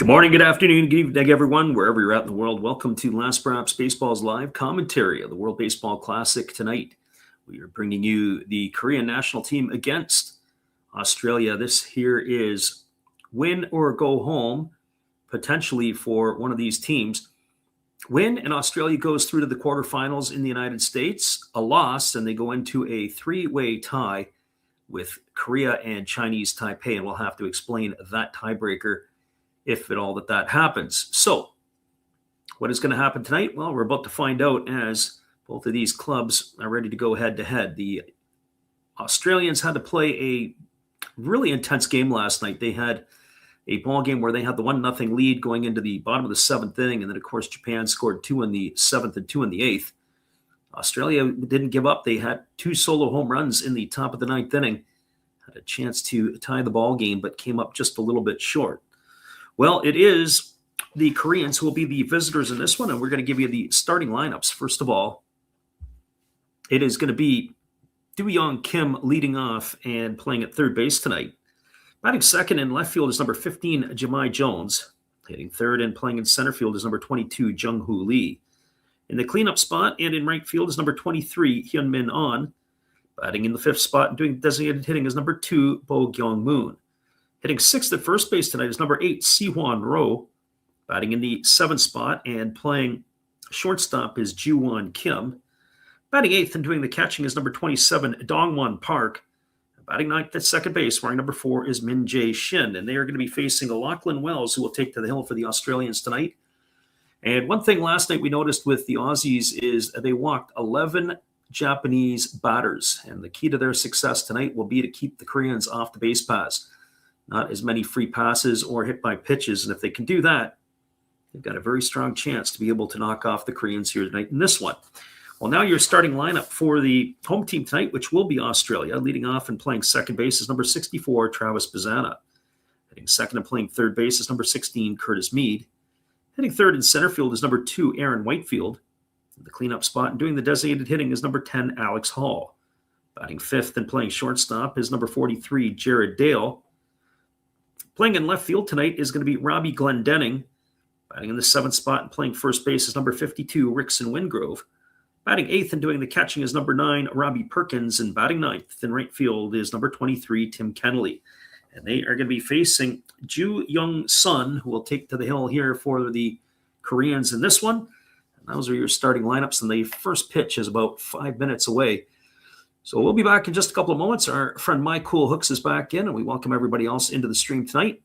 Good morning, good afternoon, good evening, everyone, wherever you're at in the world. Welcome to Last Perhaps Baseball's live commentary of the World Baseball Classic tonight. We are bringing you the Korean national team against Australia. This here is win or go home, potentially for one of these teams. Win, and Australia goes through to the quarterfinals in the United States. A loss, and they go into a three-way tie with Korea and Chinese Taipei, and we'll have to explain that tiebreaker if at all that happens. So what is going to happen tonight? Well, we're about to find out as both of these clubs are ready to go head-to-head. The Australians had to play a really intense game last night. They had a ball game where they had the 1-0 lead going into the bottom of the seventh inning, and then, of course, Japan scored 2 in the seventh and 2 in the eighth. Australia didn't give up. They had 2 solo home runs in the top of the ninth inning, had a chance to tie the ball game, but came up just a little bit short. Well, it is the Koreans who will be the visitors in this one, and we're going to give you the starting lineups. First of all, it is going to be Do-Young Kim leading off and playing at third base tonight. Batting second in left field is number 15, Jahmai Jones. Hitting third and playing in center field is number 22, Jung-Hoo Lee. In the cleanup spot and in right field is number 23, Hyun-Min Ahn. Batting in the fifth spot and doing designated hitting is number 2, Bo Kyung-moon. Hitting sixth at first base tonight is number 8, Si-Hwan Roh. Batting in the seventh spot and playing shortstop is Ju-Won Kim. Batting eighth and doing the catching is number 27, Dong-Won Park. Batting ninth at second base, wearing number 4, is Min Jae Shin. And they are going to be facing Lachlan Wells, who will take to the hill for the Australians tonight. And one thing last night we noticed with the Aussies is they walked 11 Japanese batters. And the key to their success tonight will be to keep the Koreans off the base paths. Not as many free passes or hit by pitches. And if they can do that, they've got a very strong chance to be able to knock off the Koreans here tonight in this one. Well, now your starting lineup for the home team tonight, which will be Australia. Leading off and playing second base is number 64, Travis Bazzana. Hitting second and playing third base is number 16, Curtis Mead. Hitting third in center field is number 2, Aaron Whitefield. In the cleanup spot and doing the designated hitting is number 10, Alex Hall. Batting fifth and playing shortstop is number 43, Jared Dale. Playing in left field tonight is going to be Robbie Glendening. Batting in the seventh spot and playing first base is number 52, Rickson Wingrove. Batting eighth and doing the catching is number 9, Robbie Perkins. And batting ninth in right field is number 23, Tim Kennelly. And they are going to be facing Ju Young Sun, who will take to the hill here for the Koreans in this one. And those are your starting lineups. And the first pitch is about 5 minutes away. So we'll be back in just a couple of moments. Our friend Mike Cool Hooks is back in, and we welcome everybody else into the stream tonight.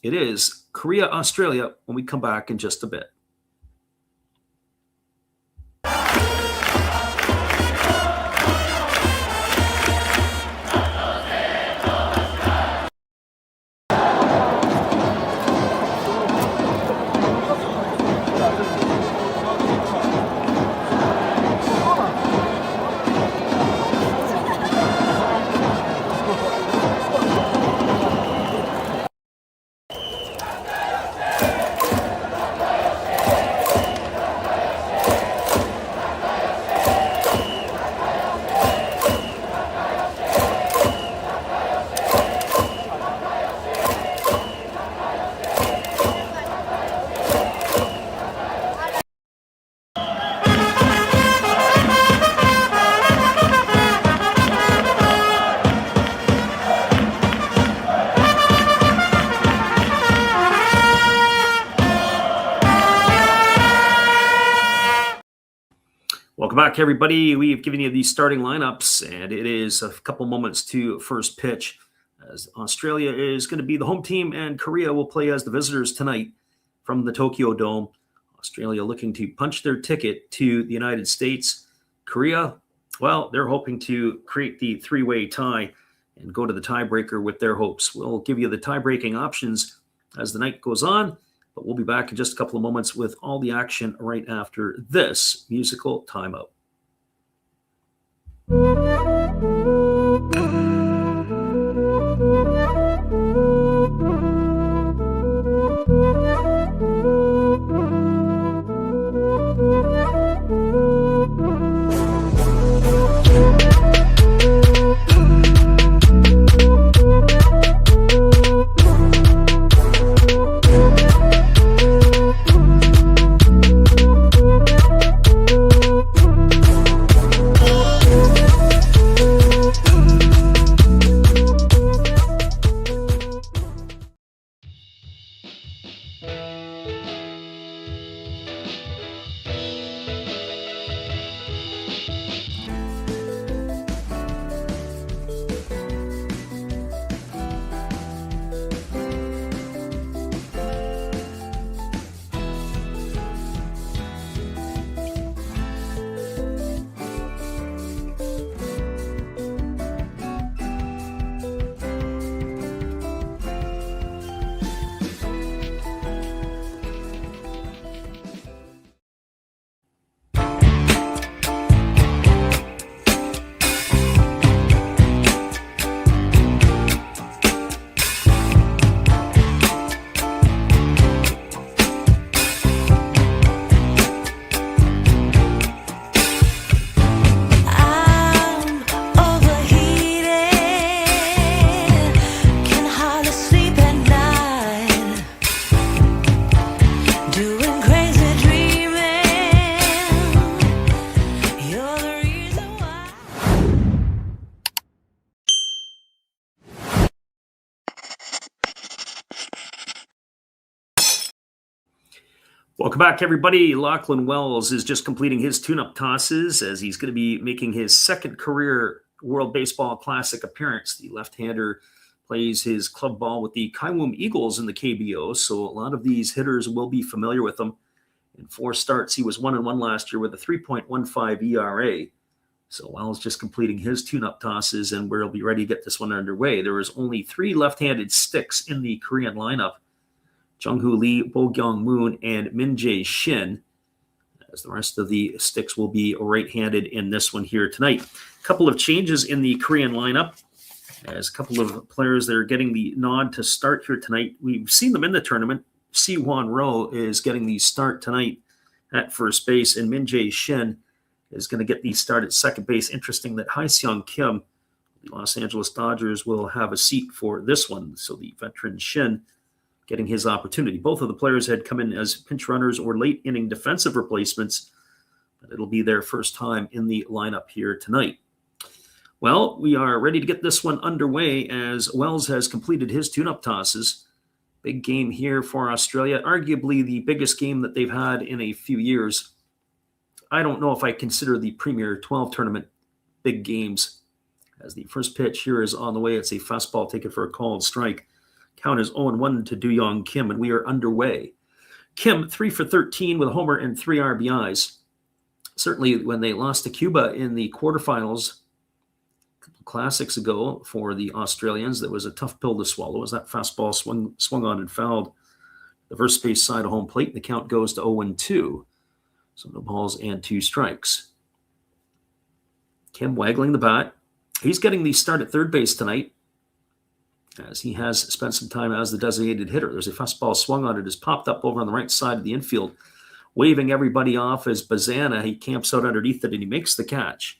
It is Korea, Australia, when we come back in just a bit. Welcome back, everybody. We've given you these starting lineups, and it is a couple moments to first pitch, as Australia is going to be the home team, and Korea will play as the visitors tonight from the Tokyo Dome. Australia looking to punch their ticket to the United States. Korea, well, they're hoping to create the three-way tie and go to the tiebreaker with their hopes. We'll give you the tie-breaking options as the night goes on. But we'll be back in just a couple of moments with all the action right after this musical timeout. Welcome back, everybody. Lachlan Wells is just completing his tune-up tosses as he's going to be making his second career World Baseball Classic appearance. The left-hander plays his club ball with the Kaiwoom Eagles in the KBO, so a lot of these hitters will be familiar with him. In 4 starts, he was 1-1 last year with a 3.15 ERA. So Wells just completing his tune-up tosses, and we'll be ready to get this one underway. There is only 3 left-handed sticks in the Korean lineup: Jung-Hoo Lee, Bo-Gyong Moon, and Min-jae Shin, as the rest of the sticks will be right-handed in this one here tonight. A couple of changes in the Korean lineup, as a couple of players that are getting the nod to start here tonight. We've seen them in the tournament. Si-Won Roh is getting the start tonight at first base, and Min-jae Shin is going to get the start at second base. Interesting that Hae-Seong Kim, the Los Angeles Dodgers, will have a seat for this one. So the veteran Shin getting his opportunity. Both of the players had come in as pinch runners or late inning defensive replacements, but it'll be their first time in the lineup here tonight. Well, we are ready to get this one underway as Wells has completed his tune-up tosses. Big game here for Australia, arguably the biggest game that they've had in a few years. I don't know if I consider the Premier 12 tournament big games, as the first pitch here is on the way. It's a fastball taken for a called strike. Count is 0-1 to Do-Young Kim, and we are underway. Kim, 3 for 13 with a homer and 3 RBIs. Certainly when they lost to Cuba in the quarterfinals a couple classics ago for the Australians, that was a tough pill to swallow as that fastball swung on and fouled the first base side of home plate, and the count goes to 0-2. So no balls and 2 strikes. Kim waggling the bat. He's getting the start at third base tonight, as he has spent some time as the designated hitter. There's a fastball swung on it, has popped up over on the right side of the infield, waving everybody off as Bazana, he camps out underneath it, and he makes the catch.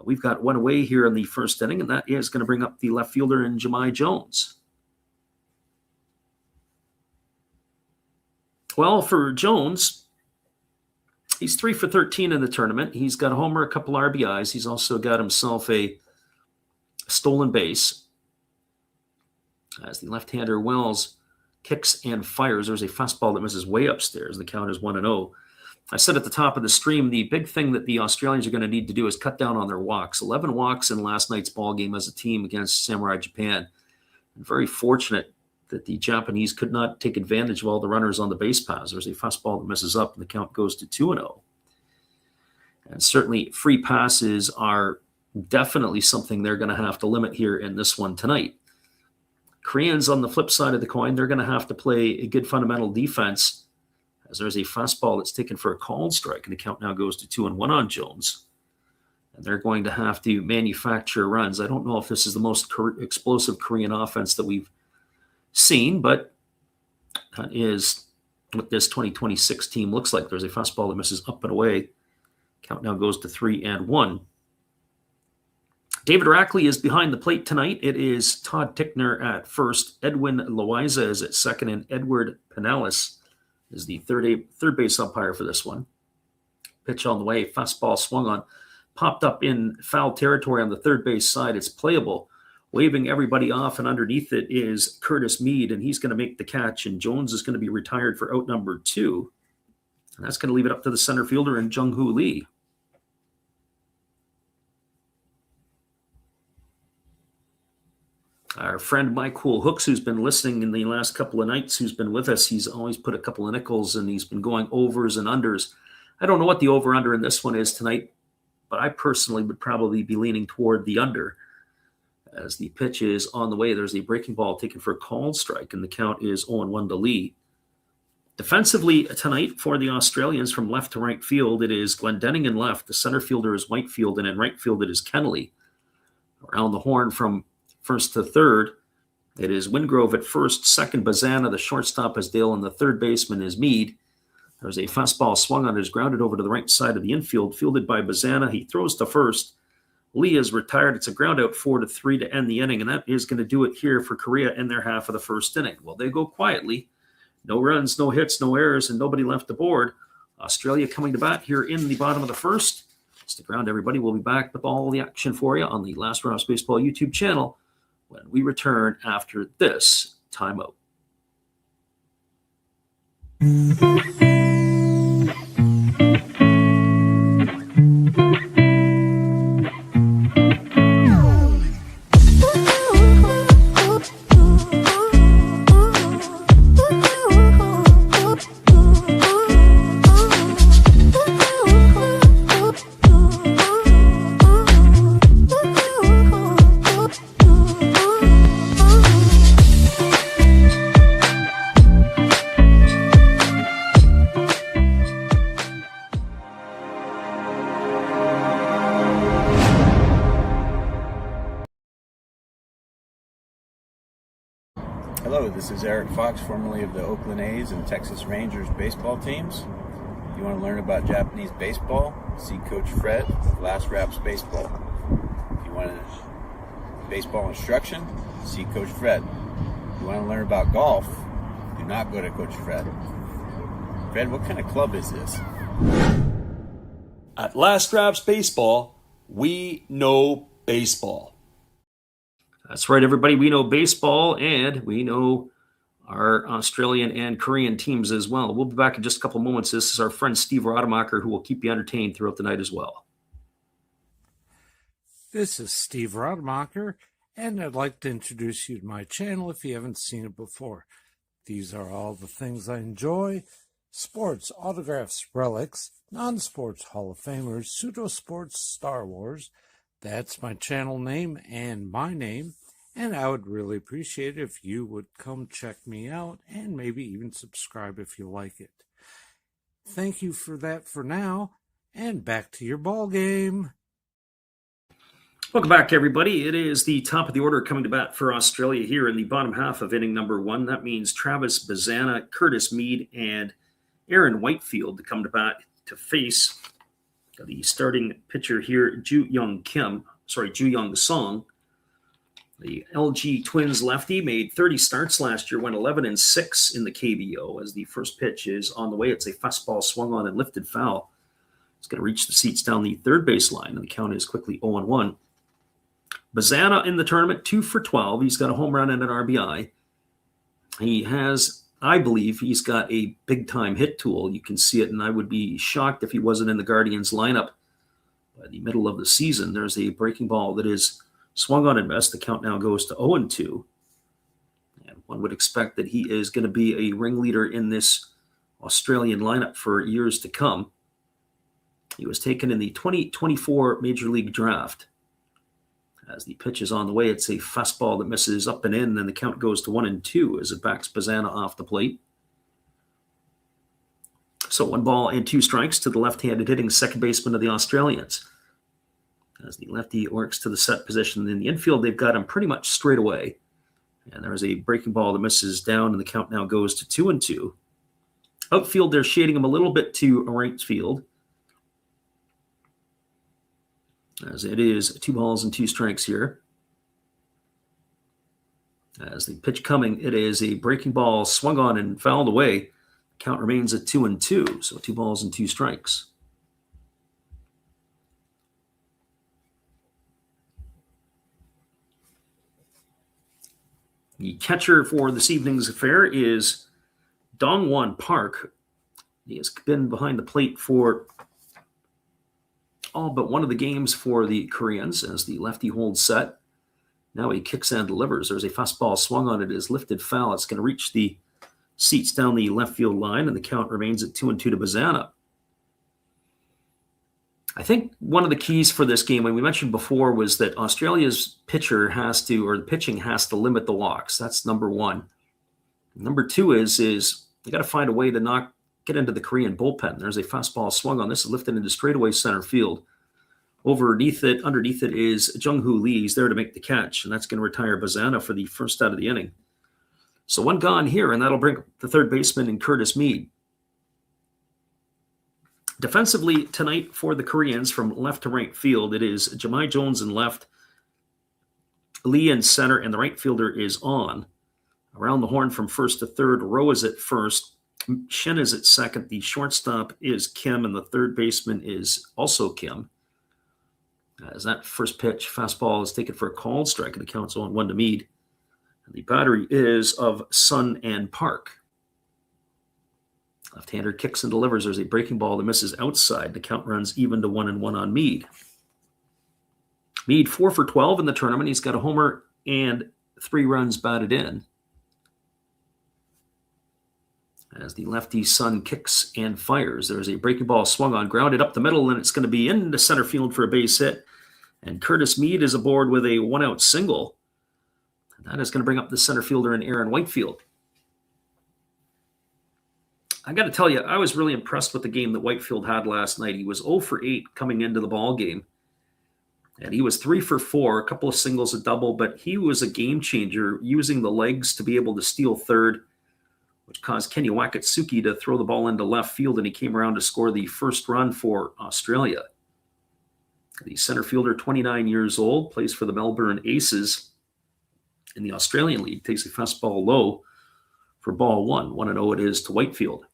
We've got one away here in the first inning, and that is going to bring up the left fielder in Jahmai Jones. Well, for Jones, he's 3 for 13 in the tournament. He's got a homer, a couple RBIs. He's also got himself a stolen base, as the left-hander Wells kicks and fires. There's a fastball that misses way upstairs. The count is 1-0. I said at the top of the stream, the big thing that the Australians are going to need to do is cut down on their walks. 11 walks in last night's ball game as a team against Samurai Japan. And very fortunate that the Japanese could not take advantage of all the runners on the base paths. There's a fastball that misses up, and the count goes to 2-0. And certainly free passes are definitely something they're going to have to limit here in this one tonight. Koreans, on the flip side of the coin, they're going to have to play a good fundamental defense, as there's a fastball that's taken for a called strike, and the count now goes to 2-1 on Jones. And they're going to have to manufacture runs. I don't know if this is the most explosive Korean offense that we've seen, but that is what this 2026 team looks like. There's a fastball that misses up and away. Count now goes to 3-1. David Rackley is behind the plate tonight. It is Todd Tickner at first. Edwin Loaiza is at second, and Edward Pinellas is the third base umpire for this one. Pitch on the way. Fastball swung on. Popped up in foul territory on the third base side. It's playable. Waving everybody off, and underneath it is Curtis Mead, and he's going to make the catch, and Jones is going to be retired for out number 2. And that's going to leave it up to the center fielder and Jung-Hoo Lee. Our friend Mike Cool Hooks, who's been listening in the last couple of nights, who's been with us, he's always put a couple of nickels, and he's been going overs and unders. I don't know what the over-under in this one is tonight, but I personally would probably be leaning toward the under. As the pitch is on the way, there's a breaking ball taken for a called strike, and the count is 0-1 to Lee. Defensively tonight for the Australians, from left to right field, it is Glendenning in left. The center fielder is Whitefield, and in right field it is Kennelly. Around the horn from first to third, it is Wingrove at first, second Bazana, the shortstop is Dale, and the third baseman is Mead. There's a fastball swung on, it is grounded over to the right side of the infield, fielded by Bazana. He throws to first. Lee is retired. It's a ground out 4-3 to end the inning, and that is going to do it here for Korea in their half of the first inning. Well, they go quietly. No runs, no hits, no errors, and nobody left the board. Australia coming to bat here in the bottom of the first. Stick around, everybody. We'll be back with all the action for you on the Last Props Baseball YouTube channel when we return after this timeout. This is Eric Fox, formerly of the Oakland A's and Texas Rangers baseball teams. If you want to learn about Japanese baseball, see Coach Fred with Last Raps Baseball. If you want baseball instruction, see Coach Fred. If you want to learn about golf, do not go to Coach Fred. Fred, what kind of club is this? At Last Raps Baseball, we know baseball. That's right, everybody. We know baseball, and we know our Australian and Korean teams as well. We'll be back in just a couple of moments. This is our friend Steve Rademacher, who will keep you entertained throughout the night as well. This is Steve Rademacher, and I'd like to introduce you to my channel if you haven't seen it before. These are all the things I enjoy: sports, autographs, relics, non-sports, Hall of Famers, pseudo-sports, Star Wars. That's my channel name and my name, and I would really appreciate it if you would come check me out and maybe even subscribe if you like it. Thank you for that for now, and back to your ball game. Welcome back, everybody. It is the top of the order coming to bat for Australia here in the bottom half of inning number 1. That means Travis Bazana, Curtis Mead, and Aaron Whitefield to come to bat to face the starting pitcher here, Ju Young Song. The LG Twins lefty made 30 starts last year, went 11-6 in the KBO. As the first pitch is on the way, it's a fastball swung on and lifted foul. It's going to reach the seats down the third base line, and the count is quickly 0-1. Bazana in the tournament, 2 for 12. He's got a home run and an RBI. He has, I believe, he's got a big-time hit tool. You can see it, and I would be shocked if he wasn't in the Guardians lineup by the middle of the season. There's a breaking ball that is swung on and missed. The count now goes to 0-2. And one would expect that he is going to be a ringleader in this Australian lineup for years to come. He was taken in the 2024 Major League Draft. As the pitch is on the way, it's a fastball that misses up and in, and the count goes to 1-2 as it backs Bazana off the plate. So 1 ball and 2 strikes to the left-handed hitting second baseman of the Australians. As the lefty works to the set position in the infield, they've got him pretty much straight away. And there's a breaking ball that misses down, and the count now goes to 2-2. Outfield, they're shading him a little bit to right field, as it is 2 balls and 2 strikes here. As the pitch coming, it is a breaking ball swung on and fouled away. Count remains at 2-2, so 2 balls and 2 strikes. The catcher for this evening's affair is Dongwon Park. He has been behind the plate for all but one of the games for the Koreans as the lefty holds set. Now he kicks and delivers. There's a fastball swung on it. It is lifted foul. It's going to reach the seats down the left field line, and the count remains at 2-2 to Bazana. I think one of the keys for this game, when we mentioned before, was that Australia's pitcher has to, or the pitching has to limit the walks. That's number 1. Number 2 is you got to find a way to get into the Korean bullpen. There's a fastball swung on. This is lifted into straightaway center field. Underneath it is Jung-Hoo Lee. He's there to make the catch, and that's going to retire Bazana for the first out of the inning. So 1 gone here, and that'll bring the third baseman in Curtis Mead. Defensively tonight for the Koreans, from left to right field, it is Jahmai Jones in left, Lee in center, and the right fielder is on. Around the horn from first to third, Rowe is at first, Shen is at second, the shortstop is Kim, and the third baseman is also Kim. As that first pitch, fastball is taken for a called strike, and the count's 0-1 to Mead. And the battery is of Sun and Park. Left-hander kicks and delivers. There's a breaking ball that misses outside. The count runs even to 1-1 on Mead. Mead 4 for 12 in the tournament. He's got a homer and 3 runs batted in. As the lefty Sun kicks and fires, there's a breaking ball swung on, grounded up the middle, and it's going to be into center field for a base hit. And Curtis Mead is aboard with a 1-out single. And that is going to bring up the center fielder in Aaron Whitefield. I got to tell you, I was really impressed with the game that Whitefield had last night. He was 0 for 8 coming into the ball game. And he was 3 for 4, a couple of singles, a double, but he was a game changer, using the legs to be able to steal third, which caused Kenny Wakatsuki to throw the ball into left field, and he came around to score the first run for Australia. The center fielder, 29 years old, plays for the Melbourne Aces in the Australian League, takes a fastball low for ball 1. 1-0 it is to Whitefield.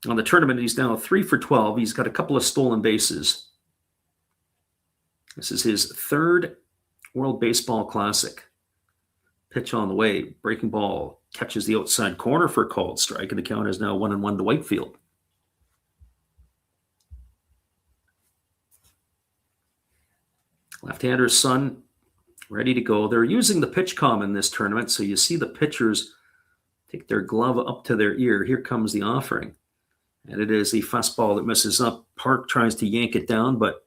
On the tournament, he's now 3 for 12. He's got a couple of stolen bases. This is his third World Baseball Classic. Pitch on the way. Breaking ball catches the outside corner for a called strike, and the count is now 1-1 to Whitefield. Left-hander's son ready to go. They're using the pitch comm in this tournament, so you see the pitchers take their glove up to their ear. Here comes the offering. And it is a fastball that misses up. Park tries to yank it down, but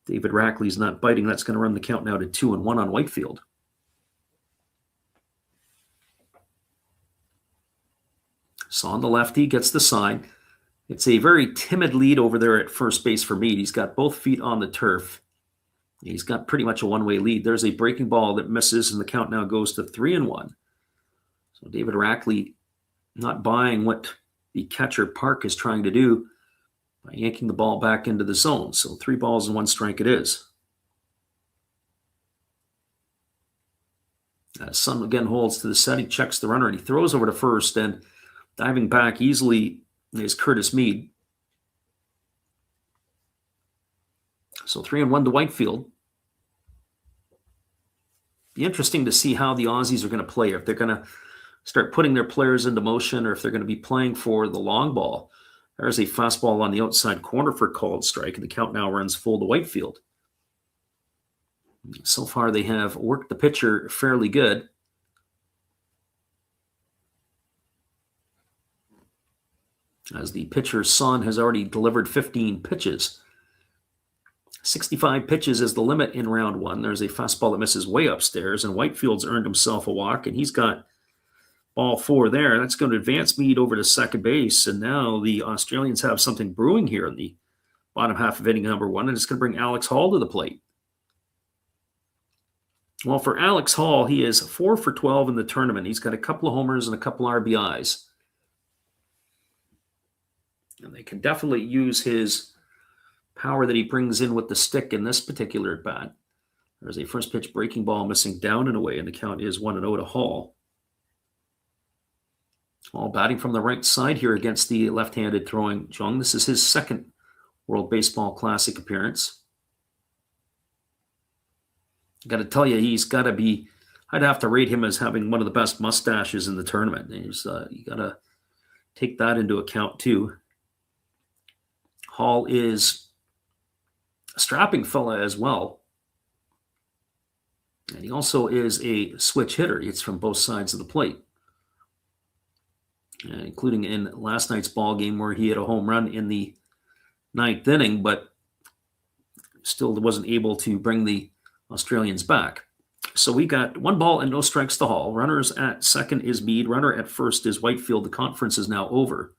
David Rackley's not biting. That's going to run the count now to 2-1 on Whitefield. So on the lefty, gets the sign. It's a very timid lead over there at first base for Meade. He's got both feet on the turf. He's got pretty much a one-way lead. There's a breaking ball that misses, and the count now goes to 3-1. So David Rackley not buying what the catcher Park is trying to do by yanking the ball back into the zone. So 3 balls and 1 strike it is. Sun again holds to the set. He checks the runner, and he throws over to first, and diving back easily is Curtis Meade. So 3-1 to Whitefield. Be interesting to see how the Aussies are going to play, if they're going to start putting their players into motion, or if they're going to be playing for the long ball. There's a fastball on the outside corner for a called strike, and the count now runs full to Whitefield. So far, they have worked the pitcher fairly good. As the pitcher's son has already delivered 15 pitches. 65 pitches is the limit in round 1. There's a fastball that misses way upstairs, and Whitefield's earned himself a walk, and he's got ball 4 there. That's going to advance Meade over to second base, and now the Australians have something brewing here in the bottom half of inning number 1, and it's going to bring Alex Hall to the plate. Well, for Alex Hall, he is 4 for 12 in the tournament. He's got a couple of homers and a couple RBIs. And they can definitely use his power that he brings in with the stick in this particular at bat. There's a first pitch breaking ball missing down and away, and the count is 1-0 to Hall. Hall batting from the right side here against the left-handed throwing Jung. This is his second World Baseball Classic appearance. I got to tell you, he's got to be, I'd have to rate him as having one of the best mustaches in the tournament. You got to take that into account too. Hall is a strapping fella as well. And he also is a switch hitter. He hits from both sides of the plate, including in last night's ball game where he hit a home run in the 9th inning, but still wasn't able to bring the Australians back. So we got 1 ball and no strikes to Hall. Runners at second is Meade. Runner at first is Whitefield. The conference is now over.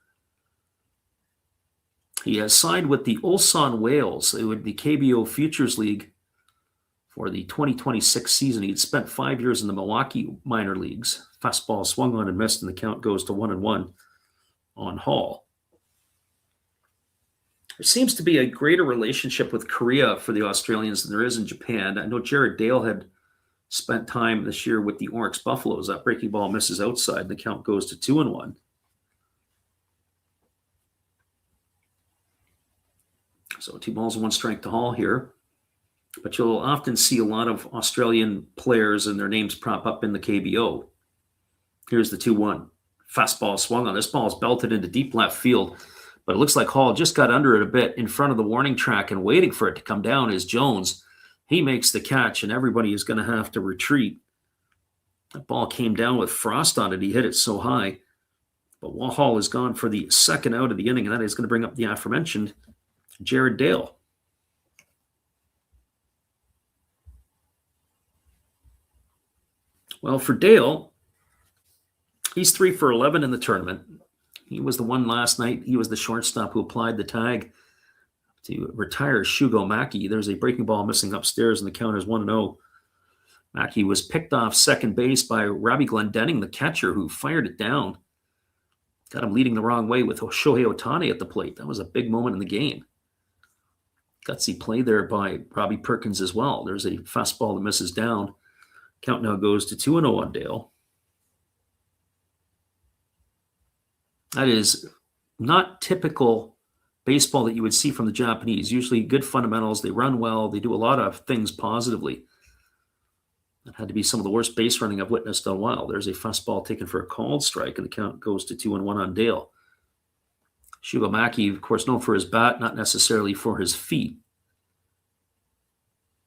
He has signed with the Ulsan Whales. It would be KBO Futures League for the 2026 season. He'd spent 5 years in the Milwaukee minor leagues. Fastball swung on and missed, and the count goes to 1-1 on Hall. There seems to be a greater relationship with Korea for the Australians than there is in Japan. I know Jared Dale had spent time this year with the Oryx Buffaloes. That breaking ball misses outside, and the count goes to 2-1. So 2 balls and 1 strike to Hall here. But you'll often see a lot of Australian players and their names prop up in the KBO. Here's the 2-1. Fastball swung on. This ball is belted into deep left field, but it looks like Hall just got under it a bit in front of the warning track, and waiting for it to come down is Jones. He makes the catch, and everybody is going to have to retreat. That ball came down with frost on it. He hit it so high. But Hall is gone for the second out of the inning, and that is going to bring up the aforementioned Jared Dale. Well, for Dale, he's 3 for 11 in the tournament. He was the one last night. He was the shortstop who applied the tag to retire Shugo Maki. There's a breaking ball missing upstairs, and the count is 1-0. Maki was picked off second base by Robbie Glendenning, the catcher, who fired it down. Got him leading the wrong way with Shohei Ohtani at the plate. That was a big moment in the game. Gutsy play there by Robbie Perkins as well. There's a fastball that misses down. Count now goes to 2-0 on Dale. That is not typical baseball that you would see from the Japanese. Usually good fundamentals. They run well. They do a lot of things positively. That had to be some of the worst base running I've witnessed in a while. There's a fastball taken for a called strike, and the count goes to 2-1 on Dale. Shugo Maki, of course, known for his bat, not necessarily for his feet.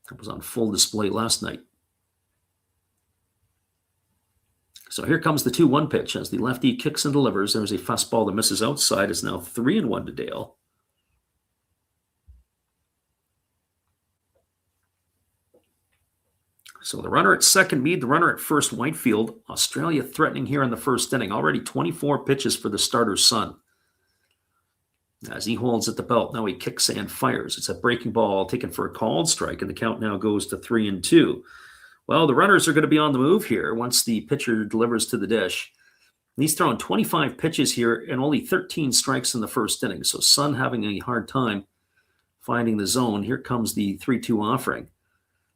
That was on full display last night. So here comes the 2-1 pitch as the lefty kicks and delivers. There's a fastball that misses outside. It's now 3-1 to Dale. So the runner at second, Mead, the runner at first, Whitefield. Australia threatening here in the first inning. Already 24 pitches for the starter's son. As he holds at the belt, now he kicks and fires. It's a breaking ball taken for a called strike, and the count now goes to 3-2. Well, the runners are going to be on the move here once the pitcher delivers to the dish. And he's thrown 25 pitches here and only 13 strikes in the first inning. So Sun having a hard time finding the zone. Here comes the 3-2 offering.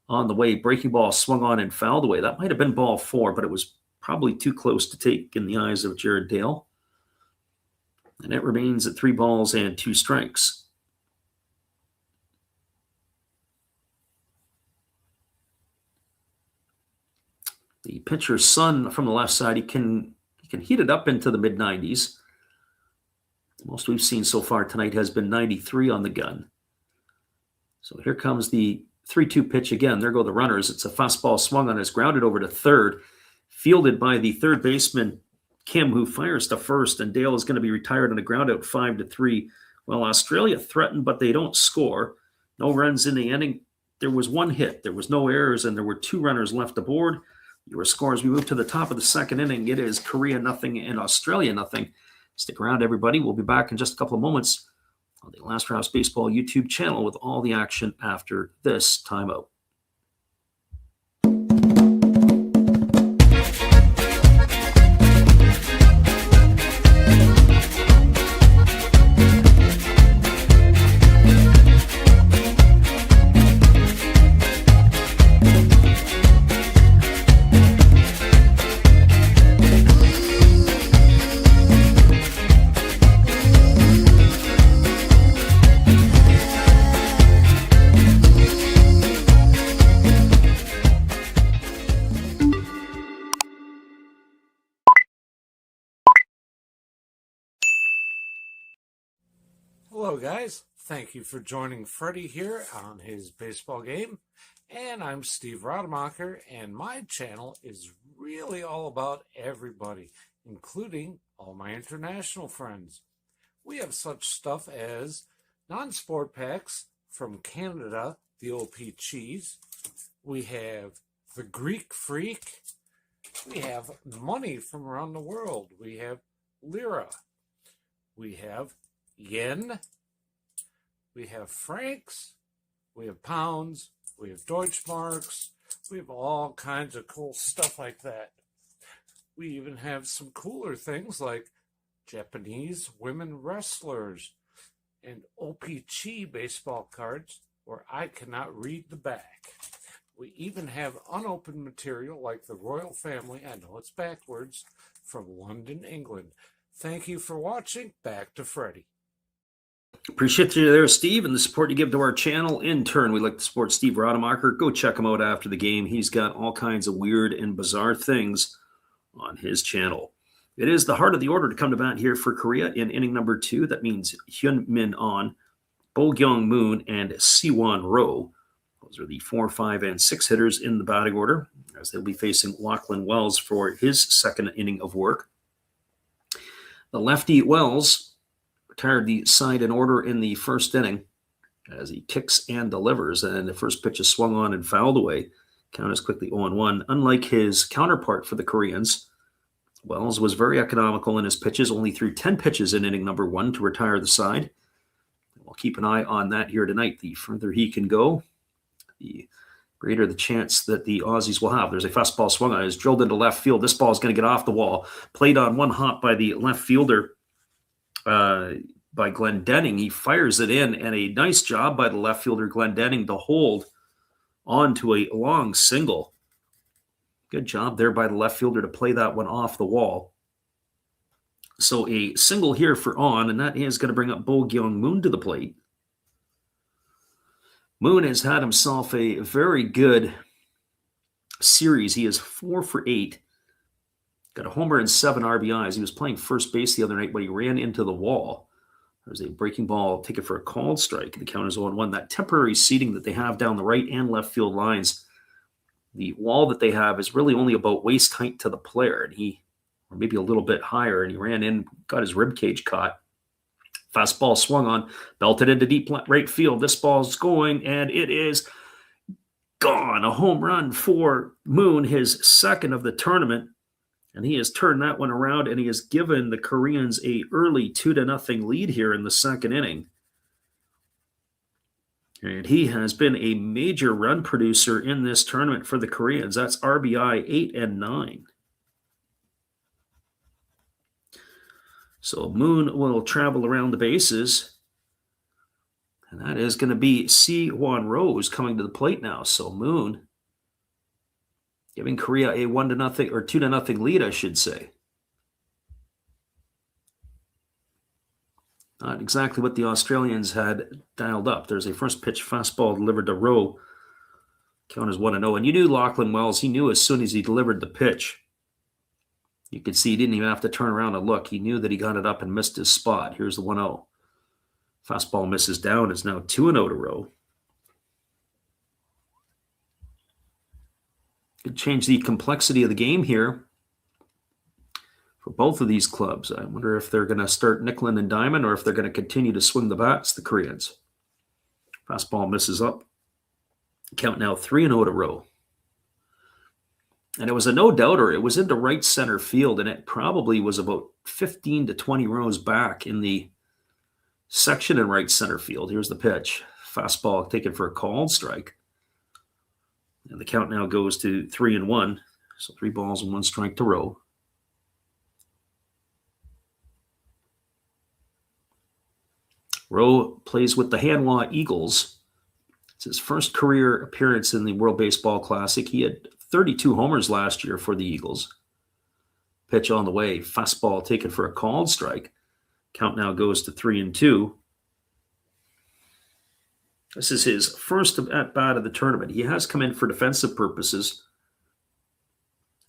On the way, breaking ball swung on and fouled away. That might have been ball 4, but it was probably too close to take in the eyes of Jared Dale. And it remains at 3 balls and 2 strikes. The pitcher's son from the left side, he can heat it up into the mid-90s. The most we've seen so far tonight has been 93 on the gun. So here comes the 3-2 pitch again. There go the runners. It's a fastball swung on. It's grounded over to third, fielded by the third baseman, Kim, who fires to first, and Dale is going to be retired on a ground out 5-3. Well, Australia threatened, but they don't score. No runs in the inning. There was 1 hit. There was no errors, and there were 2 runners left aboard. Your scores, we move to the top of the second inning. It is Korea 0 and Australia 0. Stick around, everybody. We'll be back in just a couple of moments on the Last Rouse Baseball YouTube channel with all the action after this timeout. Hello guys, thank you for joining Freddie here on his baseball game. And I'm Steve Rademacher, and my channel is really all about everybody, including all my international friends. We have such stuff as non-sport packs from Canada, the OP Cheese. We have the Greek Freak. We have money from around the world. We have Lira. We have Yen. We have francs, we have pounds, we have Deutschmarks, we have all kinds of cool stuff like that. We even have some cooler things like Japanese women wrestlers and OPC baseball cards where I cannot read the back. We even have unopened material like the royal family, I know it's backwards, from London, England. Thank you for watching. Back to Freddie. Appreciate you there, Steve, and the support you give to our channel. In turn, we'd like to support Steve Rademacher. Go check him out after the game. He's got all kinds of weird and bizarre things on his channel. It is the heart of the order to come to bat here for Korea in inning number 2. That means Hyun Min On, Bo Gyung Moon, and Siwon Ro. Those are the 4, 5, and 6 hitters in the batting order, as they'll be facing Lachlan Wells for his second inning of work. The lefty Wells retired the side in order in the first inning as he kicks and delivers, and the first pitch is swung on and fouled away. Count is quickly 0-1. Unlike his counterpart for the Koreans, Wells was very economical in his pitches, only threw 10 pitches in inning number 1 to retire the side. We'll we'll keep an eye on that here tonight. The further he can go, the greater the chance that the Aussies will have. There's a fastball swung on. It's drilled into left field. This ball is going to get off the wall. Played on one hop by the left fielder, by Glendening. He fires it in, and a nice job by the left fielder, Glendening, to hold onto a long single. Good job there by the left fielder to play that one off the wall. So a single here for On, and that is going to bring up Bo Gyung Moon to the plate. Moon has had himself a very good series. He is 4 for 8. Got a homer and 7 RBIs. He was playing first base the other night, but he ran into the wall. There's a breaking ball taken for a called strike. The count is 0-1. That temporary seating that they have down the right and left field lines, the wall that they have is really only about waist height to the player, and or maybe a little bit higher, and he ran in, got his rib cage caught. Fastball swung on, belted into deep right field. This ball's going, and it is gone. A home run for Moon, his second of the tournament. And he has turned that one around, and he has given the Koreans a early 2-0 lead here in the second inning. And he has been a major run producer in this tournament for the Koreans. That's RBI 8 and 9. So Moon will travel around the bases. And that is going to be Si-Hwan Rose coming to the plate now. So Moon giving Korea a 1-0 or 2-0 lead, I should say. Not exactly what the Australians had dialed up. There's a first pitch fastball delivered to Rowe. Count is 1-0. And you knew Lachlan Wells, he knew as soon as he delivered the pitch. You could see he didn't even have to turn around and look. He knew that he got it up and missed his spot. Here's the 1-0. Fastball misses down. It's now 2-0 to Rowe. Could change the complexity of the game here for both of these clubs. I wonder if they're going to start nickel and diamond or if they're going to continue to swing the bats, the Koreans. Fastball misses up. Count now 3-0 to Rowe. And it was a no-doubter. It was into right center field, and it probably was about 15 to 20 rows back in the section in right center field. Here's the pitch. Fastball taken for a called strike. And the count now goes to 3-1. So 3 balls and 1 strike to Rowe. Rowe plays with the Hanwha Eagles. It's his first career appearance in the World Baseball Classic. He had 32 homers last year for the Eagles. Pitch on the way. Fastball taken for a called strike. Count now goes to 3-2. This is his first at-bat of the tournament. He has come in for defensive purposes,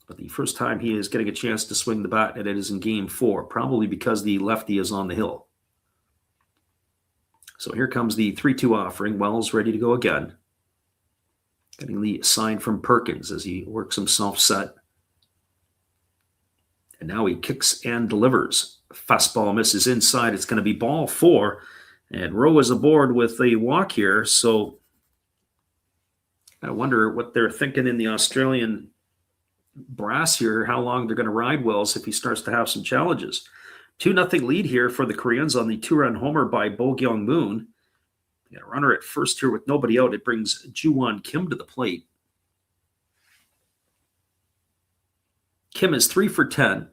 but the first time he is getting a chance to swing the bat, and it is in Game 4, probably because the lefty is on the hill. So here comes the 3-2 offering. Wells ready to go again. Getting the sign from Perkins as he works himself set. And now he kicks and delivers. Fastball misses inside. It's going to be ball 4. And Rowe is aboard with a walk here. So I wonder what they're thinking in the Australian brass here, how long they're going to ride Wells if he starts to have some challenges. 2-0 lead here for the Koreans on the 2-run homer by Bo Gyung Moon. Got a runner at first here with nobody out. It brings Ju-Won Kim to the plate. Kim is 3 for 10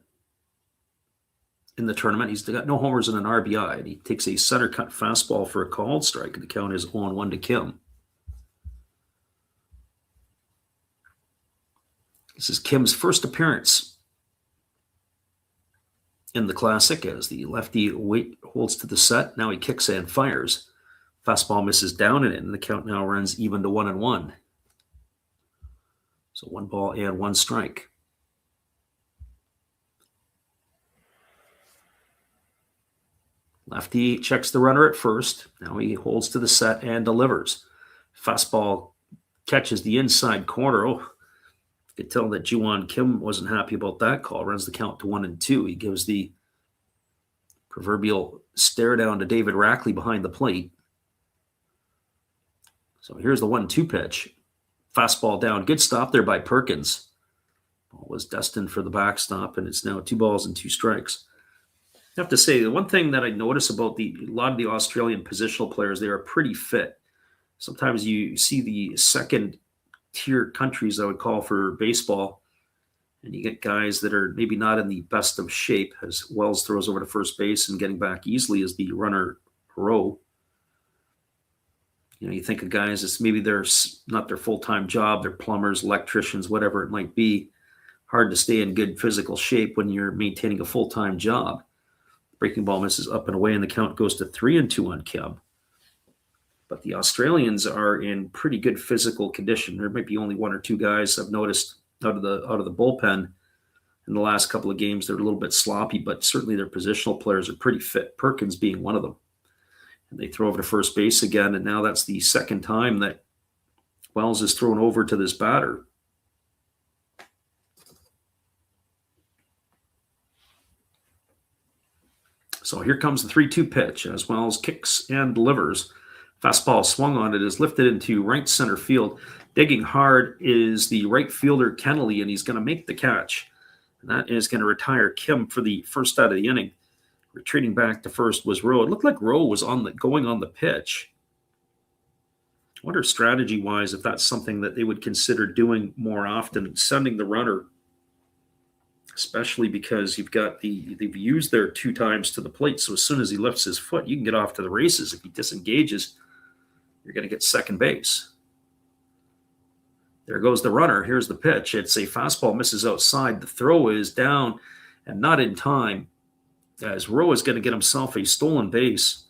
in the tournament. He's got no homers and an RBI, and he takes a center cut fastball for a called strike, and the count is 0-1 to Kim. This is Kim's first appearance in the Classic as the lefty holds to the set. Now he kicks and fires. Fastball misses down and in. The count now runs even to 1-1. So 1 ball and 1 strike. Lefty checks the runner at first. Now he holds to the set and delivers. Fastball catches the inside corner. Oh, you could tell that Ju-Won Kim wasn't happy about that call. Runs the count to 1-2. He gives the proverbial stare down to David Rackley behind the plate. So here's the 1-2 pitch. Fastball down. Good stop there by Perkins. Ball was destined for the backstop, and it's now 2 balls and 2 strikes. have to say, the one thing that I notice about a lot of the Australian positional players, they are pretty fit. Sometimes you see the second tier countries, I would call, for baseball, and you get guys that are maybe not in the best of shape, as Wells throws over to first base and getting back easily as the runner row. You think of guys as maybe they're not their full-time job, they're plumbers, electricians, whatever it might be. Hard to stay in good physical shape when you're maintaining a full-time job. Breaking ball misses up and away, and the count goes to 3-2 on Kim. But the Australians are in pretty good physical condition. There might be only one or two guys I've noticed out of the bullpen in the last couple of games. They're a little bit sloppy, but certainly their positional players are pretty fit. Perkins being one of them. And they throw over to first base again, and now that's the second time that Wells is thrown over to this batter. So here comes the 3-2 pitch as Wells kicks and delivers. Fastball swung on it, is lifted into right center field. Digging hard is the right fielder Kennelly, and he's going to make the catch. And that is going to retire Kim for the first out of the inning. Retreating back to first was Rowe. It looked like Rowe was going on the pitch. I wonder strategy-wise if that's something that they would consider doing more often, sending the runner, especially because they've used their 2 times to the plate. So as soon as he lifts his foot, you can get off to the races. If he disengages, you're going to get second base. There goes the runner. Here's the pitch. It's a fastball, misses outside. The throw is down and not in time, as Rowe is going to get himself a stolen base.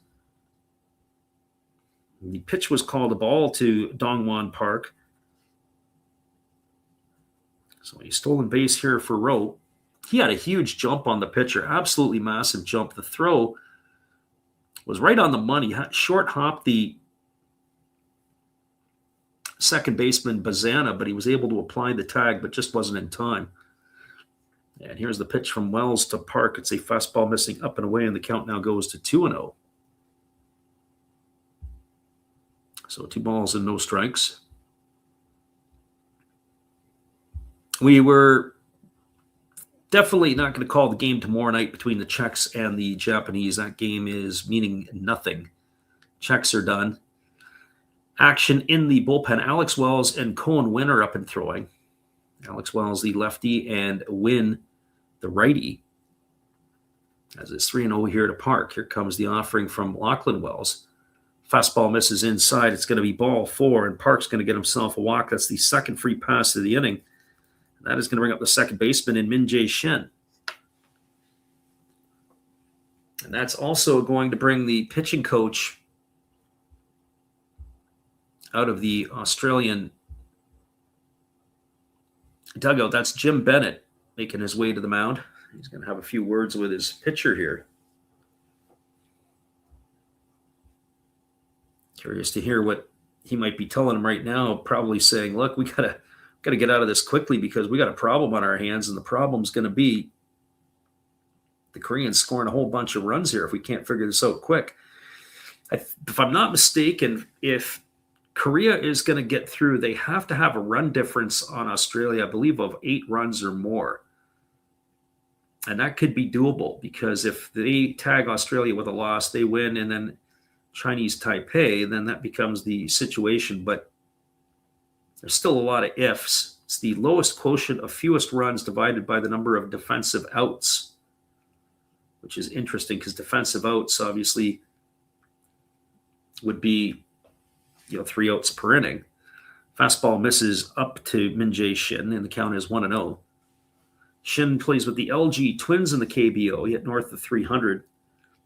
The pitch was called a ball to Dongwon Park. So a stolen base here for Rowe. He had a huge jump on the pitcher, absolutely massive jump. The throw was right on the money. Short hopped the second baseman Bazana, but he was able to apply the tag, but just wasn't in time. And here's the pitch from Wells to Park. It's a fastball missing up and away, and the count now goes to 2-0. So 2 balls and no strikes. We were definitely not going to call the game tomorrow night between the Czechs and the Japanese. That game is meaning nothing. Czechs are done. Action in the bullpen. Alex Wells and Cohen Wynn are up and throwing. Alex Wells, the lefty, and Wynn, the righty. As it's 3-0 here to Park. Here comes the offering from Lachlan Wells. Fastball misses inside. It's going to be ball 4, and Park's going to get himself a walk. That's the second free pass of the inning. That is going to bring up the second baseman in Min-Jae Shin. And that's also going to bring the pitching coach out of the Australian dugout. That's Jim Bennett making his way to the mound. He's going to have a few words with his pitcher here. Curious to hear what he might be telling him right now, probably saying, look, we got to get out of this quickly because we got a problem on our hands, and the problem's going to be the Koreans scoring a whole bunch of runs here if we can't figure this out quick. If I'm not mistaken, if Korea is going to get through, they have to have a run difference on Australia, I believe, of 8 runs or more. And that could be doable because if they tag Australia with a loss, they win, and then Chinese Taipei, then that becomes the situation. But there's still a lot of ifs. It's the lowest quotient of fewest runs divided by the number of defensive outs, which is interesting because defensive outs obviously would be 3 outs per inning. Fastball misses up to Min-Jae Shin, and the count is 1-0. Shin plays with the LG Twins in the KBO. He hit north of 300.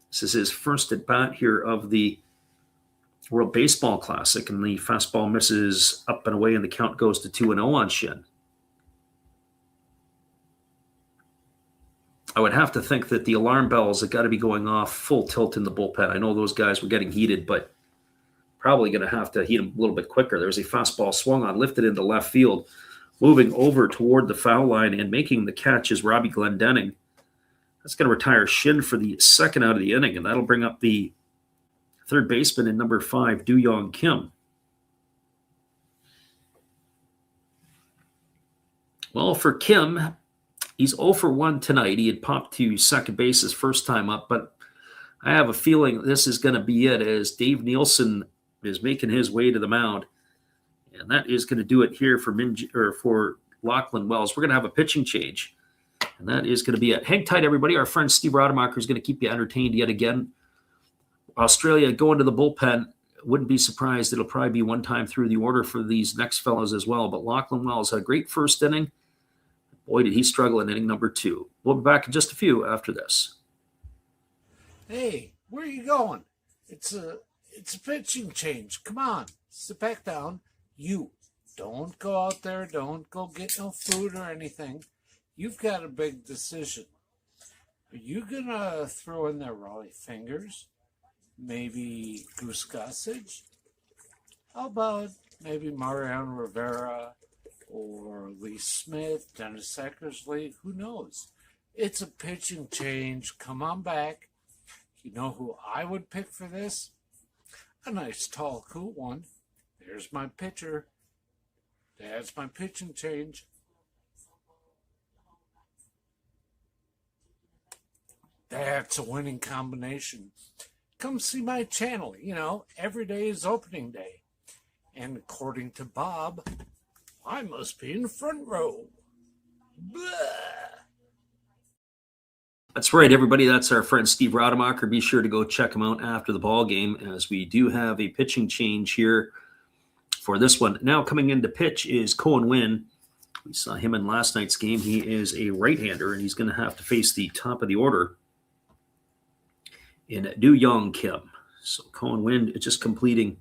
This is his first at bat here of the World Baseball Classic, and the fastball misses up and away, and the count goes to 2-0 on Shin. I would have to think that the alarm bells have got to be going off full tilt in the bullpen. I know those guys were getting heated, but probably going to have to heat them a little bit quicker. There's a fastball swung on, lifted into left field, moving over toward the foul line, and making the catch is Robbie Glendenning. That's going to retire Shin for the second out of the inning, and that'll bring up the third baseman in number 5, Do-Young Kim. Well, for Kim, He's 0 for 1 tonight. He had popped to second base his first time up, but I have a feeling this is going to be it as Dave Nielsen is making his way to the mound. And that is going to do it here for Lachlan Wells. We're going to have a pitching change. And that is going to be it. Hang tight, everybody. Our friend Steve Rademacher is going to keep you entertained yet again. Australia going to the bullpen. Wouldn't be surprised. It'll probably be one time through the order for these next fellows as well. But Lachlan Wells had a great first inning. Boy, did he struggle in inning number 2. We'll be back in just a few after this. Hey, where are you going? It's a pitching change. Come on, sit back down. You don't go out there. Don't go get no food or anything. You've got a big decision. Are you gonna throw in there Raleigh Fingers? Maybe Goose Gossage? How about maybe Mariano Rivera or Lee Smith, Dennis Eckersley? Who knows? It's a pitching change. Come on back. You know who I would pick for this? A nice tall cool one. There's my pitcher. That's my pitching change. That's a winning combination. Come see my channel. Every day is opening day. And according to Bob, I must be in the front row. Blah. That's right, everybody. That's our friend Steve Rademacher. Be sure to go check him out after the ball game, as we do have a pitching change here for this one. Now coming in to pitch is Cohen Wynn. We saw him in last night's game. He is a right-hander, and he's going to have to face the top of the order in Du Young Kim. So Cohen Wynn just completing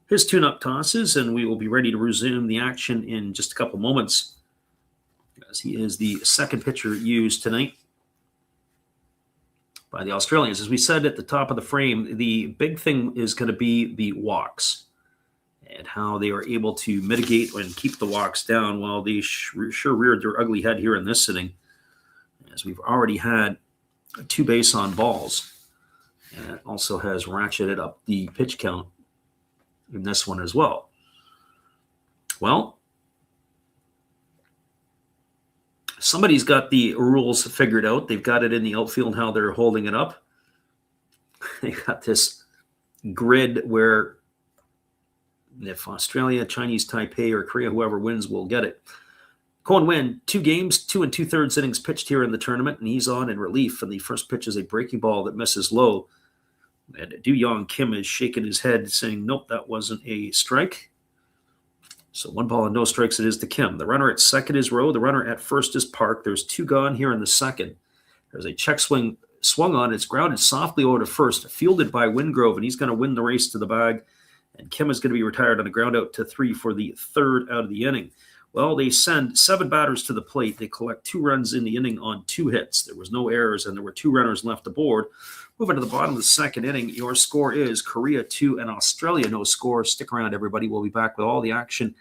his tune-up tosses, and we will be ready to resume the action in just a couple moments, as he is the second pitcher used tonight by the Australians. As we said at the top of the frame, the big thing is going to be the walks and how they are able to mitigate and keep the walks down, while they sure reared their ugly head here in this inning, as we've already had 2 base on balls. And it also has ratcheted up the pitch count in this one as well. Well, somebody's got the rules figured out. They've got it in the outfield, how they're holding it up. They got this grid where if Australia, Chinese Taipei, or Korea, whoever wins will get it. Cohen Wynn, 2 games, 2 2/3 innings pitched here in the tournament, and he's on in relief. And the first pitch is a breaking ball that misses low. And Du Young Kim is shaking his head, saying, nope, that wasn't a strike. So 1 ball and no strikes it is to Kim. The runner at second is Rowe. The runner at first is Park. There's 2 gone here in the second. There's a check swing swung on. It's grounded softly over to first, fielded by Wingrove, and he's going to win the race to the bag. And Kim is going to be retired on a ground out to 3 for the 3rd out of the inning. Well, they send 7 batters to the plate. They collect 2 runs in the inning on 2 hits. There was no errors, and there were 2 runners left aboard. Moving to the bottom of the second inning, your score is Korea 2 and Australia no score. Stick around, everybody. We'll be back with all the action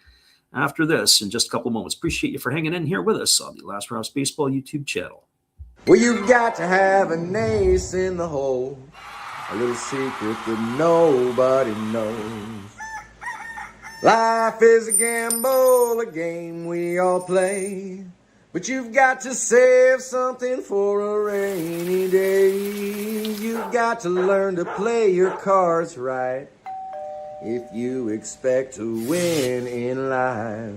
after this in just a couple of moments. Appreciate you for hanging in here with us on the Last Rouse Baseball YouTube channel. Well, you've got to have an ace in the hole, a little secret that nobody knows. Life is a gamble, a game we all play, but you've got to save something for a rainy day. You've got to learn to play your cards right if you expect to win in life.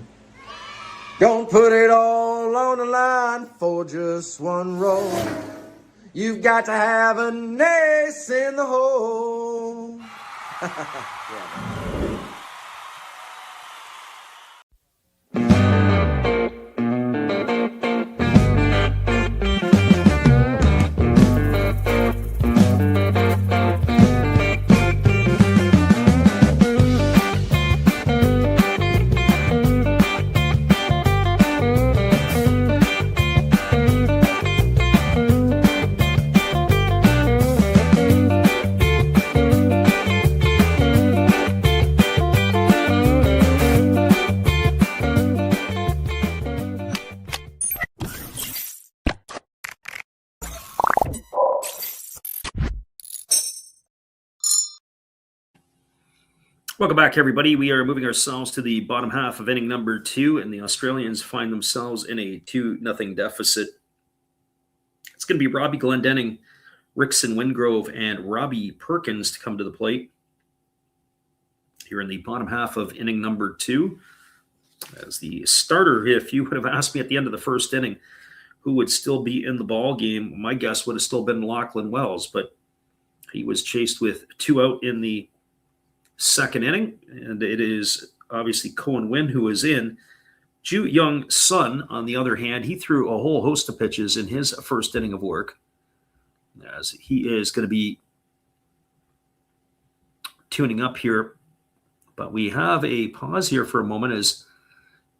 Don't put it all on the line for just 1 roll. You've got to have an ace in the hole. Yeah. Welcome back, everybody. We are moving ourselves to the bottom half of inning number 2, and the Australians find themselves in a 2-0 deficit going to be Robbie Glendenning, Rickson Wingrove, and Robbie Perkins to come to the plate here in the bottom half of inning number 2. As the starter, if you would have asked me at the end of the first inning who would still be in the ball game, my guess would have still been Lachlan Wells, but he was chased with 2 out in the second inning, and it is obviously Cohen Wynn who is in. Ju Young Sun, on the other hand, he threw a whole host of pitches in his first inning of work, as he is going to be tuning up here. But we have a pause here for a moment, as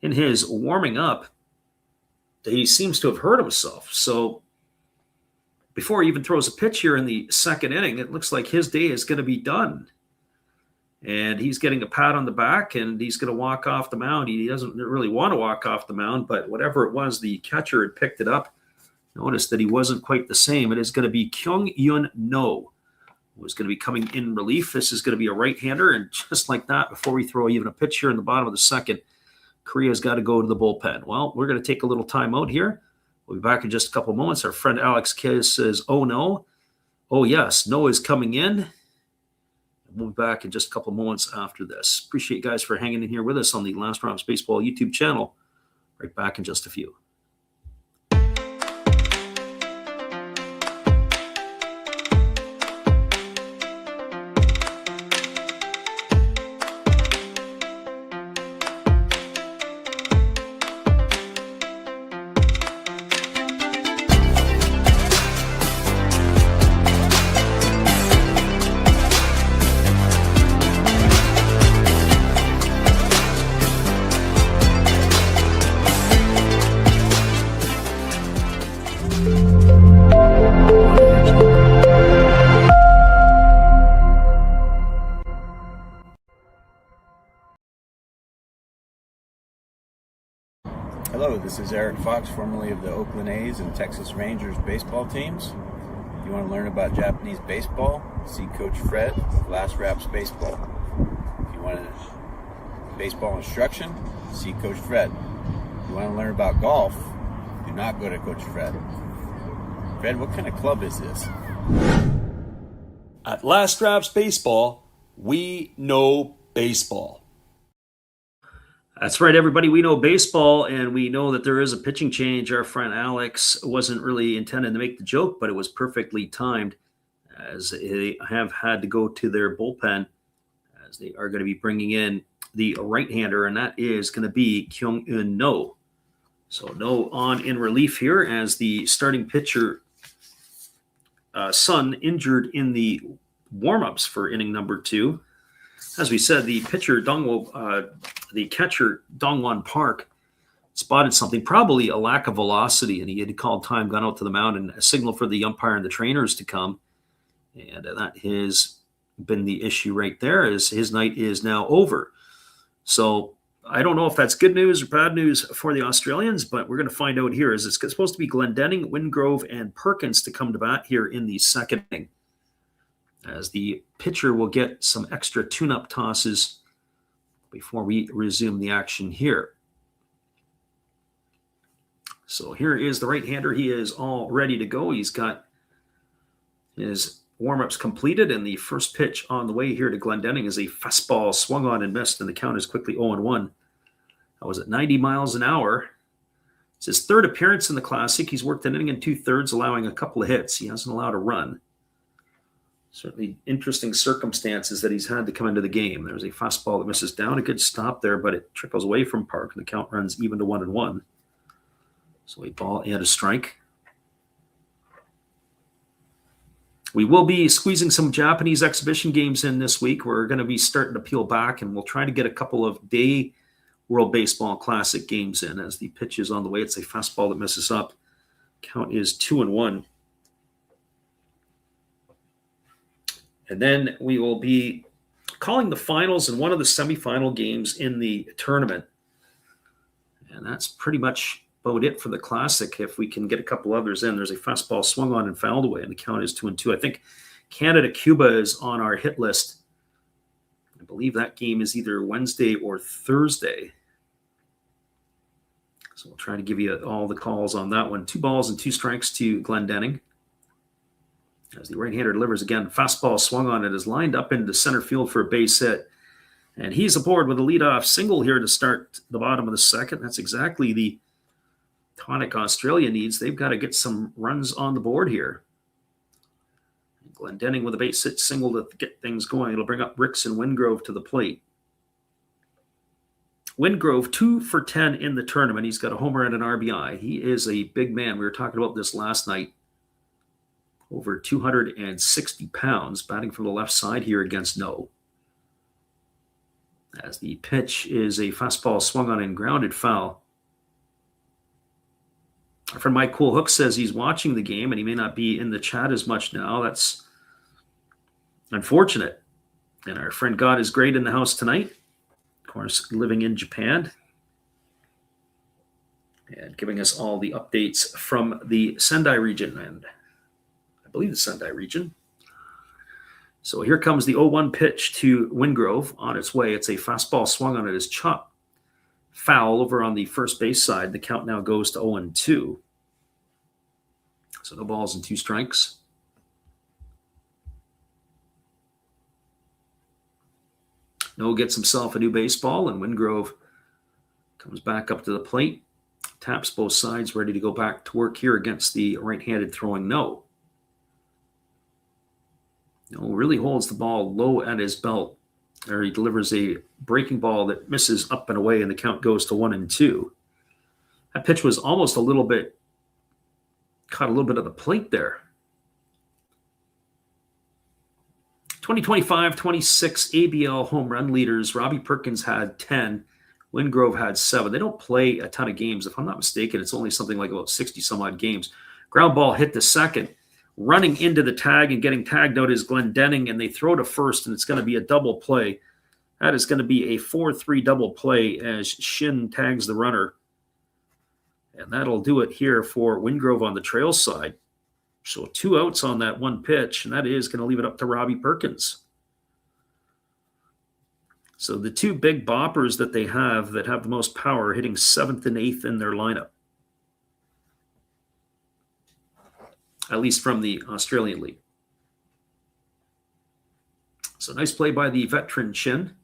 in his warming up, he seems to have hurt himself. So before he even throws a pitch here in the second inning, it looks like his day is going to be done. And he's getting a pat on the back, and he's going to walk off the mound. He doesn't really want to walk off the mound, but whatever it was, the catcher had picked it up. Notice that he wasn't quite the same. It is going to be Kyung Yun No, who is going to be coming in relief. This is going to be a right-hander, and just like that, before we throw even a pitch here in the bottom of the second, Korea's got to go to the bullpen. Well, we're going to take a little time out here. We'll be back in just a couple of moments. Our friend Alex Kiss says, oh, no. Oh, yes, no is coming in. We'll be back in just a couple of moments after this. Appreciate you guys for hanging in here with us on the Last Rounds Baseball YouTube channel. Right back in just a few. Hello, this is Eric Fox, formerly of the Oakland A's and Texas Rangers baseball teams. If you want to learn about Japanese baseball, see Coach Fred of Last Raps Baseball. If you want baseball instruction, see Coach Fred. If you want to learn about golf, do not go to Coach Fred. Fred, what kind of club is this? At Last Raps Baseball, we know baseball. That's right, everybody. We know baseball, and we know that there is a pitching change. Our friend Alex wasn't really intended to make the joke, but it was perfectly timed, as they have had to go to their bullpen, as they are going to be bringing in the right-hander, and that is going to be Kyung Eun No. So No on in relief here, as the starting pitcher, Sun, injured in the warm-ups for inning number 2. As we said, the pitcher, the catcher, Dongwon Park, spotted something, probably a lack of velocity, and he had called time, gone out to the mound, and a signal for the umpire and the trainers to come. And that has been the issue right there, as his night is now over. So I don't know if that's good news or bad news for the Australians, but we're going to find out here. As it's supposed to be Glendenning, Wingrove, and Perkins to come to bat here in the second inning, as the pitcher will get some extra tune-up tosses before we resume the action here. So here is the right-hander. He is all ready to go. He's got his warm-ups completed, and the first pitch on the way here to Glendenning is a fastball swung on and missed, and the count is quickly 0-1. That was at 90 miles an hour. It's his third appearance in the Classic. He's worked an inning and 2/3, allowing a couple of hits. He hasn't allowed a run. Certainly interesting circumstances that he's had to come into the game. There's a fastball that misses down. A good stop there, but it trickles away from Park, and the count runs even to 1-1. So a ball and a strike. We will be squeezing some Japanese exhibition games in this week. We're going to be starting to peel back, and we'll try to get a couple of day World Baseball Classic games in. As the pitch is on the way, it's a fastball that misses up. Count is 2-1. And then we will be calling the finals and one of the semifinal games in the tournament. And that's pretty much about it for the Classic. If we can get a couple others in, there's a fastball swung on and fouled away, and the count is 2-2. I think Canada-Cuba is on our hit list. I believe that game is either Wednesday or Thursday. So we'll try to give you all the calls on that one. 2 balls and 2 strikes to Glendenning. As the right-hander delivers again, fastball swung on it, is lined up into center field for a base hit. And he's aboard with a leadoff single here to start the bottom of the second. That's exactly the tonic Australia needs. They've got to get some runs on the board here. Glendenning with a base hit single to get things going. It'll bring up Ricks and Wingrove to the plate. Wingrove, 2 for 10 in the tournament. He's got a homer and an RBI. He is a big man. We were talking about this last night. Over 260 pounds, batting from the left side here against No. As the pitch is a fastball swung on and grounded foul. Our friend Mike Cool Hook says he's watching the game and he may not be in the chat as much now. That's unfortunate. And our friend God is Great in the house tonight. Of course, living in Japan. And giving us all the updates from the Sendai region. And I believe the Sendai region. So here comes the 0-1 pitch to Wingrove on its way. It's a fastball swung on it as chop. Foul over on the first base side. The count now goes to 0-2. So no balls and 2 strikes. No gets himself a new baseball, and Wingrove comes back up to the plate. Taps both sides, ready to go back to work here against the right-handed throwing No. No really holds the ball low at his belt. There he delivers a breaking ball that misses up and away, and the count goes to 1-2. That pitch was almost a little bit, caught a little bit of the plate there. 2025-26 ABL home run leaders. Robbie Perkins had 10. Wingrove had 7. They don't play a ton of games. If I'm not mistaken, it's only something like about 60 some odd games. Ground ball hit the second. Running into the tag and getting tagged out is Glendenning, and they throw to first, and it's going to be a double play. That is going to be a 4-3 double play as Shin tags the runner. And that'll do it here for Wingrove on the trail side. So 2 outs on that one pitch, and that is going to leave it up to Robbie Perkins. So the 2 big boppers that they have that have the most power hitting 7th and 8th in their lineup. At least from the Australian League. So nice play by the veteran Chin.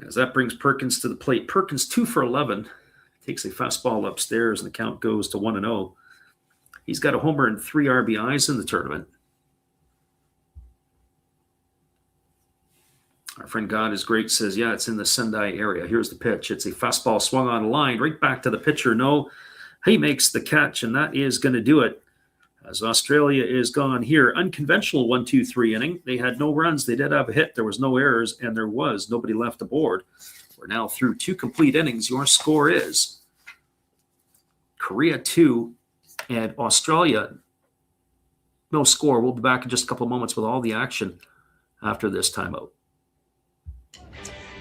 As that brings Perkins to the plate. Perkins 2 for 11. Takes a fastball upstairs, and the count goes to 1-0. He's got a homer and 3 RBIs in the tournament. Our friend God is Great says, yeah, it's in the Sendai area. Here's the pitch. It's a fastball swung on a line right back to the pitcher. No, he makes the catch, and that is going to do it. As Australia is gone here. Unconventional 1-2-3 inning. They had no runs. They did have a hit. There was no errors, and there was nobody left aboard. We're now through 2 complete innings. Your score is Korea 2 and Australia. No score. We'll be back in just a couple of moments with all the action after this timeout.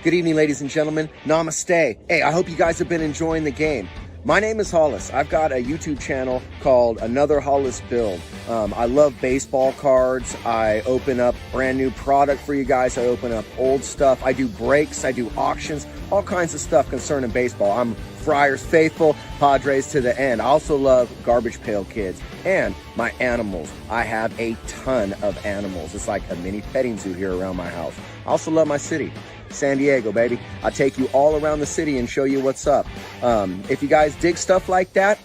Good evening, ladies and gentlemen. Namaste. Hey, I hope you guys have been enjoying the game. My name is Hollis. I've got a YouTube channel called Another Hollis Build. I love baseball cards. I open up brand new product for you guys. I open up old stuff. I do breaks. I do auctions. All kinds of stuff concerning baseball. I'm Friars faithful, Padres to the end. I also love Garbage Pail Kids and my animals. I have a ton of animals. It's like a mini petting zoo here around my house. I also love my city. San Diego, baby. I'll take you all around the city and show you what's up. If you guys dig stuff like that,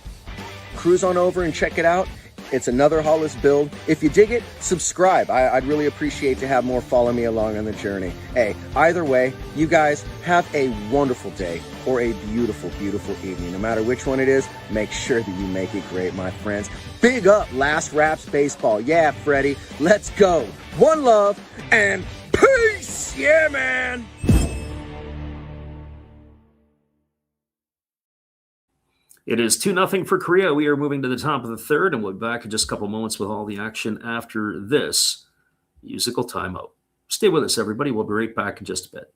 cruise on over and check it out. It's Another Hollis Build. If you dig it, subscribe. I'd really appreciate to have more follow me along on the journey. Hey, either way, you guys have a wonderful day or a beautiful, beautiful evening. No matter which one it is, make sure that you make it great, my friends. Big up Last Raps Baseball. Yeah, Freddie, let's go. One love and peace. Yeah, man. It is 2-0 for Korea. We are moving to the top of the third, and we'll be back in just a couple moments with all the action after this musical timeout. Stay with us, everybody. We'll be right back in just a bit.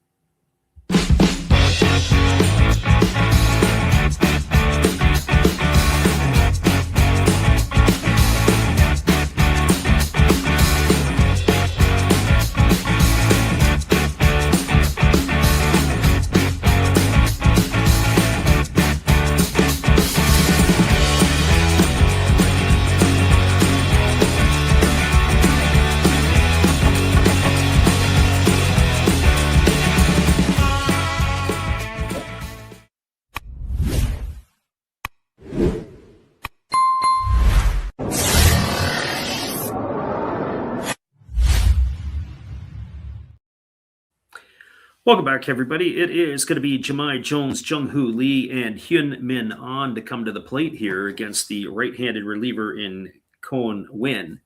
Welcome back, everybody. It is going to be Jemai Jones, Jung-Hoo Lee, and Hyun Min An to come to the plate here against the right-handed reliever in Cohen Win.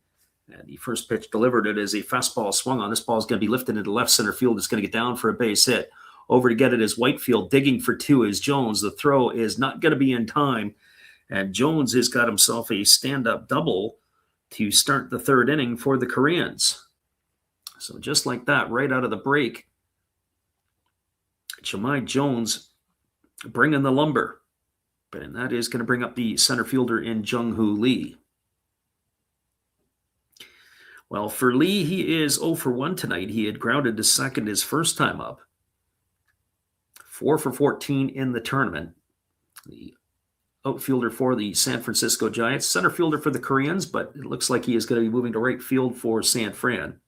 And the first pitch delivered, it is a fastball swung on. This ball is going to be lifted into left center field. It's going to get down for a base hit. Over to get it is Whitefield. Digging for two is Jones. The throw is not going to be in time. And Jones has got himself a stand-up double to start the third inning for the Koreans. So just like that, right out of the break, Jemai Jones bringing the lumber. And that is going to bring up the center fielder in Jung-Hoo Lee. Well, for Lee, he is 0 for 1 tonight. He had grounded to second his first time up. 4 for 14 in the tournament. The outfielder for the San Francisco Giants. Center fielder for the Koreans, but it looks like he is going to be moving to right field for San Fran.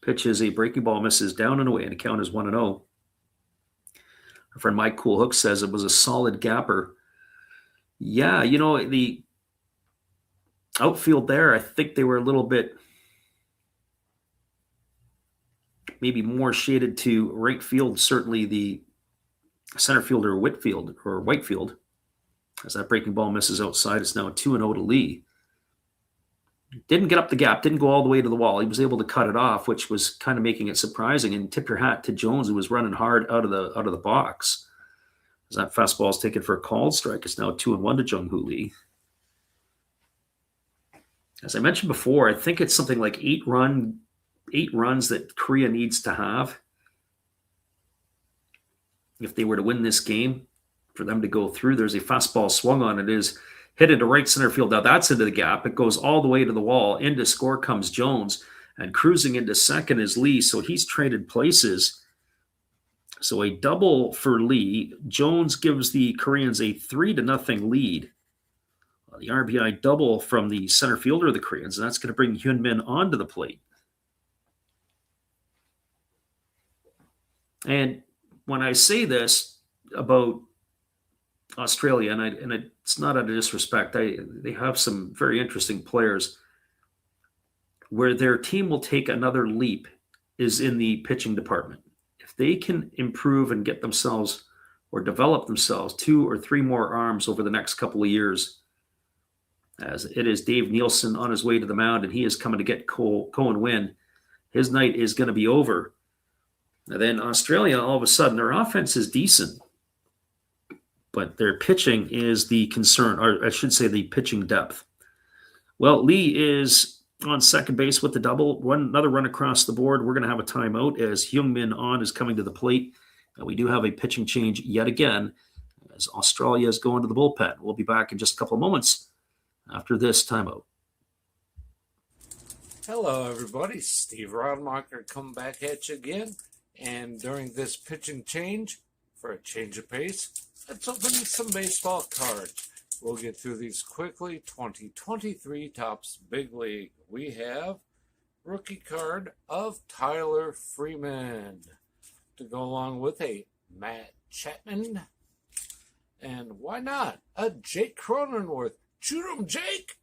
Pitch is a breaking ball, misses down and away, and the count is 1-0. Our friend Mike Cool Hook says it was a solid gapper. Yeah, the outfield there, I think they were a little bit maybe more shaded to right field. Certainly the center fielder Whitefield, as that breaking ball misses outside. It's now 2-0 to Lee. Didn't get up the gap, didn't go all the way to the wall. He was able to cut it off, which was kind of making it surprising. And tip your hat to Jones, who was running hard out of the box. As that fastball is taken for a called strike, it's now 2-1 to Jung-Hoo Lee. As I mentioned before, I think it's something like 8 runs that Korea needs to have if they were to win this game for them to go through. There's a fastball swung on. It is hit into right center field. Now that's into the gap. It goes all the way to the wall. Into score comes Jones, and cruising into second is Lee. So he's traded places. So a double for Lee. Jones gives the Koreans a 3-0 lead. The RBI double from the center fielder of the Koreans, and that's going to bring Hyun Min onto the plate. And when I say this about Australia, and it's not out of disrespect, they have some very interesting players. Where their team will take another leap is in the pitching department. If they can improve and get themselves or develop themselves 2 or 3 more arms over the next couple of years, as it is Dave Nielsen on his way to the mound, and he is coming to get Cohen Win, his night is going to be over. And then Australia, all of a sudden, their offense is decent, but their pitching is the concern, or I should say the pitching depth. Well, Lee is on second base with the double. Another run across the board. We're going to have a timeout as Hyun Min An is coming to the plate. And we do have a pitching change yet again as Australia is going to the bullpen. We'll be back in just a couple of moments after this timeout. Hello, everybody. Steve Rodemacher coming back at you again. And during this pitching change, for a change of pace, let's open some baseball cards. We'll get through these quickly. 2023 Topps Big League. We have rookie card of Tyler Freeman to go along with a Matt Chapman. And why not a Jake Cronenworth? Shoot 'em, Jake!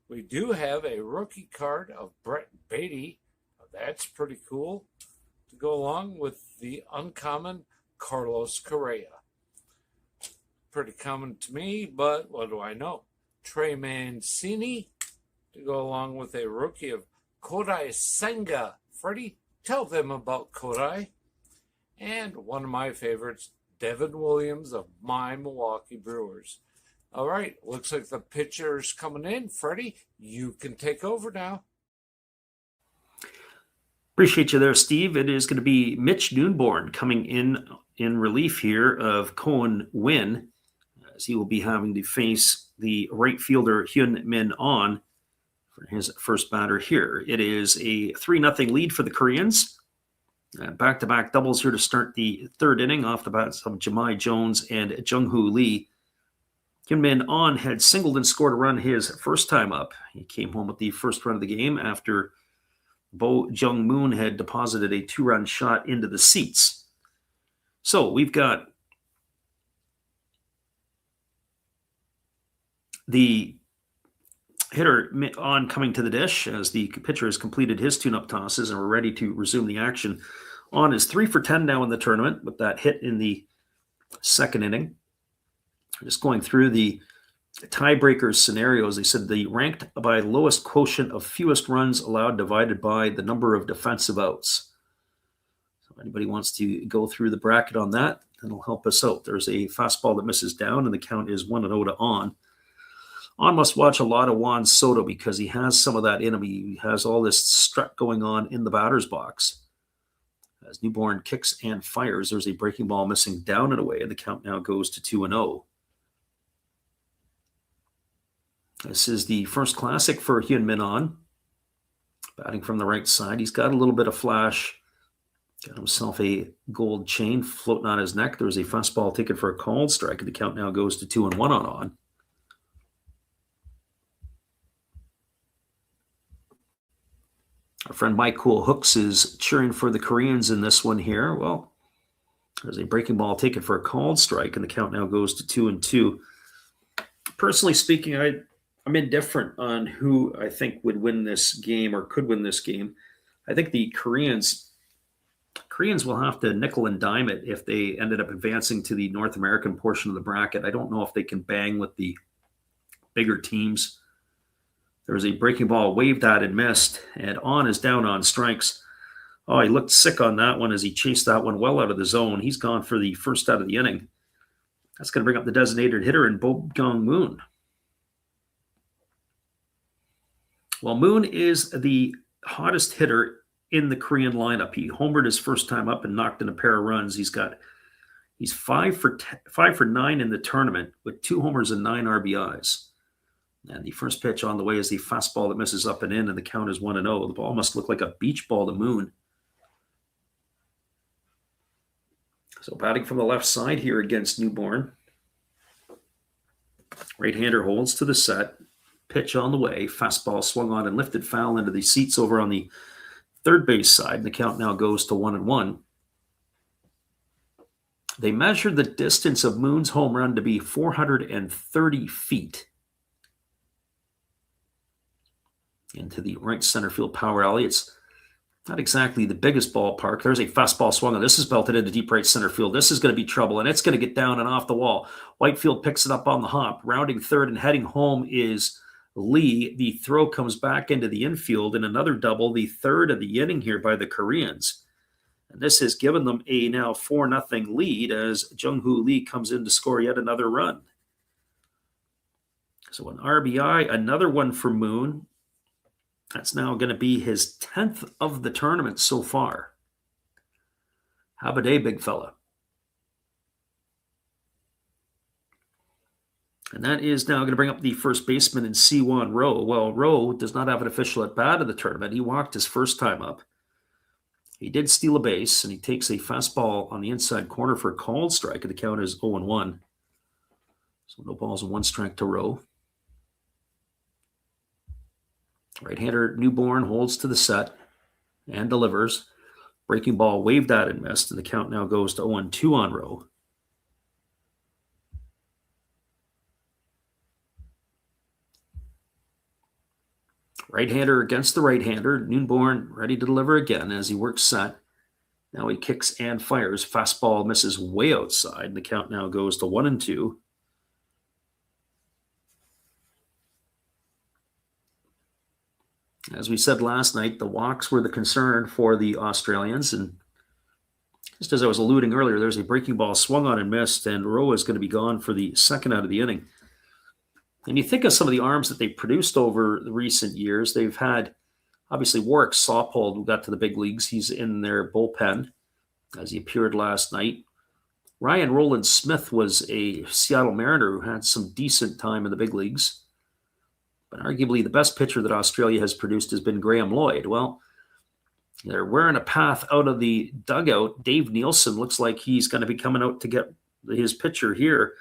We do have a rookie card of Brett Beatty. That's pretty cool. To go along with the uncommon Carlos Correa. Pretty common to me, but what do I know? Trey Mancini to go along with a rookie of Kodai Senga. Freddie, tell them about Kodai. And one of my favorites, Devin Williams of my Milwaukee Brewers. All right, looks like the pitcher's coming in. Freddie, you can take over now. Appreciate you there, Steve. It is going to be Mitch Noonborn coming in relief here of Cohen Win, as he will be having to face the right fielder Hyun Min An for his first batter here. It is a 3-0 lead for the Koreans. Back-to-back doubles here to start the third inning off the bats of Jemai Jones and Jung-Hoo Lee. Hyun Min An had singled and scored a run his first time up. He came home with the first run of the game after Bo Jung Moon had deposited a 2-run shot into the seats. So we've got the hitter on coming to the dish as the pitcher has completed his tune-up tosses and we're ready to resume the action. On is 3 for 10 now in the tournament with that hit in the second inning. Just going through the tiebreakers scenarios, they said the ranked by lowest quotient of fewest runs allowed divided by the number of defensive outs. So if anybody wants to go through the bracket on that, that'll help us out. There's a fastball that misses down and the count is 1-0 to On. On must watch a lot of Juan Soto because he has some of that in him. He has all this strut going on in the batter's box. As Newborn kicks and fires, there's a breaking ball missing down and away, and the count now goes to 2-0. This is the first classic for Hyun Min On. Batting from the right side. He's got a little bit of flash. Got himself a gold chain floating on his neck. There's a fastball taken for a called strike, and the count now goes to 2-1 on. Our friend Mike Cool Hooks is cheering for the Koreans in this one here. Well, there's a breaking ball taken for a called strike, and the count now goes to 2-2. Personally speaking, I'm indifferent on who I think would win this game or could win this game. I think the Koreans will have to nickel and dime it if they ended up advancing to the North American portion of the bracket. I don't know if they can bang with the bigger teams. There was a breaking ball waved at and missed, and On is down on strikes. Oh, he looked sick on that one as he chased that one well out of the zone. He's gone for the first out of the inning. That's going to bring up the designated hitter in Bo Gong Moon. Well, Moon is the hottest hitter in the Korean lineup. He homered his first time up and knocked in a pair of runs. He's 5 for 9 in the tournament with 2 homers and 9 RBIs. And the first pitch on the way is the fastball that misses up and in, and the count is 1-0. The ball must look like a beach ball to Moon. So batting from the left side here against Newborn. Right-hander holds to the set. Pitch on the way. Fastball swung on and lifted foul into the seats over on the third base side. And the count now goes to 1-1. They measured the distance of Moon's home run to be 430 feet. Into the right center field power alley. It's not exactly the biggest ballpark. There's a fastball swung on. This is belted into deep right center field. This is going to be trouble, and it's going to get down and off the wall. Whitefield picks it up on the hop. Rounding third and heading home is Lee. The throw comes back into the infield, and another double, the third of the inning here by the Koreans. And this has given them a now 4-0 lead as Jung-Hoo Lee comes in to score yet another run. So an RBI, another one for Moon. That's now going to be his 10th of the tournament so far. Have a day, big fella. And that is now going to bring up the first baseman in C1, Rowe. Well, Rowe does not have an official at bat of the tournament. He walked his first time up. He did steal a base, and he takes a fastball on the inside corner for a called strike, and the count is 0-1. So no balls and 1 strike to Rowe. Right-hander Newborn holds to the set and delivers. Breaking ball waved at and missed, and the count now goes to 0-2 on Rowe. Right-hander against the right-hander. Newborn ready to deliver again as he works set. Now he kicks and fires. Fastball misses way outside, and the count now goes to 1-2. As we said last night, the walks were the concern for the Australians. And just as I was alluding earlier, there's a breaking ball swung on and missed, and Rowe is going to be gone for the second out of the inning. And you think of some of the arms that they've produced over the recent years. They've had, obviously, Warwick Saupold, who got to the big leagues. He's in their bullpen as he appeared last night. Ryan Roland Smith was a Seattle Mariner who had some decent time in the big leagues. But arguably the best pitcher that Australia has produced has been Graham Lloyd. Well, they're wearing a path out of the dugout. Dave Nielsen looks like he's going to be coming out to get his pitcher here.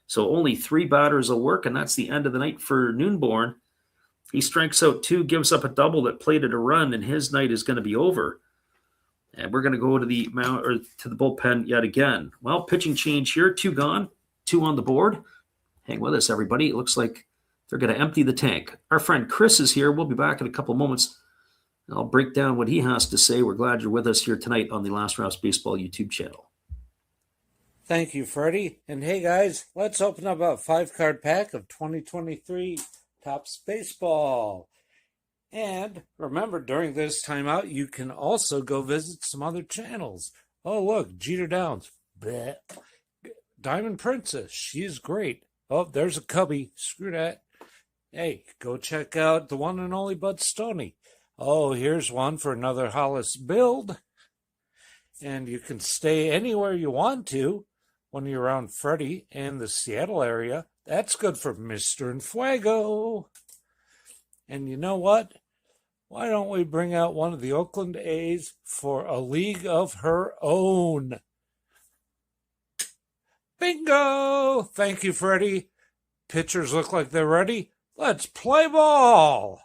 So only 3 batters will work, and that's the end of the night for Newborn. He strikes out 2, gives up a double that plated a run, and his night is going to be over. And we're going to go to the mount or to the bullpen yet again. Well, pitching change here, 2 gone, 2 on the board. Hang with us, everybody. It looks like They're going to empty the tank. Our friend Chris is here. We'll be back in a couple moments. I'll break down what he has to say. We're glad you're with us here tonight on the Last Raps Baseball YouTube channel. Thank you, Freddie. And hey, guys, let's open up a 5-card pack of 2023 Topps Baseball. And remember, during this timeout, you can also go visit some other channels. Oh, look, Jeter Downs. Bleh. Diamond Princess. She's great. Oh, there's a cubby. Screw that. Hey, go check out the one and only Bud Stoney. Oh, here's one for another Hollis build. And you can stay anywhere you want to when you're around Freddie and the Seattle area. That's good for Mr. Enfuego. And you know what? Why don't we bring out one of the Oakland A's for a league of her own? Bingo! Thank you, Freddie. Pitchers look like they're ready. Let's play ball!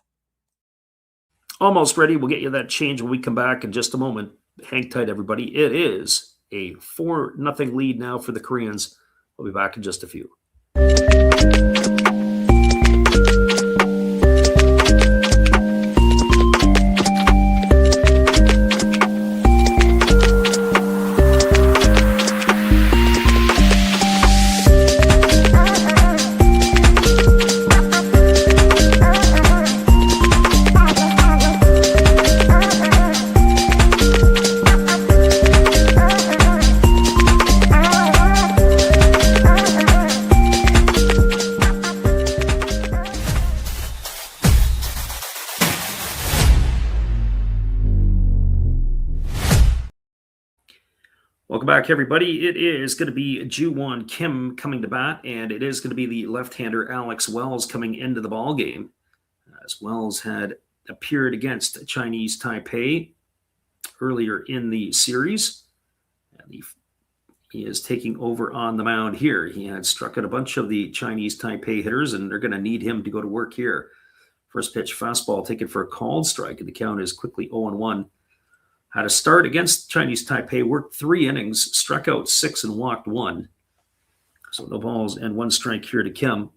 Almost ready. We'll get you that change when we come back in just a moment. Hang tight, everybody. It is a 4-0 lead now for the Koreans. We'll be back in just a few. Welcome back, everybody. It is going to be Ju-Won Kim coming to bat, and it is going to be the left-hander Alex Wells coming into the ball game, as Wells had appeared against Chinese Taipei earlier in the series. And he is taking over on the mound here. He had struck out a bunch of the Chinese Taipei hitters, and they're going to need him to go to work here. First pitch fastball taken for a called strike, and the count is quickly 0-1. Had a start against Chinese Taipei, worked 3 innings, struck out 6 and walked 1. So no balls and 1 strike here to Kim.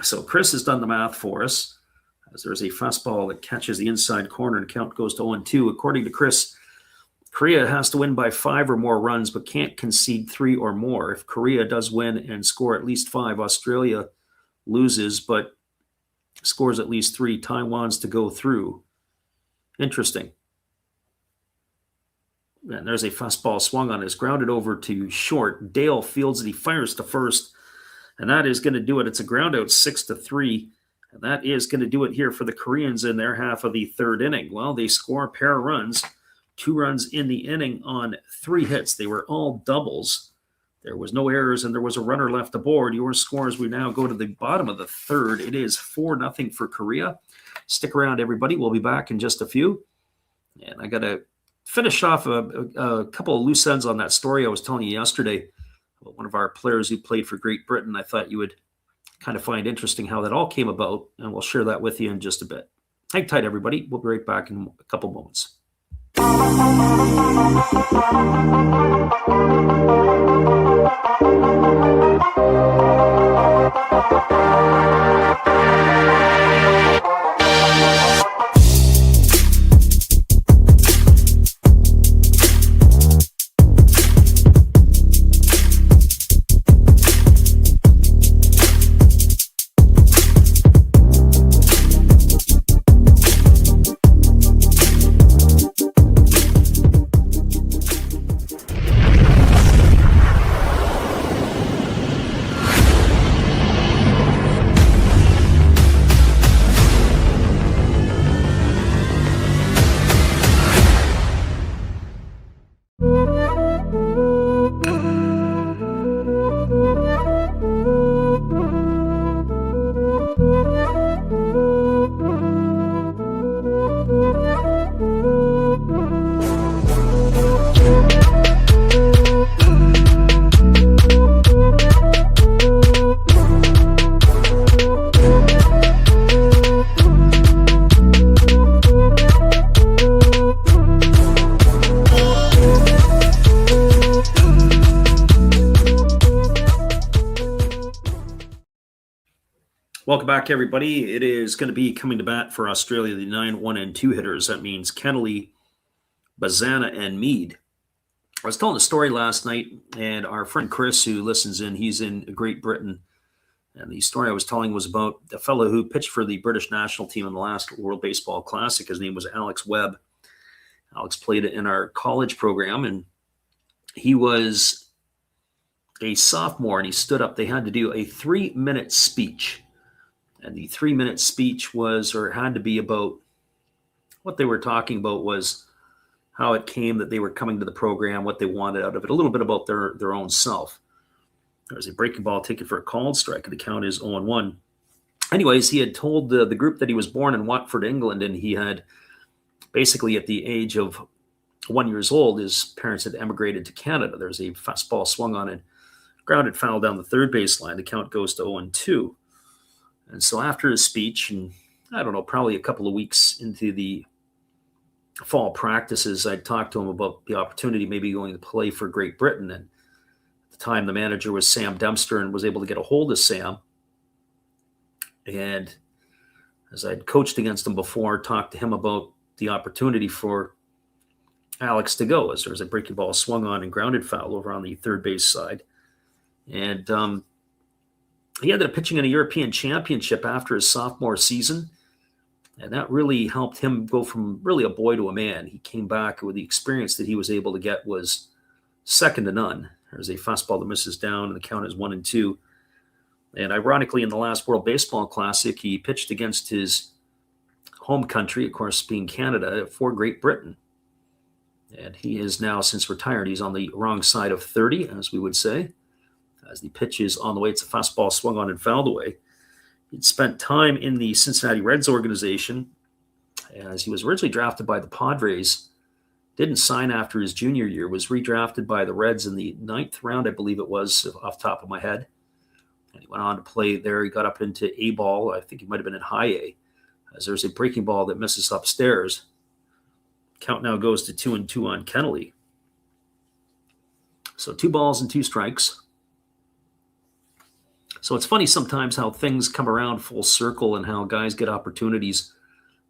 So Chris has done the math for us, as there's a fastball that catches the inside corner and count goes to 0-2. According to Chris, Korea has to win by 5 or more runs, but can't concede 3 or more. If Korea does win and score at least 5, Australia loses, but scores at least 3, Taiwan's to go through. Interesting. And there's a fastball swung on, is grounded over to short. Dale fields it. He fires to first, and that is going to do it. It's a ground out 6-3, and that is going to do it here for the Koreans in their half of the 3rd inning. Well, they score a pair of runs, 2 runs in the inning on 3 hits. They were all doubles. There was no errors, and there was a runner left aboard. Your scores, we now go to the bottom of the 3rd. It is 4-0 for Korea. Stick around, everybody. We'll be back in just a few. And I got to finish off a couple of loose ends on that story I was telling you yesterday about one of our players who played for Great Britain. I thought you would kind of find interesting how that all came about, and we'll share that with you in just a bit. Hang tight, everybody. We'll be right back in a couple moments. back, everybody. It is going to be coming to bat for Australia, the 9, 1, and 2 hitters. That means Kennelly, Bazana, and Mead. I was telling a story last night, and our friend Chris, who listens in, he's in Great Britain. And the story I was telling was about a fellow who pitched for the British national team in the last World Baseball Classic. His name was Alex Webb. Alex played in our college program, and he was a sophomore, and he stood up. They had to do a 3-minute speech. And the 3-minute speech was, or had to be, about what they were talking about was how it came that they were coming to the program, what they wanted out of it, a little bit about their own self. There was a breaking ball taken for a called strike, and the count is 0-1. Anyways, he had told the group that he was born in Watford, England, and he had basically at the age of 1 year old, his parents had emigrated to Canada. There's a fastball swung on and grounded foul down the third baseline. The count goes to 0-2. And so after his speech, and I don't know, probably a couple of weeks into the fall practices, I talked to him about the opportunity maybe going to play for Great Britain. And at the time, the manager was Sam Dempster, and was able to get a hold of Sam. And as I'd coached against him before, talked to him about the opportunity for Alex to go, as there was a breaking ball swung on and grounded foul over on the third base side. And he ended up pitching in a European championship after his sophomore season. And that really helped him go from really a boy to a man. He came back with the experience that he was able to get was second to none. There's a fastball that misses down, and the count is 1-2. And ironically, in the last World Baseball Classic, he pitched against his home country, of course, being Canada, for Great Britain. And he is now, since retired, he's on the wrong side of 30, as we would say. As the pitch is on the way, it's a fastball swung on and fouled away. He'd spent time in the Cincinnati Reds organization, as he was originally drafted by the Padres, didn't sign after his junior year, was redrafted by the Reds in the 9th round, I believe it was, off the top of my head. And he went on to play there. He got up into A ball. I think he might have been in high A, as there's a breaking ball that misses upstairs. Count now goes to 2-2 on Kennelly. So 2 balls and 2 strikes. So it's funny sometimes how things come around full circle and how guys get opportunities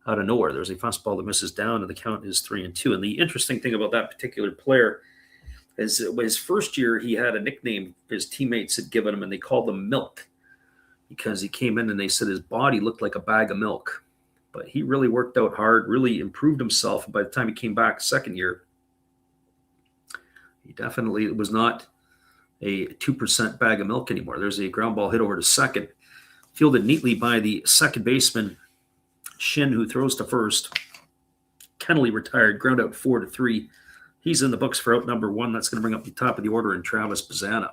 out of nowhere. There's a fastball that misses down, and the count is 3-2. And the interesting thing about that particular player is his first year, he had a nickname his teammates had given him, and they called him Milk, because he came in and they said his body looked like a bag of milk. But he really worked out hard, really improved himself. And by the time he came back second year, he definitely was not a 2% bag of milk anymore. There's a ground ball hit over to second, fielded neatly by the second baseman, Shin, who throws to first. Kennelly retired, ground out 4-3. He's in the books for out number 1. That's going to bring up the top of the order in Travis Bazana.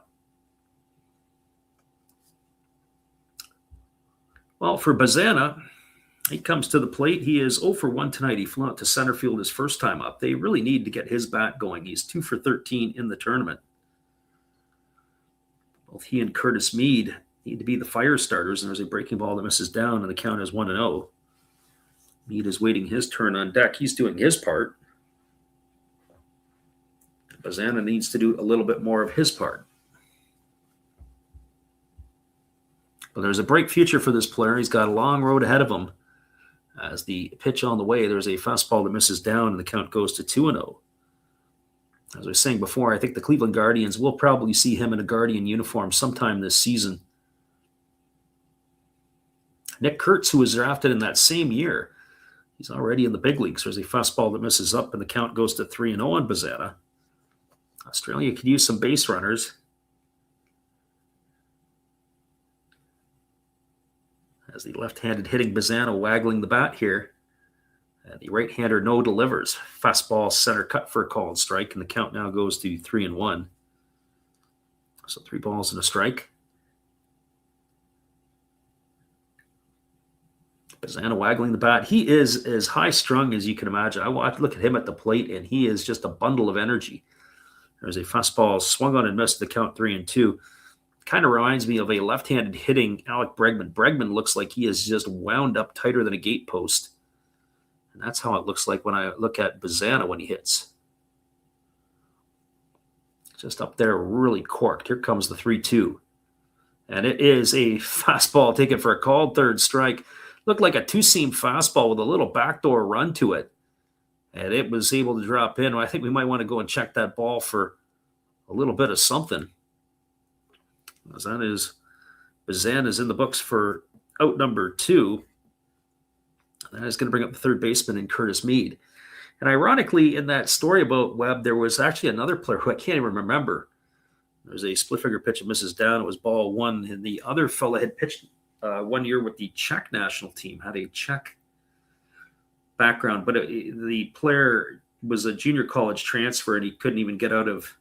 Well, for Bazana, he comes to the plate. He is 0 for 1 tonight. He flew out to center field his first time up. They really need to get his bat going. He's 2 for 13 in the tournament. Both he and Curtis Mead need to be the fire starters, and there's a breaking ball that misses down, and the count is 1-0. Mead is waiting his turn on deck. He's doing his part. Bazana needs to do a little bit more of his part. But there's a bright future for this player. He's got a long road ahead of him. As the pitch on the way, there's a fastball that misses down, and the count goes to 2-0. As I was saying before, I think the Cleveland Guardians will probably see him in a Guardian uniform sometime this season. Nick Kurtz, who was drafted in that same year, he's already in the big leagues. There's a fastball that misses up, and the count goes to 3-0 on Bazana. Australia could use some base runners. As the left-handed hitting Bazana waggling the bat here. And the right-hander no delivers. Fastball center cut for a called strike, and the count now goes to 3-1. So 3 balls and a strike. Bazana waggling the bat. He is as high-strung as you can imagine. I look at him at the plate, and he is just a bundle of energy. There's a fastball swung on and missed, the count 3-2. Kind of reminds me of a left-handed hitting Alec Bregman. Bregman looks like he is just wound up tighter than a gatepost. And that's how it looks like when I look at Bazana when he hits. Just up there, really corked. Here comes the 3-2. And it is a fastball taken for a called third strike. Looked like a two-seam fastball with a little backdoor run to it. And it was able to drop in. I think we might want to go and check that ball for a little bit of something. As that is, Bazan is in the books for out number 2. That is going to bring up the third baseman in Curtis Mead. And ironically, in that story about Webb, there was actually another player who I can't even remember. There was a split finger pitch that misses down. It was ball 1. And the other fella had pitched 1 year with the Czech national team, had a Czech background. But the player was a junior college transfer, and he couldn't even get out of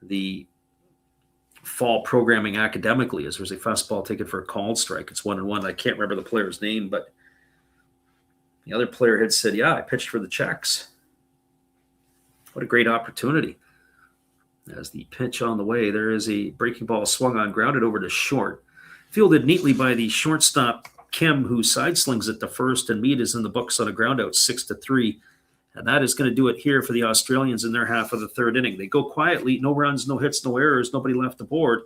the fall programming academically, as there was a fastball taken for a called strike. It's 1-1. I can't remember the player's name, but the other player had said, yeah, I pitched for the Czechs. What a great opportunity. As the pitch on the way, there is a breaking ball swung on, grounded over to short. Fielded neatly by the shortstop, Kim, who side slings it to first, and Mead is in the books on a ground out 6-3. And that is going to do it here for the Australians in their half of the third inning. They go quietly, no runs, no hits, no errors, nobody left the board.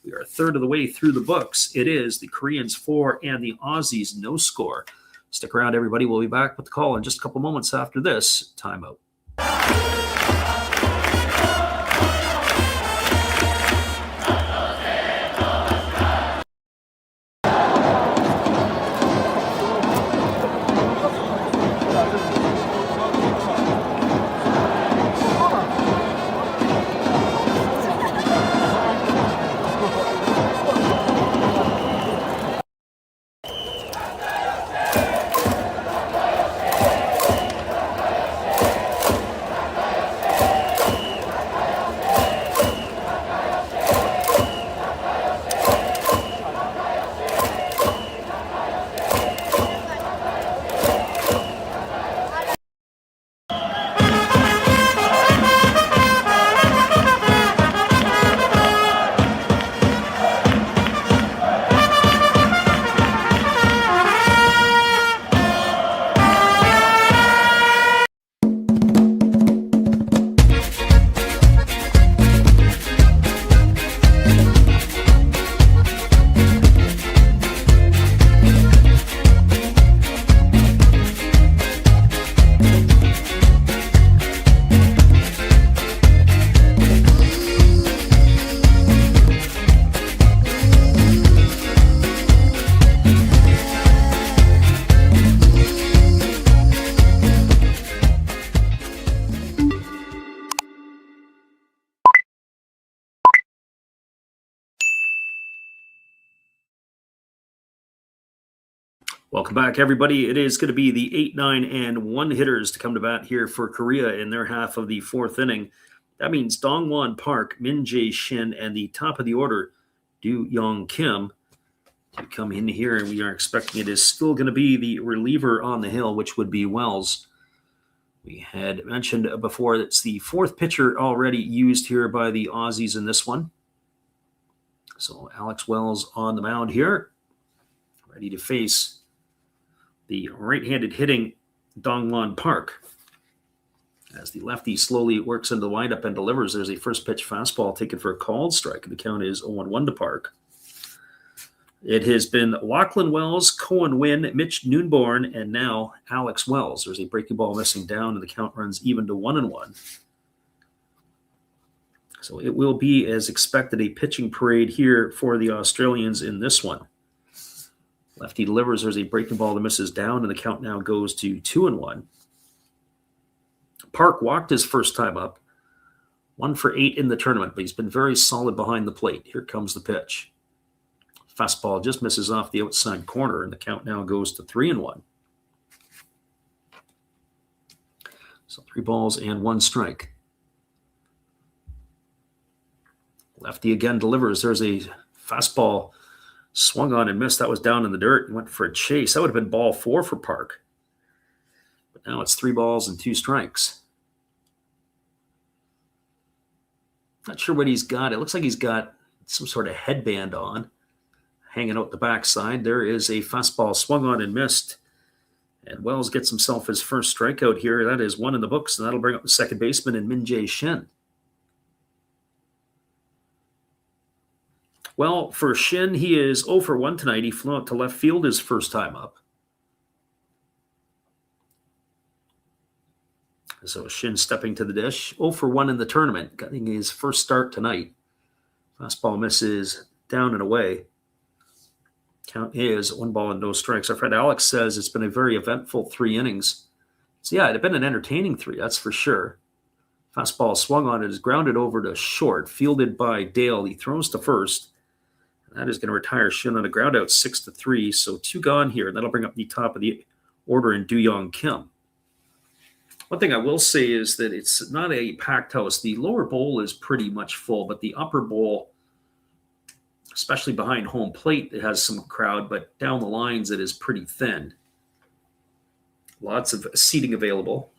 We are a third of the way through the books. It is the Koreans 4 and the Aussies no score. Stick around, everybody. We'll be back with the call in just a couple moments after this timeout. Welcome back, everybody. It is going to be the 8, 9, and 1 hitters to come to bat here for Korea in their half of the fourth inning. That means Dongwon Park, Min Jae Shin, and the top of the order, Do Young Kim, to come in here. And we are expecting it is still going to be the reliever on the hill, which would be Wells. We had mentioned before that's the 4th pitcher already used here by the Aussies in this one. So Alex Wells on the mound here, ready to face the right-handed hitting Dongwon Park. As the lefty slowly works into the windup and delivers, there's a first pitch fastball taken for a called strike. The count is 0-1 to Park. It has been Lachlan Wells, Cohen Wynn, Mitch Noonborn, and now Alex Wells. There's a breaking ball missing down, and the count runs even to 1-1. So it will be, as expected, a pitching parade here for the Australians in this one. Lefty delivers. There's a breaking ball that misses down, and the count now goes to 2-1. Park walked his first time up, 1 for 8 in the tournament, but he's been very solid behind the plate. Here comes the pitch. Fastball just misses off the outside corner, and the count now goes to 3-1. So 3 balls and 1 strike. Lefty again delivers. There's a fastball swung on and missed. That was down in the dirt. He went for a chase. That would have been ball 4 for Park. But now it's 3 balls and 2 strikes. Not sure what he's got. It looks like he's got some sort of headband on, hanging out the backside. There is a fastball swung on and missed. And Wells gets himself his first strikeout here. That is 1 in the books, and that'll bring up the second baseman in Min Jae Shin. Well, for Shin, he is 0 for 1 tonight. He flew out to left field his first time up. So Shin stepping to the dish, 0 for 1 in the tournament, getting his first start tonight. Fastball misses down and away. Count is 1 ball and no strikes. Our friend Alex says it's been a very eventful 3 innings. So yeah, it'd been an entertaining 3, that's for sure. Fastball swung on, it is grounded over to short, fielded by Dale. He throws to first. That is going to retire Shin on a ground out 6-3. So 2 gone here. That'll bring up the top of the order in Dooyoung Kim. One thing I will say is that it's not a packed house. The lower bowl is pretty much full, but the upper bowl, especially behind home plate, it has some crowd, but down the lines it is pretty thin. Lots of seating available.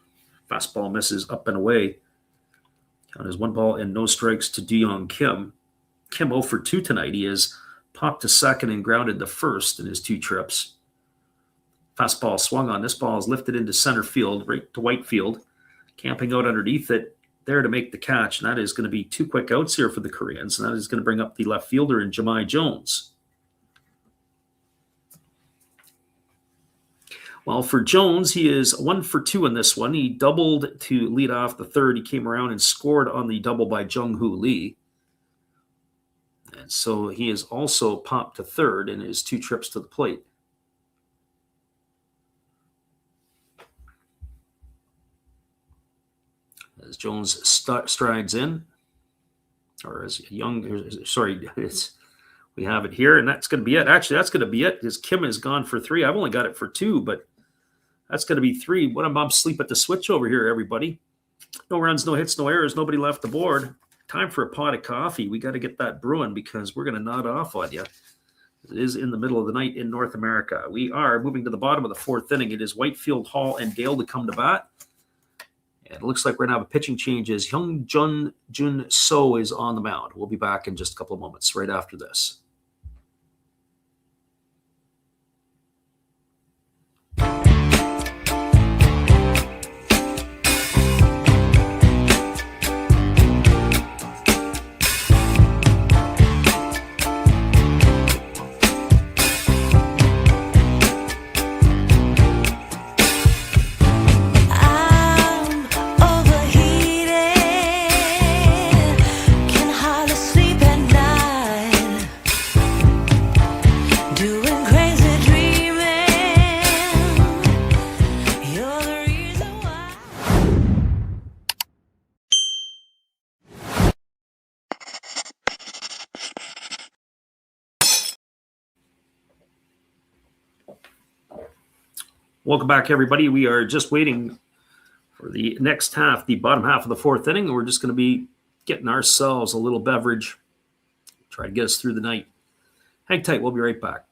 Fastball misses up and away. Count is 1 ball and no strikes to Dooyoung Kim. Kim 0 for 2 tonight. He has popped to second and grounded to first in his 2 trips. Fastball swung on. This ball is lifted into center field, right to right field. Camping out underneath it, there to make the catch. And that is going to be 2 quick outs here for the Koreans. And that is going to bring up the left fielder in Jahmai Jones. Well, for Jones, he is 1 for 2 in this one. He doubled to lead off the third. He came around and scored on the double by Jung-Hoo Lee. And so he is also popped to third in his 2 trips to the plate. As Jones strides in, or as we have it here, and that's going to be it. Actually, that's going to be it, because Kim has gone for 3. I've only got it for 2, but that's going to be 3. What a mob sleep at the switch over here, everybody. No runs, no hits, no errors, nobody left the board. Time for a pot of coffee. We got to get that brewing, because we're going to nod off on you. It is in the middle of the night in North America. We are moving to the bottom of the 4th inning. It is Whitefield, Hall, and Dale to come to bat. And it looks like we're going to have a pitching change as Hyung Jun So is on the mound. We'll be back in just a couple of moments right after this. Welcome back, everybody. We are just waiting for the next half, the bottom half of the 4th inning. We're just going to be getting ourselves a little beverage, try to get us through the night. Hang tight. We'll be right back.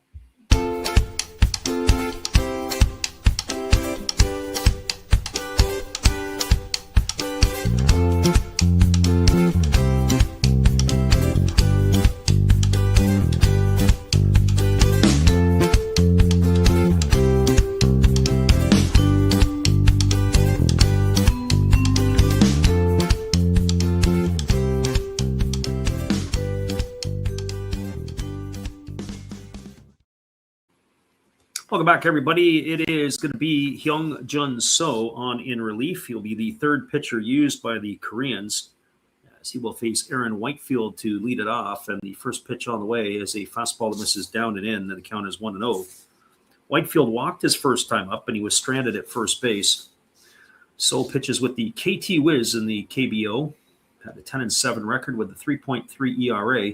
Welcome back, everybody. It is going to be Hyung Jun So on in relief. He'll be the 3rd pitcher used by the Koreans, as he will face Aaron Whitefield to lead it off. And the first pitch on the way is a fastball that misses down and in. And the count is 1-0. Whitefield walked his first time up, and he was stranded at first base. So pitches with the KT Wiz in the KBO. Had a 10-7 record with a 3.3 ERA.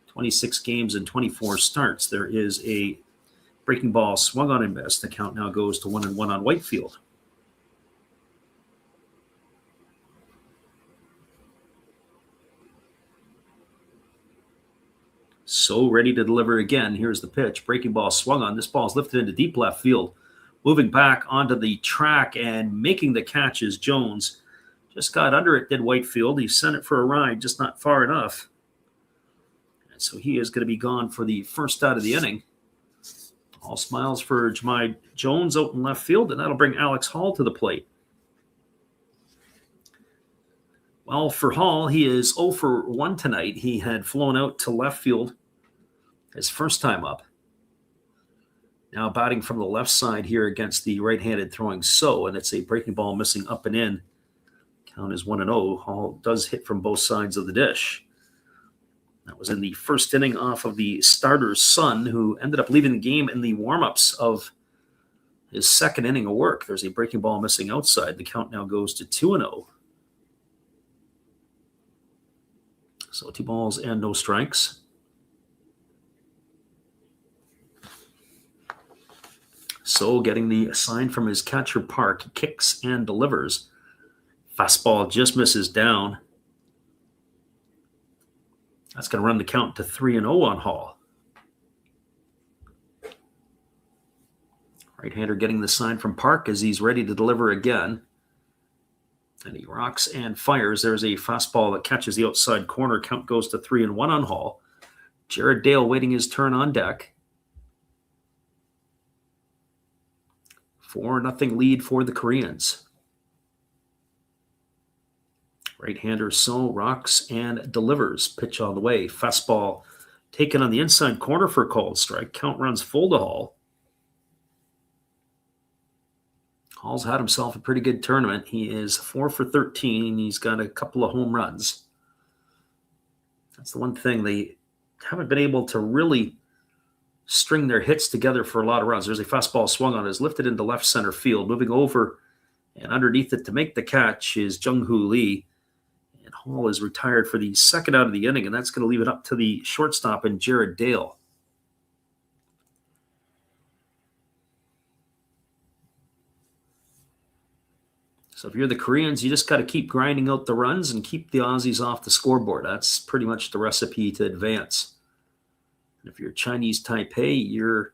26 games and 24 starts. There is a breaking ball swung on and missed. The count now goes to 1-1 on Whitefield. So ready to deliver again. Here's the pitch. Breaking ball swung on. This ball is lifted into deep left field. Moving back onto the track and making the catch is Jones. Just got under it, did Whitefield. He sent it for a ride, just not far enough. And so he is going to be gone for the first out of the inning. All smiles for Jahmai Jones out in left field, and that'll bring Alex Hall to the plate. Well, for Hall, he is 0 for 1 tonight. He had flown out to left field his first time up. Now batting from the left side here against the right-handed throwing So, and it's a breaking ball missing up and in. Count is 1-0. Hall does hit from both sides of the dish. That was in the first inning off of the starter's son, who ended up leaving the game in the warm-ups of his second inning of work. There's a breaking ball missing outside. The count now goes to 2-0. So 2 balls and no strikes. So getting the sign from his catcher Park, kicks and delivers. Fastball just misses down. That's going to run the count to 3-0 on Hall. Right-hander getting the sign from Park as he's ready to deliver again. And he rocks and fires. There's a fastball that catches the outside corner. Count goes to 3-1 on Hall. Jared Dale waiting his turn on deck. 4-0 lead for the Koreans. Right-hander So rocks and delivers. Pitch on the way. Fastball taken on the inside corner for a called strike. Count runs full to Hall. Hall's had himself a pretty good tournament. He is 4 for 13. He's got a couple of home runs. That's the one thing. They haven't been able to really string their hits together for a lot of runs. There's a fastball swung on. Is lifted into left center field. Moving over and underneath it to make the catch is Jung-Hoo Lee. And Hall is retired for the second out of the inning, and that's going to leave it up to the shortstop and Jared Dale. So if you're the Koreans, you just got to keep grinding out the runs and keep the Aussies off the scoreboard. That's pretty much the recipe to advance. And if you're Chinese Taipei, you're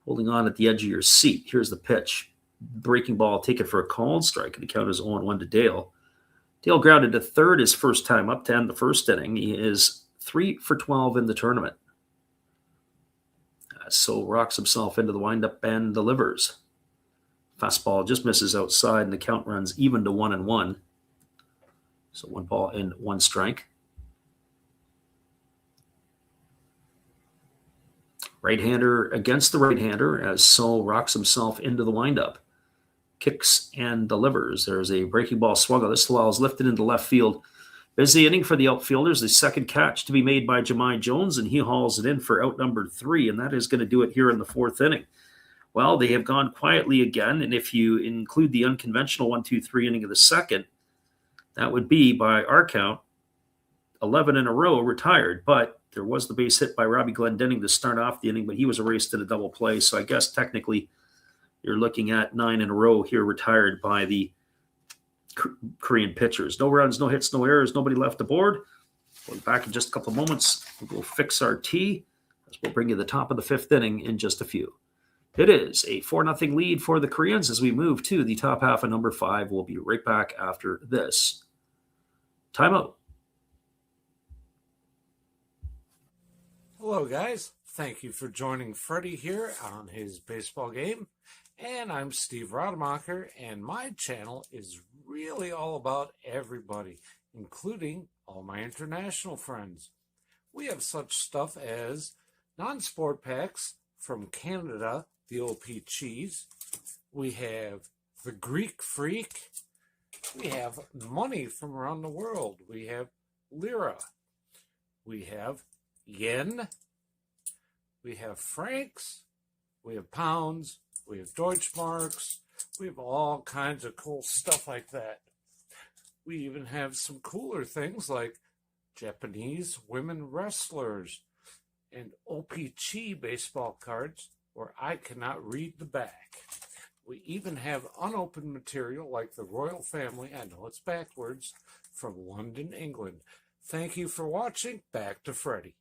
holding on at the edge of your seat. Here's the pitch. Breaking ball taken for a called strike, and the count is 0-1 to Dale. Dale grounded to third his first time up to end the first inning. He is 3 for 12 in the tournament. So rocks himself into the windup and delivers. Fastball just misses outside, and the count runs even to 1-1. So 1 ball and 1 strike. Right-hander against the right-hander as So rocks himself into the windup. Kicks and delivers. There's a breaking ball swung on. This ball is lifted into left field. Busy inning for the outfielders. The second catch to be made by Jahmai Jones, and he hauls it in for out number 3, and that is going to do it here in the 4th inning. Well, they have gone quietly again, and if you include the unconventional 1-2-3 inning of the second, that would be, by our count, 11 in a row retired. But there was the base hit by Robbie Glendening to start off the inning, but he was erased in a double play. So I guess technically you're looking at 9 in a row here retired by the Korean pitchers. No runs, no hits, no errors, nobody left aboard. We'll be back in just a couple of moments. We'll fix our tee as we'll bring you the top of the 5th inning in just a few. It is a 4-0 lead for the Koreans as we move to the top half of number 5. We'll be right back after this timeout. Hello, guys. Thank you for joining Freddie here on his baseball game. And I'm Steve Rademacher, and my channel is really all about everybody, including all my international friends. We have such stuff as non-sport packs from Canada, the OP cheese. We have the Greek Freak. We have money from around the world. We have lira. We have yen. We have francs. We have pounds. We have Deutschmarks. We have all kinds of cool stuff like that. We even have some cooler things like Japanese women wrestlers and OP-Chi baseball cards where I cannot read the back. We even have unopened material like the royal family, I know it's backwards, from London, England. Thank you for watching. Back to Freddie.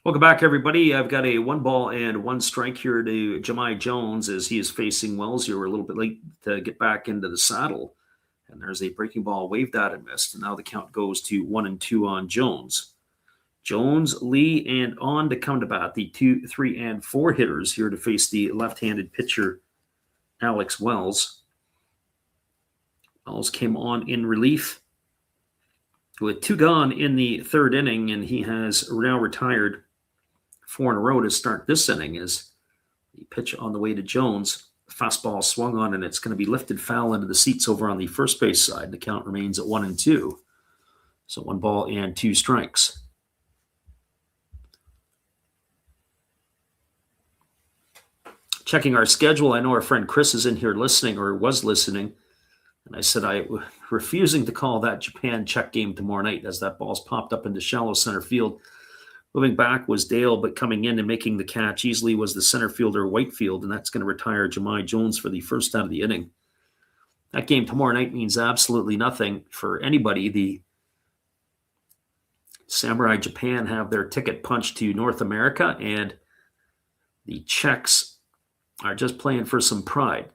Welcome back, everybody. I've got a 1-1 strike here to Jahmai Jones as he is facing Wells here. We're a little bit late to get back into the saddle. And there's a breaking ball waved at and missed. And now the count goes to 1-2 on Jones. Jones, Lee, and on to come to bat, the 2, 3, and 4 hitters here to face the left-handed pitcher, Alex Wells. Wells came on in relief with 2 gone in the 3rd inning, and he has now retired 4 in a row to start this inning as the pitch on the way to Jones. Fastball swung on, and it's going to be lifted foul into the seats over on the first base side. The count remains at 1-2. So 1 ball and 2 strikes. Checking our schedule, I know our friend Chris is in here listening or was listening. And I said I'm refusing to call that Japan-Czech game tomorrow night as that ball's popped up into shallow center field. Moving back was Dale, but coming in and making the catch easily was the center fielder Whitefield, and that's going to retire Jahmai Jones for the first out of the inning. That game tomorrow night means absolutely nothing for anybody. The Samurai Japan have their ticket punched to North America, and the Czechs are just playing for some pride.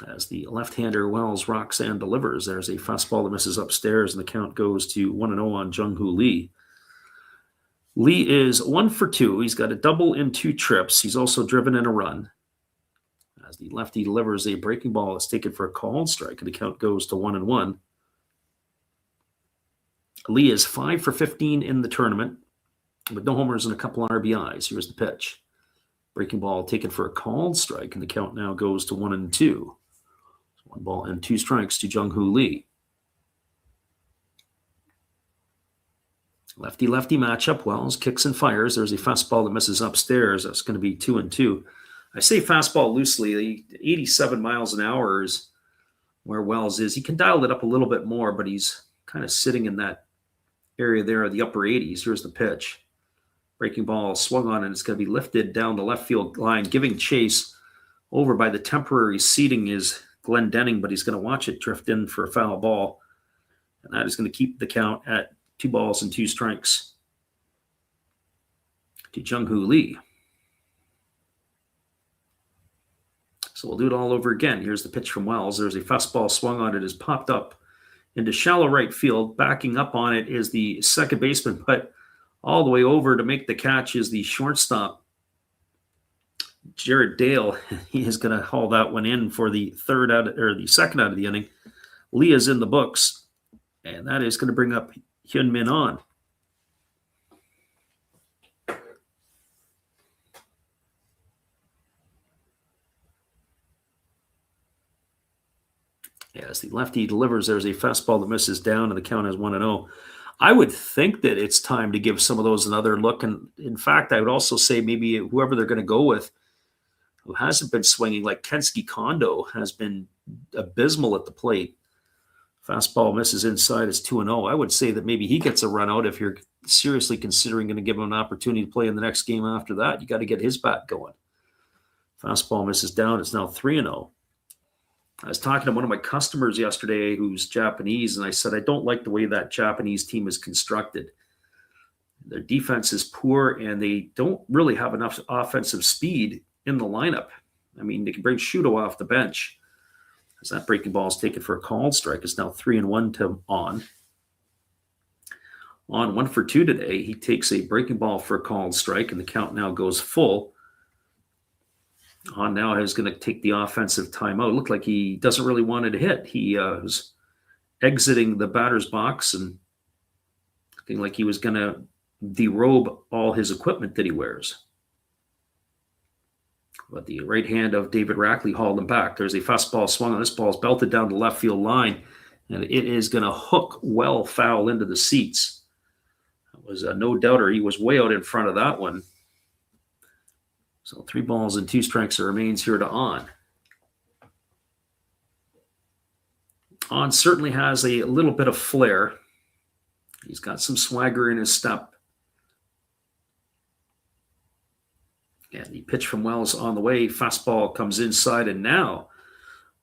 As the left-hander Wells rocks and delivers, there's a fastball that misses upstairs, and the count goes to 1-0 on Jung-Hoo Lee. Lee is 1 for 2. He's got a double in 2 trips. He's also driven in a run. As the lefty delivers a breaking ball that's taken for a called strike, and the count goes to 1-1. Lee is 5 for 15 in the tournament, with no homers and a couple of RBIs. Here's the pitch. Breaking ball taken for a called strike, and the count now goes to 1-2. 1 ball and 2 strikes to Jung-Hoo Lee. Lefty-lefty matchup. Wells kicks and fires. There's a fastball that misses upstairs. That's going to be 2-2. I say fastball loosely. 87 miles an hour is where Wells is. He can dial it up a little bit more, but he's kind of sitting in that area there, the upper 80s. Here's the pitch. Breaking ball swung on, and it's going to be lifted down the left field line, giving chase over by the temporary seating is Glenn Denning, but he's going to watch it drift in for a foul ball. And that is going to keep the count at 2 balls and 2 strikes to Jung-Hoo Lee. So we'll do it all over again. Here's the pitch from Wells. There's a fastball swung on. It is popped up into shallow right field. Backing up on it is the second baseman, but all the way over to make the catch is the shortstop, Jared Dale. He is going to haul that one in for the second out of the inning. Lee is in the books, and that is going to bring up Hyun-Min On. As the lefty delivers, there's a fastball that misses down, and the count is 1-0. I would think that it's time to give some of those another look. And in fact, I would also say maybe whoever they're going to go with who hasn't been swinging, like Kensuke Kondo, has been abysmal at the plate. Fastball misses inside is 2-0. I would say that maybe he gets a run out if you're seriously considering going to give him an opportunity to play in the next game after that. You got to get his bat going. Fastball misses down. It's now 3-0. I was talking to one of my customers yesterday who's Japanese, and I said, I don't like the way that Japanese team is constructed. Their defense is poor, and they don't really have enough offensive speed in the lineup. I mean, they can bring Shudo off the bench. As that breaking ball is taken for a called strike, it's now 3-1 to On. On 1 for 2 today. He takes a breaking ball for a called strike, and the count now goes full. On now is going to take the offensive timeout. It looked like he doesn't really want it to hit. He was exiting the batter's box and looking like he was going to derobe all his equipment that he wears. But the right hand of David Rackley hauled him back. There's a fastball swung on. This ball is belted down the left field line, and it is going to hook well foul into the seats. That was no doubter. He was way out in front of that one. So 3 balls and 2 strikes remains here to On. On certainly has a little bit of flair. He's got some swagger in his step. And the pitch from Wells on the way. Fastball comes inside, and now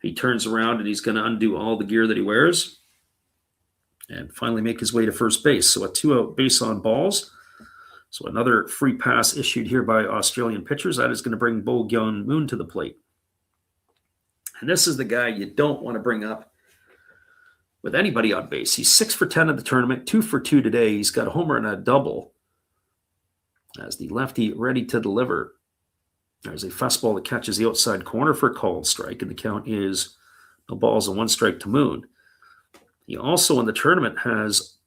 he turns around and he's going to undo all the gear that he wears and finally make his way to first base. So a 2-out base on balls. So another free pass issued here by Australian pitchers. That is going to bring Bo Gyun Moon to the plate. And this is the guy you don't want to bring up with anybody on base. He's 6 for 10 in the tournament, 2 for 2 today. He's got a homer and a double as the lefty ready to deliver. There's a fastball that catches the outside corner for a called strike, and the count is no balls and 1 strike to Moon. He also in the tournament has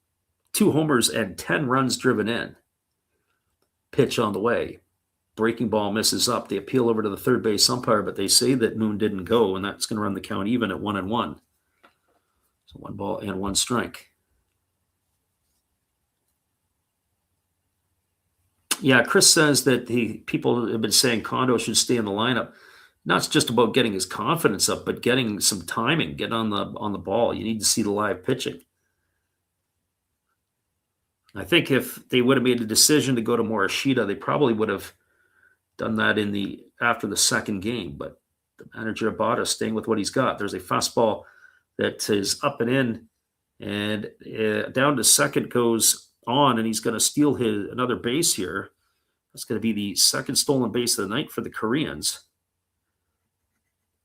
2 homers and 10 runs driven in. Pitch on the way. Breaking ball misses up. They appeal over to the third base umpire, but they say that Moon didn't go, and that's going to run the count even at 1-1. So 1 ball and 1 strike. Yeah, Chris says that people have been saying Kondo should stay in the lineup. Not just about getting his confidence up, but getting some timing, get on the ball. You need to see the live pitching. I think if they would have made a decision to go to Morishita, they probably would have done that after the second game. But the manager Abada staying with what he's got. There's a fastball that is up and in, and down to second goes on, and he's going to steal another base here. That's going to be the second stolen base of the night for the Koreans.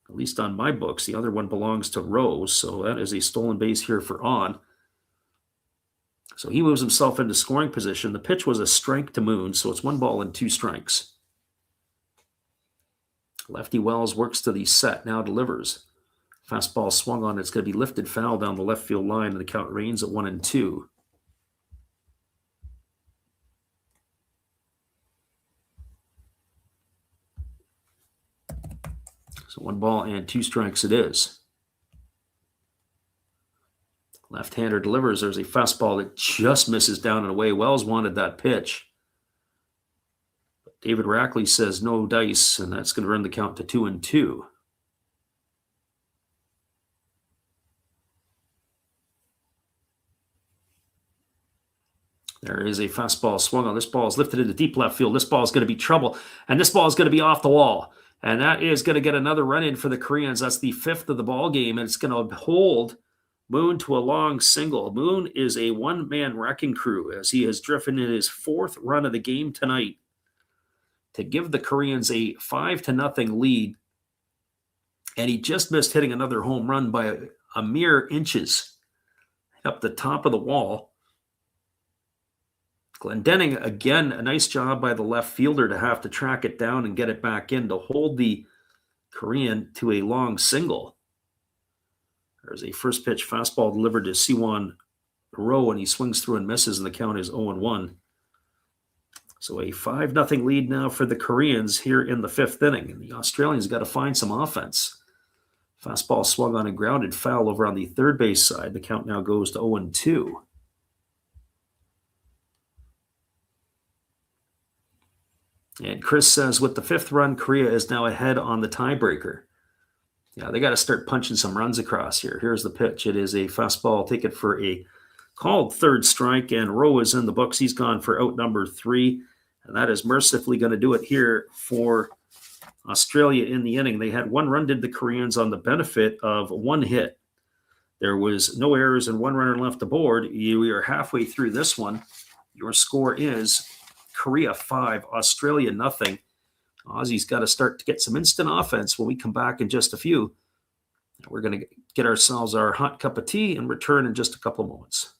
At least on my books. The other one belongs to Rose, so that is a stolen base here for On. So he moves himself into scoring position. The pitch was a strike to Moon, so it's 1 ball and 2 strikes. Lefty Wells works to the set, now delivers. Fastball swung on. It's going to be lifted foul down the left field line, and the count reigns at 1-2. So 1 ball and 2 strikes it is. Left-hander delivers. There's a fastball that just misses down and away. Wells wanted that pitch. But David Rackley says no dice, and that's going to run the count to 2-2. There is a fastball swung on. This ball is lifted into deep left field. This ball is going to be trouble, and this ball is going to be off the wall. And that is going to get another run in for the Koreans. That's the 5th of the ball game, and it's going to hold Moon to a long single. Moon is a one-man wrecking crew as he has driven in his 4th run of the game tonight to give the Koreans a 5-0 lead. And he just missed hitting another home run by a mere inches up the top of the wall. Glendening, again, a nice job by the left fielder to have to track it down and get it back in to hold the Korean to a long single. There's a first pitch fastball delivered to Siwon Rowe, and he swings through and misses, and the count is 0-1. So a 5-0 lead now for the Koreans here in the 5th inning. And the Australians got to find some offense. Fastball swung on and grounded foul over on the third base side. The count now goes to 0-2. And Chris says with the 5th run, Korea is now ahead on the tiebreaker. Yeah, they got to start punching some runs across here. Here's the pitch. It is a fastball taken for a called 3rd strike, and Rowe is in the books. He's gone for out number 3, and that is mercifully going to do it here for Australia in the inning. They had 1 run, did the Koreans, on the benefit of 1 hit. There was no errors and 1 runner left aboard. We are halfway through this one. Your score is Korea 5, Australia 0. Aussie's got to start to get some instant offense when we come back in just a few. We're going to get ourselves our hot cup of tea and return in just a couple of moments.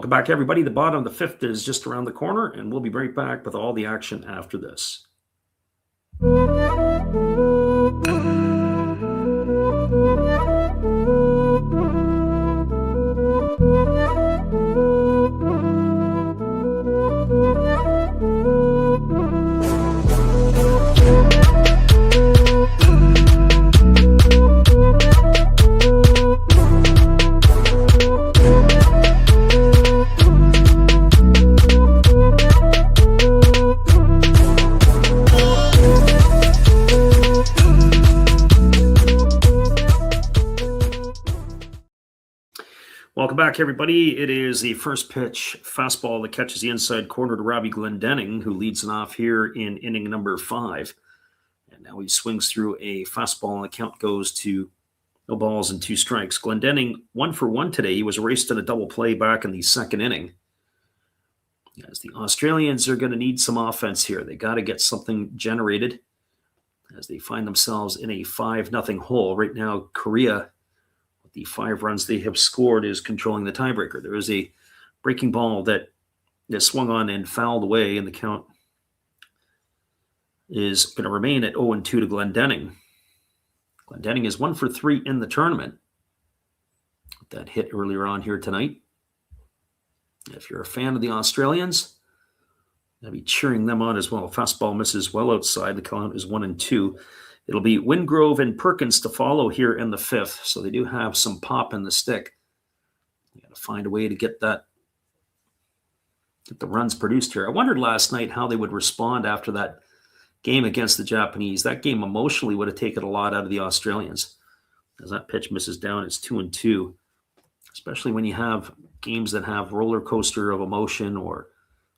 Welcome back, everybody. The bottom of the fifth is just around the corner, and we'll be right back with all the action after this. Welcome back, everybody. It is the first pitch fastball that catches the inside corner to Robbie Glendenning, who leads it off here in inning number 5. And now he swings through a fastball, and the count goes to no balls and 2 strikes. Glendenning 1 for 1 today. He was erased in a double play back in the second inning. As the Australians are going to need some offense here. They got to get something generated as they find themselves in a 5-0 hole. Right now, Korea, the 5 runs they have scored, is controlling the tiebreaker. There is a breaking ball that swung on and fouled away, and the count is going to remain at 0-2 to Glendenning. Glendenning is 1 for 3 in the tournament. That hit earlier on here tonight. If you're a fan of the Australians, I'll be cheering them on as well. Fastball misses well outside. The count is 1-2. It'll be Wingrove and Perkins to follow here in the 5th. So they do have some pop in the stick. You got to find a way to get the runs produced here. I wondered last night how they would respond after that game against the Japanese. That game emotionally would have taken a lot out of the Australians. As that pitch misses down, it's 2-2. Especially when you have games that have roller coaster of emotion or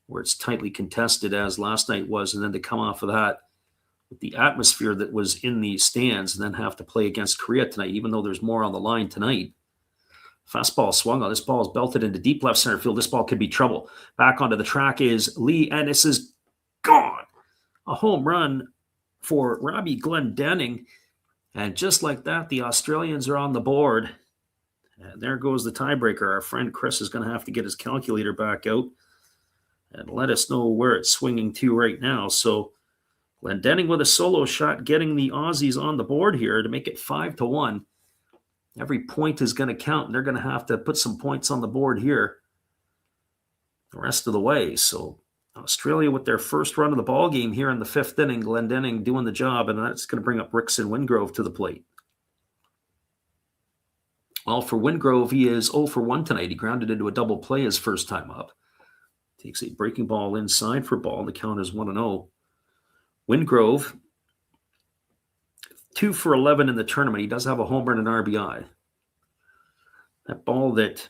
where it's tightly contested, as last night was, and then to come off of that with the atmosphere that was in the stands and then have to play against Korea tonight, even though there's more on the line tonight. Fastball swung on. This ball is belted into deep left center field. This ball could be trouble. Back onto the track is Lee, and this is gone. A home run for Robbie Glendenning. And just like that, the Australians are on the board. And there goes the tiebreaker. Our friend Chris is going to have to get his calculator back out and let us know where it's swinging to right now. So Glendenning with a solo shot, getting the Aussies on the board here to make it 5-1. Every point is going to count, and they're going to have to put some points on the board here the rest of the way. So Australia with their first run of the ball game here in the 5th inning. Glendenning doing the job, and that's going to bring up Rickson Wingrove to the plate. Well, for Wingrove, he is 0 for 1 tonight. He grounded into a double play his first time up. Takes a breaking ball inside for ball. The count is 1-0. Wingrove, 2 for 11 in the tournament. He does have a home run and RBI. That ball that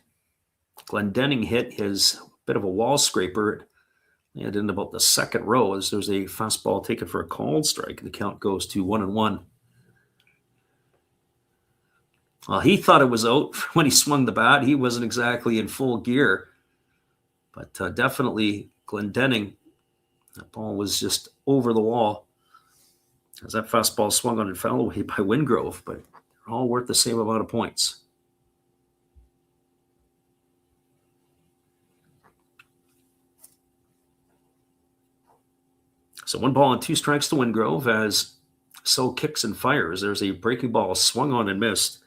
Glendenning hit is a bit of a wall scraper. And in about the second row, as there's a fastball taken for a called strike. The count goes to 1-1. Well, he thought it was out when he swung the bat. He wasn't exactly in full gear. But definitely Glendenning, that ball was just over the wall as that fastball swung on and fell away by Wingrove. But they're all worth the same amount of points. So 1 ball and 2 strikes to Wingrove as So kicks and fires. There's a breaking ball swung on and missed.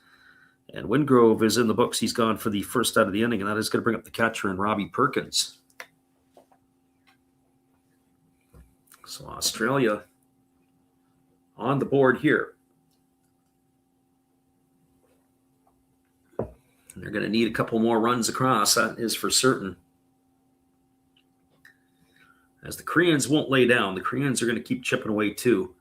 And Wingrove is in the books. He's gone for the first out of the inning, and that is going to bring up the catcher in Robbie Perkins. So Australia on the board here. And they're going to need a couple more runs across. That is for certain. As the Koreans won't lay down. The Koreans are going to keep chipping away too.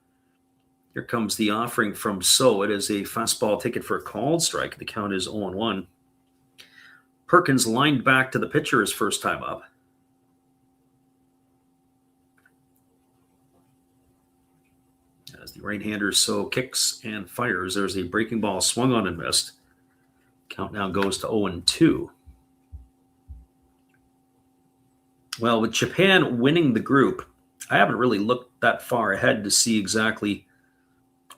Here comes the offering from So. It is a fastball taken for a called strike. The count is 0-1. Perkins lined back to the pitcher his first time up. As the right-hander So kicks and fires, there's a breaking ball swung on and missed. Count now goes to 0-2. Well, with Japan winning the group, I haven't really looked that far ahead to see exactly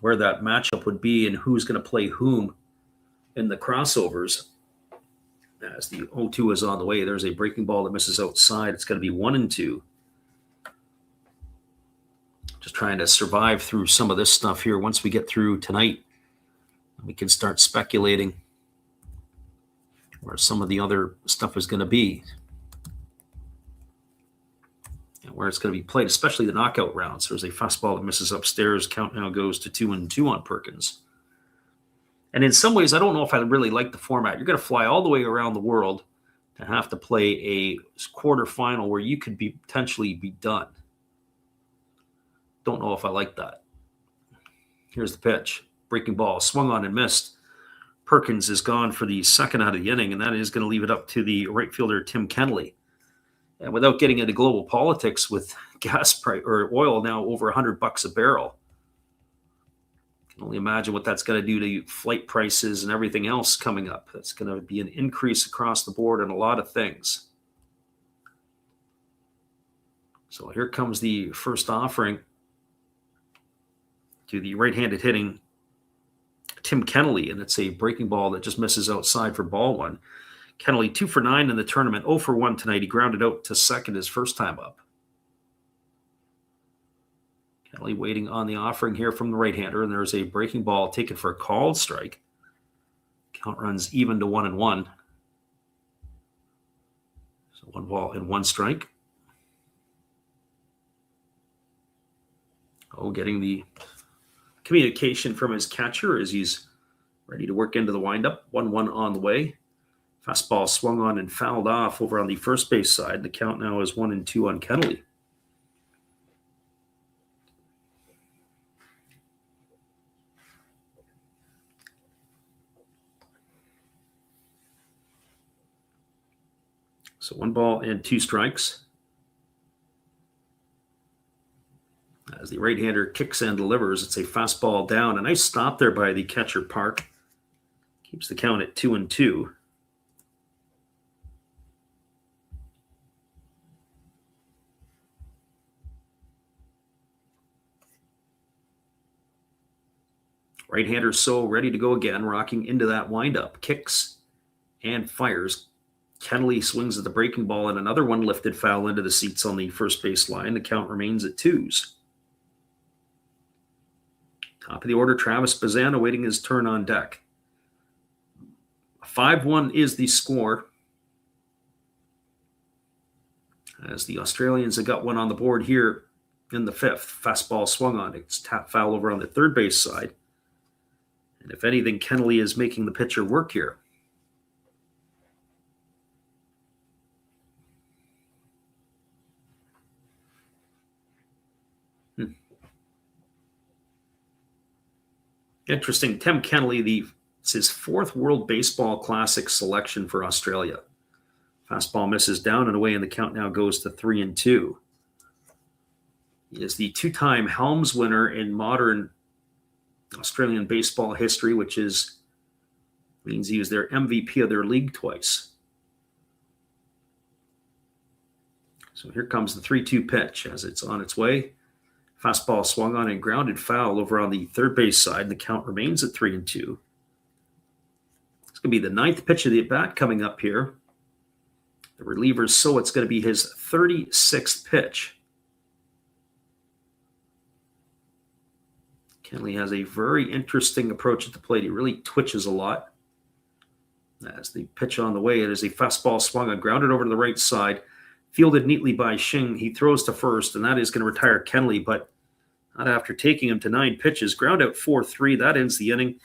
where that matchup would be and who's going to play whom in the crossovers. As the 0-2 is on the way, there's a breaking ball that misses outside. It's going to be 1-2. Just trying to survive through some of this stuff here. Once we get through tonight, we can start speculating where some of the other stuff is going to be and where it's going to be played, especially the knockout rounds. There's a fastball that misses upstairs. Count now goes to 2-2 on Perkins. And in some ways, I don't know if I really like the format. You're going to fly all the way around the world to have to play a quarterfinal where you could potentially be done. Don't know if I like that. Here's the pitch. Breaking ball, swung on and missed. Perkins is gone for the second out of the inning, and that is going to leave it up to the right fielder, Tim Kennelly. And without getting into global politics with gas price or oil now over $100 a barrel, you can only imagine what that's going to do to flight prices and everything else coming up. That's going to be an increase across the board in a lot of things. So here comes the first offering to the right-handed hitting Tim Kennelly, and it's a breaking ball that just misses outside for ball one. Kennelly 2 for 9 in the tournament, 0 for 1 tonight. He grounded out to second his first time up. Kennelly waiting on the offering here from the right-hander, and there's a breaking ball taken for a called strike. Count runs even to 1-1. So 1 ball and 1 strike. Getting the communication from his catcher as he's ready to work into the windup. 1-1 on the way. Fastball swung on and fouled off over on the first base side. The count now is 1-2 on Kennelly. So 1 ball and 2 strikes. As the right-hander kicks and delivers, it's a fastball down. A nice stop there by the catcher, Park. Keeps the count at 2-2. Right-hander so ready to go again, rocking into that windup. Kicks and fires. Kennelly swings at the breaking ball, and another one lifted foul into the seats on the first base line. The count remains at 2s. Top of the order, Travis Bazan awaiting his turn on deck. 5-1 is the score. As the Australians have got one on the board here in the 5th. Fastball swung on. It's tap foul over on the third base side. And if anything, Kennelly is making the pitcher work here. Interesting. Tim Kennelly, it's his 4th World Baseball Classic selection for Australia. Fastball misses down and away, and the count now goes to 3-2. He is the 2-time Helms winner in modern Australian baseball history, which means he was their MVP of their league twice. So here comes the 3-2 pitch as it's on its way. Fastball swung on and grounded foul over on the third base side. The count remains at 3-2. It's going to be the 9th pitch of the at-bat coming up here. The reliever, so it's going to be his 36th pitch. Kennelly has a very interesting approach at the plate. He really twitches a lot. As the pitch on the way, it is a fastball swung and grounded over to the right side. Fielded neatly by Shing. He throws to first, and that is going to retire Kennelly, but not after taking him to 9 pitches. Ground out 4-3. That ends the inning.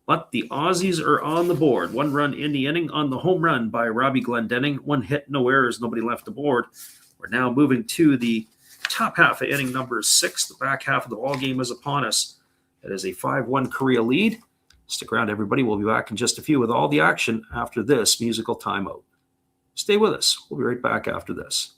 But the Aussies are on the board. 1 run in the inning on the home run by Robbie Glendenning. 1 hit, no errors, nobody left aboard. We're now moving to the top half of inning number 6. The back half of the ball game is upon us. It is a 5-1 Korea lead. Stick around, everybody. We'll be back in just a few with all the action after this musical timeout. Stay with us. We'll be right back after this.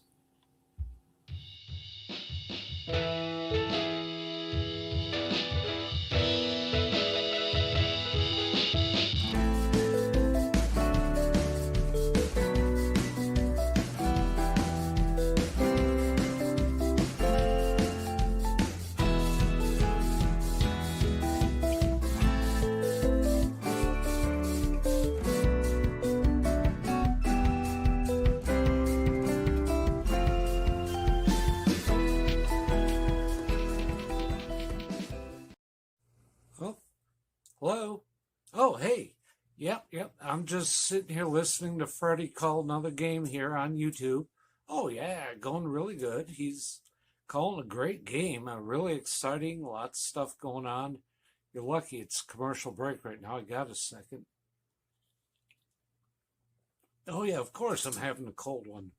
Hello? Oh, hey. Yep. I'm just sitting here listening to Freddie call another game here on YouTube. Oh, yeah, going really good. He's calling a great game. Really exciting. Lots of stuff going on. You're lucky it's commercial break right now. I got a second. Oh, yeah, of course I'm having a cold one.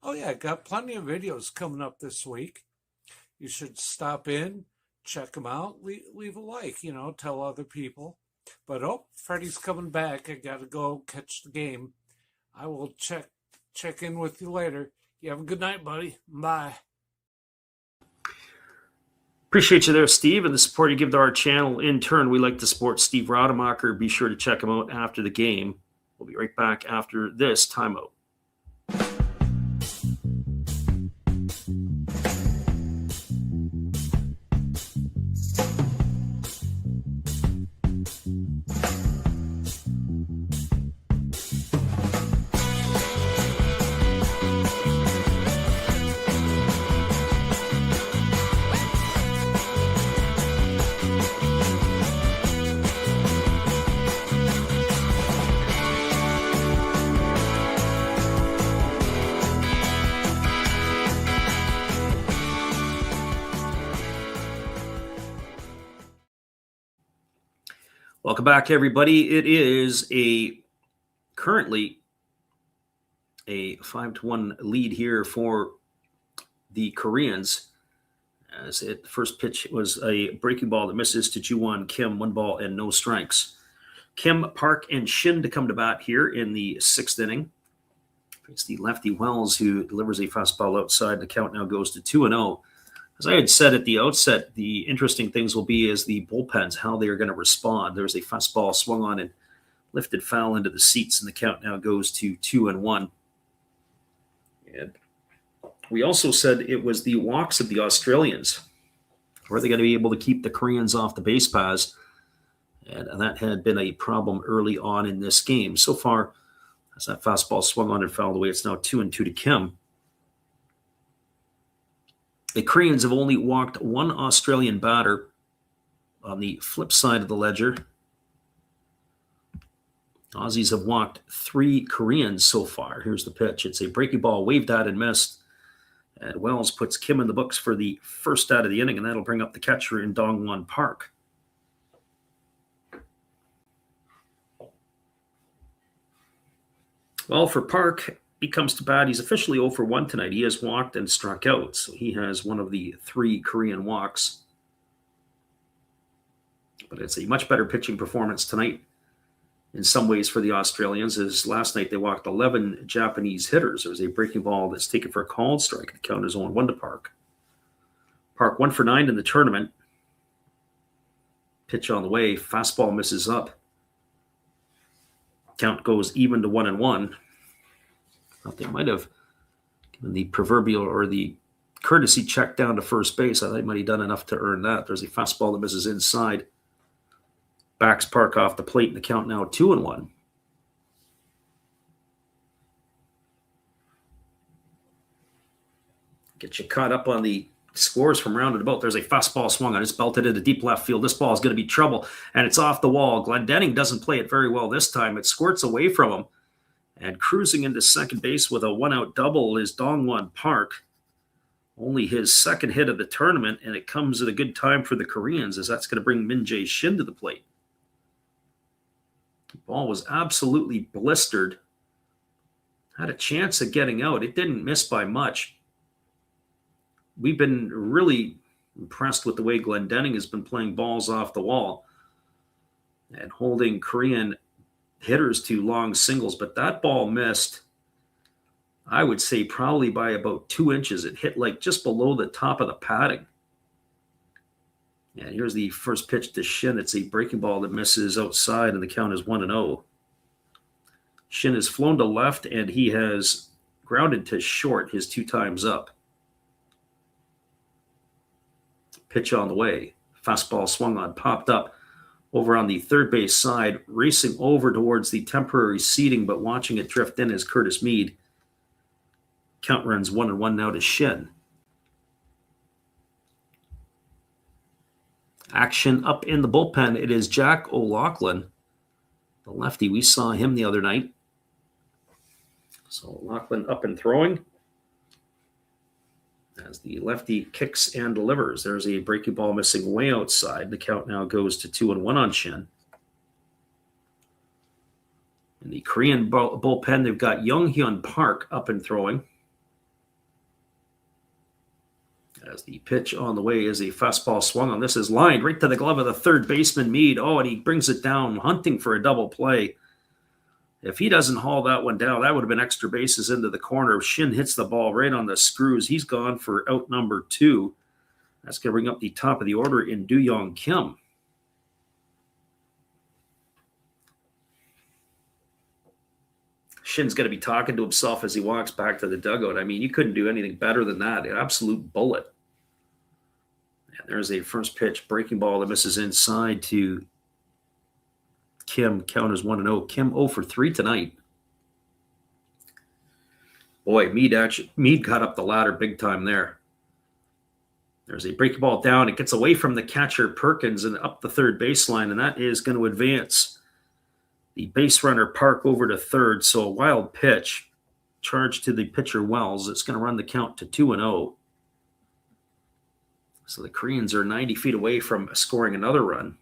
Oh, yeah, got plenty of videos coming up this week. You should stop in, check them out, leave a like, tell other people. But Freddie's coming back. I got to go catch the game. I will check in with you later. You have a good night, buddy. Bye. Appreciate you there, Steve, and the support you give to our channel. In turn, we like to support Steve Rademacher. Be sure to check him out after the game. We'll be right back after this timeout. Welcome back, everybody. It is currently a 5-1 lead here for the Koreans. As the first pitch was a breaking ball that misses to Juwon Kim, 1 ball and no strikes. Kim, Park, and Shin to come to bat here in the 6th inning. It's the lefty Wells who delivers a fastball outside. The count now goes to 2-0. As I had said at the outset, the interesting things will be as the bullpens, how they are going to respond. There's a fastball swung on and lifted foul into the seats, and the count now goes to 2-1. And we also said it was the walks of the Australians. Were they going to be able to keep the Koreans off the base paths? And that had been a problem early on in this game. So far, as that fastball swung on and fouled away, it's now 2-2 to Kim. The Koreans have only walked 1 Australian batter. On the flip side of the ledger, Aussies have walked 3 Koreans so far. Here's the pitch. It's a breaking ball, waved at and missed. And Wells puts Kim in the books for the first out of the inning, and that'll bring up the catcher in Dongwon Park. Well, for Park, he comes to bat. He's officially 0 for 1 tonight. He has walked and struck out, so he has one of the 3 Korean walks. But it's a much better pitching performance tonight in some ways for the Australians, as last night they walked 11 Japanese hitters. There was a breaking ball that's taken for a called strike. The count is 0-1 to Park. Park 1 for 9 in the tournament. Pitch on the way. Fastball misses up. Count goes even to 1-1. Thought they might have given the proverbial or the courtesy check down to first base. I thought they might have done enough to earn that. There's a fastball that misses inside. Backs Park off the plate, and the count now 2-1. Get you caught up on the scores from roundabout. There's a fastball swung on. It's belted into deep left field. This ball is going to be trouble, and it's off the wall. Glendenning doesn't play it very well this time. It squirts away from him. And cruising into second base with a 1-out double is Dongwon Park. Only his second hit of the tournament, and it comes at a good time for the Koreans, as that's going to bring Min-jae Shin to the plate. The ball was absolutely blistered. Had a chance of getting out. It didn't miss by much. We've been really impressed with the way Glendenning has been playing balls off the wall and holding Korean hitters to long singles, but that ball missed, I would say, probably by about 2 inches. It hit like just below the top of the padding. And here's the first pitch to Shin. It's a breaking ball that misses outside, and the count is 1-0. Shin has flown to left, and he has grounded to short his 2 times up. Pitch on the way. Fastball swung on, popped up over on the third base side, racing over towards the temporary seating, but watching it drift in is Curtis Mead. Count runs 1-1 now to Shin. Action up in the bullpen. It is Jack O'Loughlin, the lefty. We saw him the other night. So O'Loughlin up and throwing as the lefty kicks and delivers. There's a breaking ball missing way outside. The count now goes to 2-1 on Shin. In the Korean bullpen, they've got Young Hyun Park up and throwing. As the pitch on the way is a fastball swung on. This is lined right to the glove of the third baseman, Mead. Oh, and he brings it down, hunting for a double play. If he doesn't haul that one down, that would have been extra bases into the corner. Shin hits the ball right on the screws. He's gone for out number 2. That's going to bring up the top of the order in Do-Young Kim. Shin's going to be talking to himself as he walks back to the dugout. I mean, you couldn't do anything better than that. An absolute bullet. And there's a first pitch breaking ball that misses inside to Kim. Count is 1-0. Kim 0 for 3 tonight. Boy, Mead got up the ladder big time there. There's a breaking ball down. It gets away from the catcher Perkins and up the third baseline, and that is going to advance the base runner Park over to third. So a wild pitch charged to the pitcher Wells. It's going to run the count to 2-0. So the Koreans are 90 feet away from scoring another run.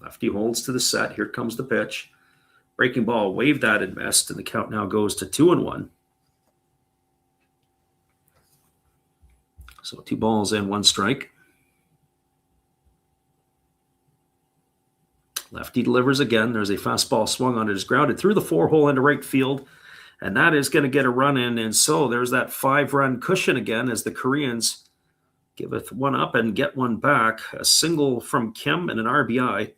Lefty holds to the set. Here comes the pitch. Breaking ball waved at and missed, and the count now goes to 2-1. So 2 balls and 1 strike. Lefty delivers again. There's a fastball swung on it. Is grounded through the 4-hole into right field, and that is going to get a run in. And so there's that 5-run cushion again as the Koreans giveth one up and get one back. A single from Kim and an RBI.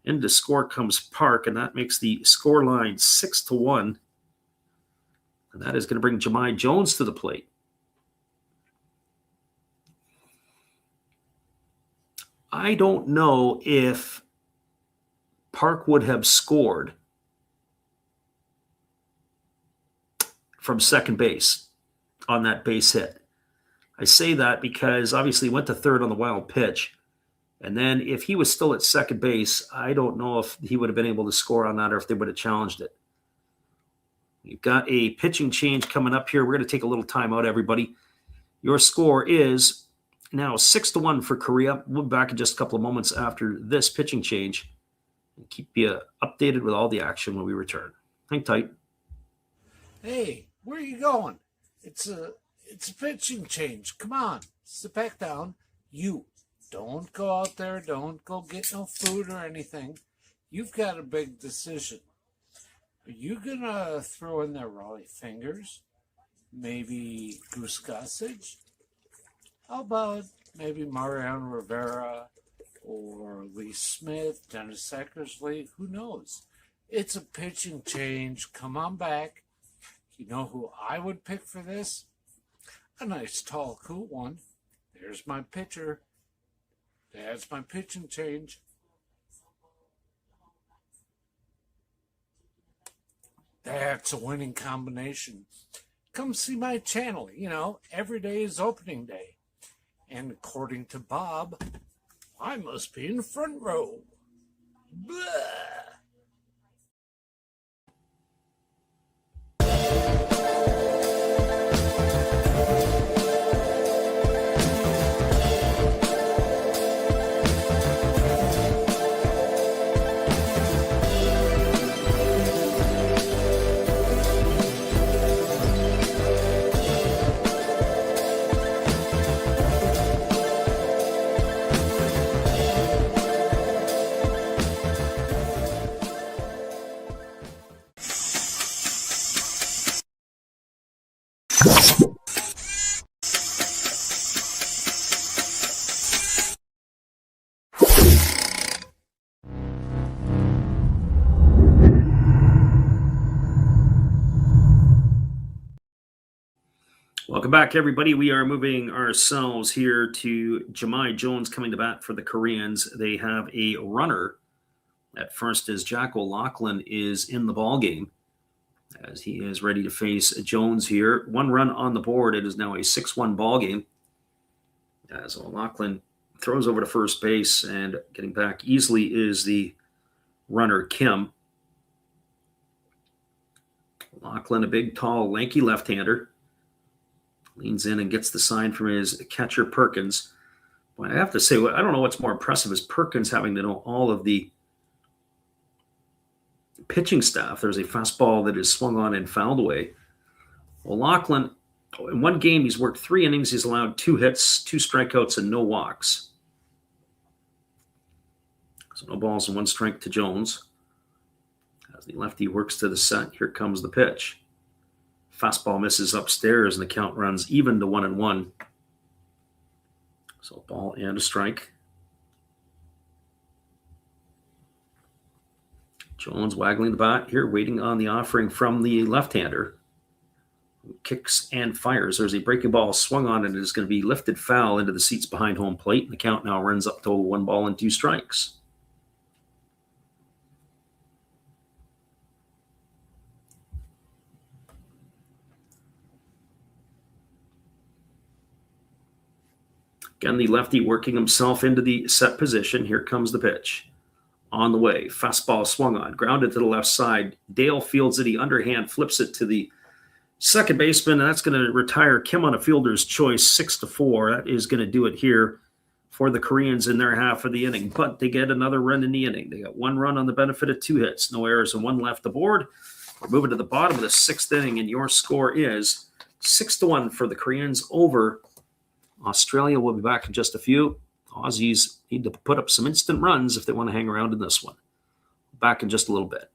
Into score comes Park, and that makes the score line 6-1. And that is going to bring Jahmai Jones to the plate. I don't know if Park would have scored from second base on that base hit. I say that because obviously he went to third on the wild pitch. And then if he was still at second base, I don't know if he would have been able to score on that or if they would have challenged it. You've got a pitching change coming up here. We're going to take a little time out, everybody. Your score is now 6-1 for Korea. We'll be back in just a couple of moments after this pitching change and keep you updated with all the action when we return. Hang tight. Hey, where are you going? It's a pitching change. Come on, sit back down. You don't go out there. Don't go get no food or anything. You've got a big decision. Are you going to throw in there Raleigh Fingers? Maybe Goose Gossage? How about maybe Mariano Rivera or Lee Smith, Dennis Eckersley? Who knows? It's a pitching change. Come on back. You know who I would pick for this? A nice, tall, cool one. There's my pitcher. That's my pitching change. That's a winning combination. Come see my channel. You know, every day is opening day. And according to Bob, I must be in the front row. Blah. Welcome back, everybody. We are moving ourselves here to Jahmai Jones coming to bat for the Koreans. They have a runner at first as Jack O'Loughlin is in the ball game. as he is ready to face Jones here. 1 run on the board. It is now a 6-1 ball game as O'Loughlin throws over to first base, and getting back easily is the runner Kim. O'Loughlin, a big, tall, lanky left-hander, leans in and gets the sign from his catcher Perkins. But I have to say, I don't know what's more impressive is Perkins having to know all of the pitching staff. There's a fastball that is swung on and fouled away. O'Loughlin, in one game, he's worked 3 innings. He's allowed 2 hits, 2 strikeouts, and no walks. So no balls and 1 strike to Jones. As the lefty works to the set, here comes the pitch. Fastball misses upstairs, and the count runs even to 1-1. So ball and a strike. Jones waggling the bat here, waiting on the offering from the left-hander. Kicks and fires. There's a breaking ball swung on, and it is going to be lifted foul into the seats behind home plate. And the count now runs up to 1 ball and 2 strikes. Again, the lefty working himself into the set position. Here comes the pitch. On the way, fastball swung on, grounded to the left side. Dale fields it, he underhand flips it to the second baseman, and that's going to retire Kim on a fielder's choice, 6-4. That is going to do it here for the Koreans in their half of the inning. But they get another run in the inning. They got 1 run on the benefit of 2 hits, no errors, and 1 left aboard. We're moving to the bottom of the 6th inning, and your score is 6-1 for the Koreans over Australia. Will be back in just a few. Aussies need to put up some instant runs if they want to hang around in this one. Back in just a little bit.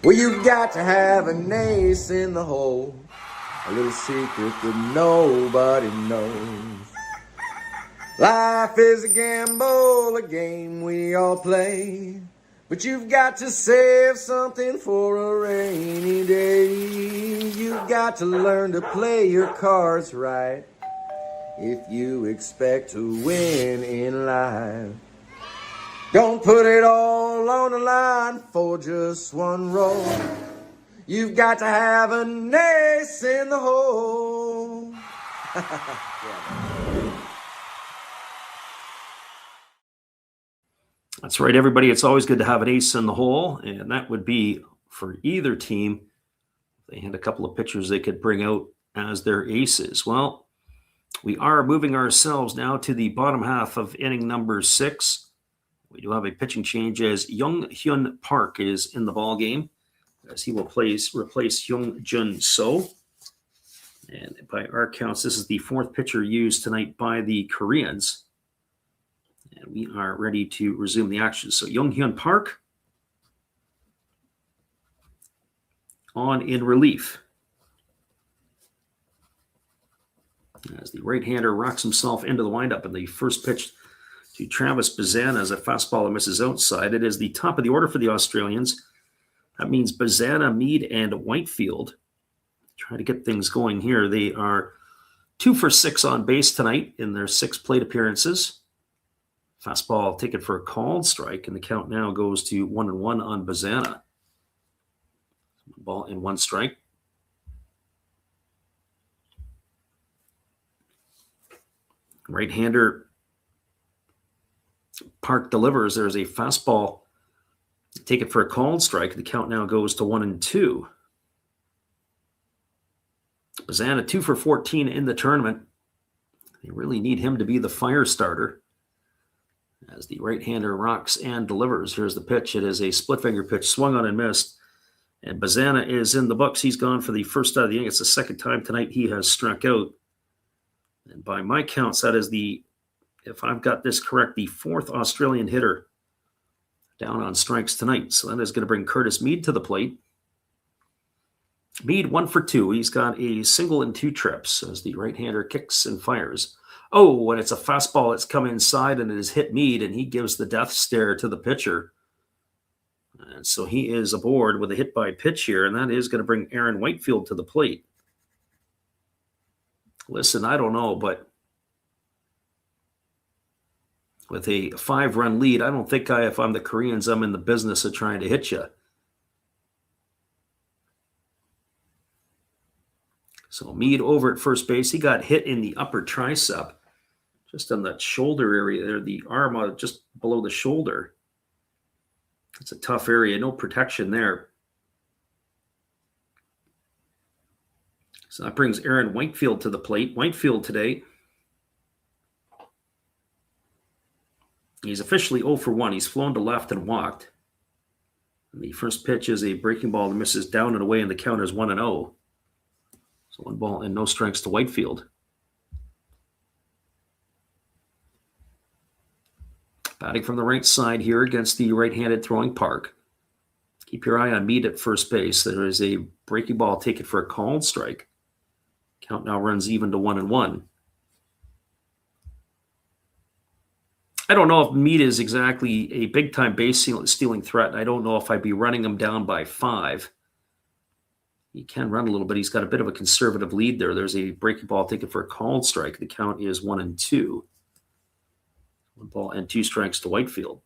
Well, you've got to have an ace in the hole, a little secret that nobody knows. Life is a gamble, a game we all play, but you've got to save something for a rainy day. You've got to learn to play your cards right if you expect to win in life. Don't put it all on the line for just 1 roll. You've got to have an ace in the hole. That's right, everybody. It's always good to have an ace in the hole, and that would be for either team. They had a couple of pitchers they could bring out as their aces. Well, we are moving ourselves now to the bottom half of inning number 6. We do have a pitching change as Young Hyun Park is in the ball game, as he will replace Hyung Jun So. And by our counts, this is the 4th pitcher used tonight by the Koreans. And we are ready to resume the action. So Young Hyun Park on in relief, as the right-hander rocks himself into the windup, and the first pitch to Travis Bazana as a fastball that misses outside. It is the top of the order for the Australians. That means Bazana, Mead, and Whitefield try to get things going here. They are 2 for 6 on base tonight in their 6 plate appearances. Fastball taken for a called strike, and the count now goes to 1-1 on Bazana. 1 ball and 1 strike. Right-hander Park delivers. There's a fastball taken for a called strike. The count now goes to 1-2. Bazana 2 for 14 in the tournament. They really need him to be the fire starter, as the right-hander rocks and delivers. Here's the pitch. It is a split finger pitch, swung on and missed. And Bazana is in the books. He's gone for the first out of the inning. It's the second time tonight he has struck out. And by my counts, that is if I've got this correct, the fourth Australian hitter down on strikes tonight. So that is going to bring Curtis Mead to the plate. Mead 1 for 2. He's got a single and 2 trips as the right-hander kicks and fires. Oh, and it's a fastball that's come inside and it has hit Mead, and he gives the death stare to the pitcher. And so he is aboard with a hit by pitch here, and that is going to bring Aaron Whitefield to the plate. Listen, I don't know, but with a 5-run lead, I don't think if I'm the Koreans, I'm in the business of trying to hit you. So Mead over at first base. He got hit in the upper tricep, just on that shoulder area there, the arm just below the shoulder. It's a tough area, no protection there. So that brings Aaron Whitefield to the plate. Whitefield today, he's officially 0 for 1. He's flown to left and walked. And the first pitch is a breaking ball that misses down and away, and the count is 1-0. So 1 ball and no strikes to Whitefield. Batting from the right side here against the right-handed throwing Park. Keep your eye on Mead at first base. There is a breaking ball taken for a called strike. Count now runs even to 1-1. I don't know if Mead is exactly a big-time base stealing threat. I don't know if I'd be running him down by 5. He can run a little bit. He's got a bit of a conservative lead there. There's a breaking ball taken for a called strike. The count is 1-2. 1 ball and 2 strikes to Whitefield.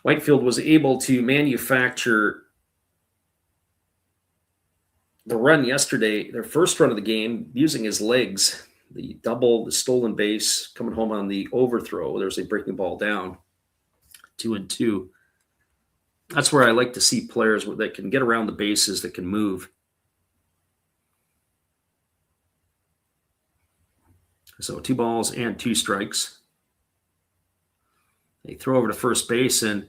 Whitefield was able to manufacture the run yesterday, their first run of the game, using his legs. The double, the stolen base, coming home on the overthrow. There's a breaking ball down. 2-2. That's where I like to see players that can get around the bases, that can move. So 2 balls and 2 strikes. They throw over to first base, and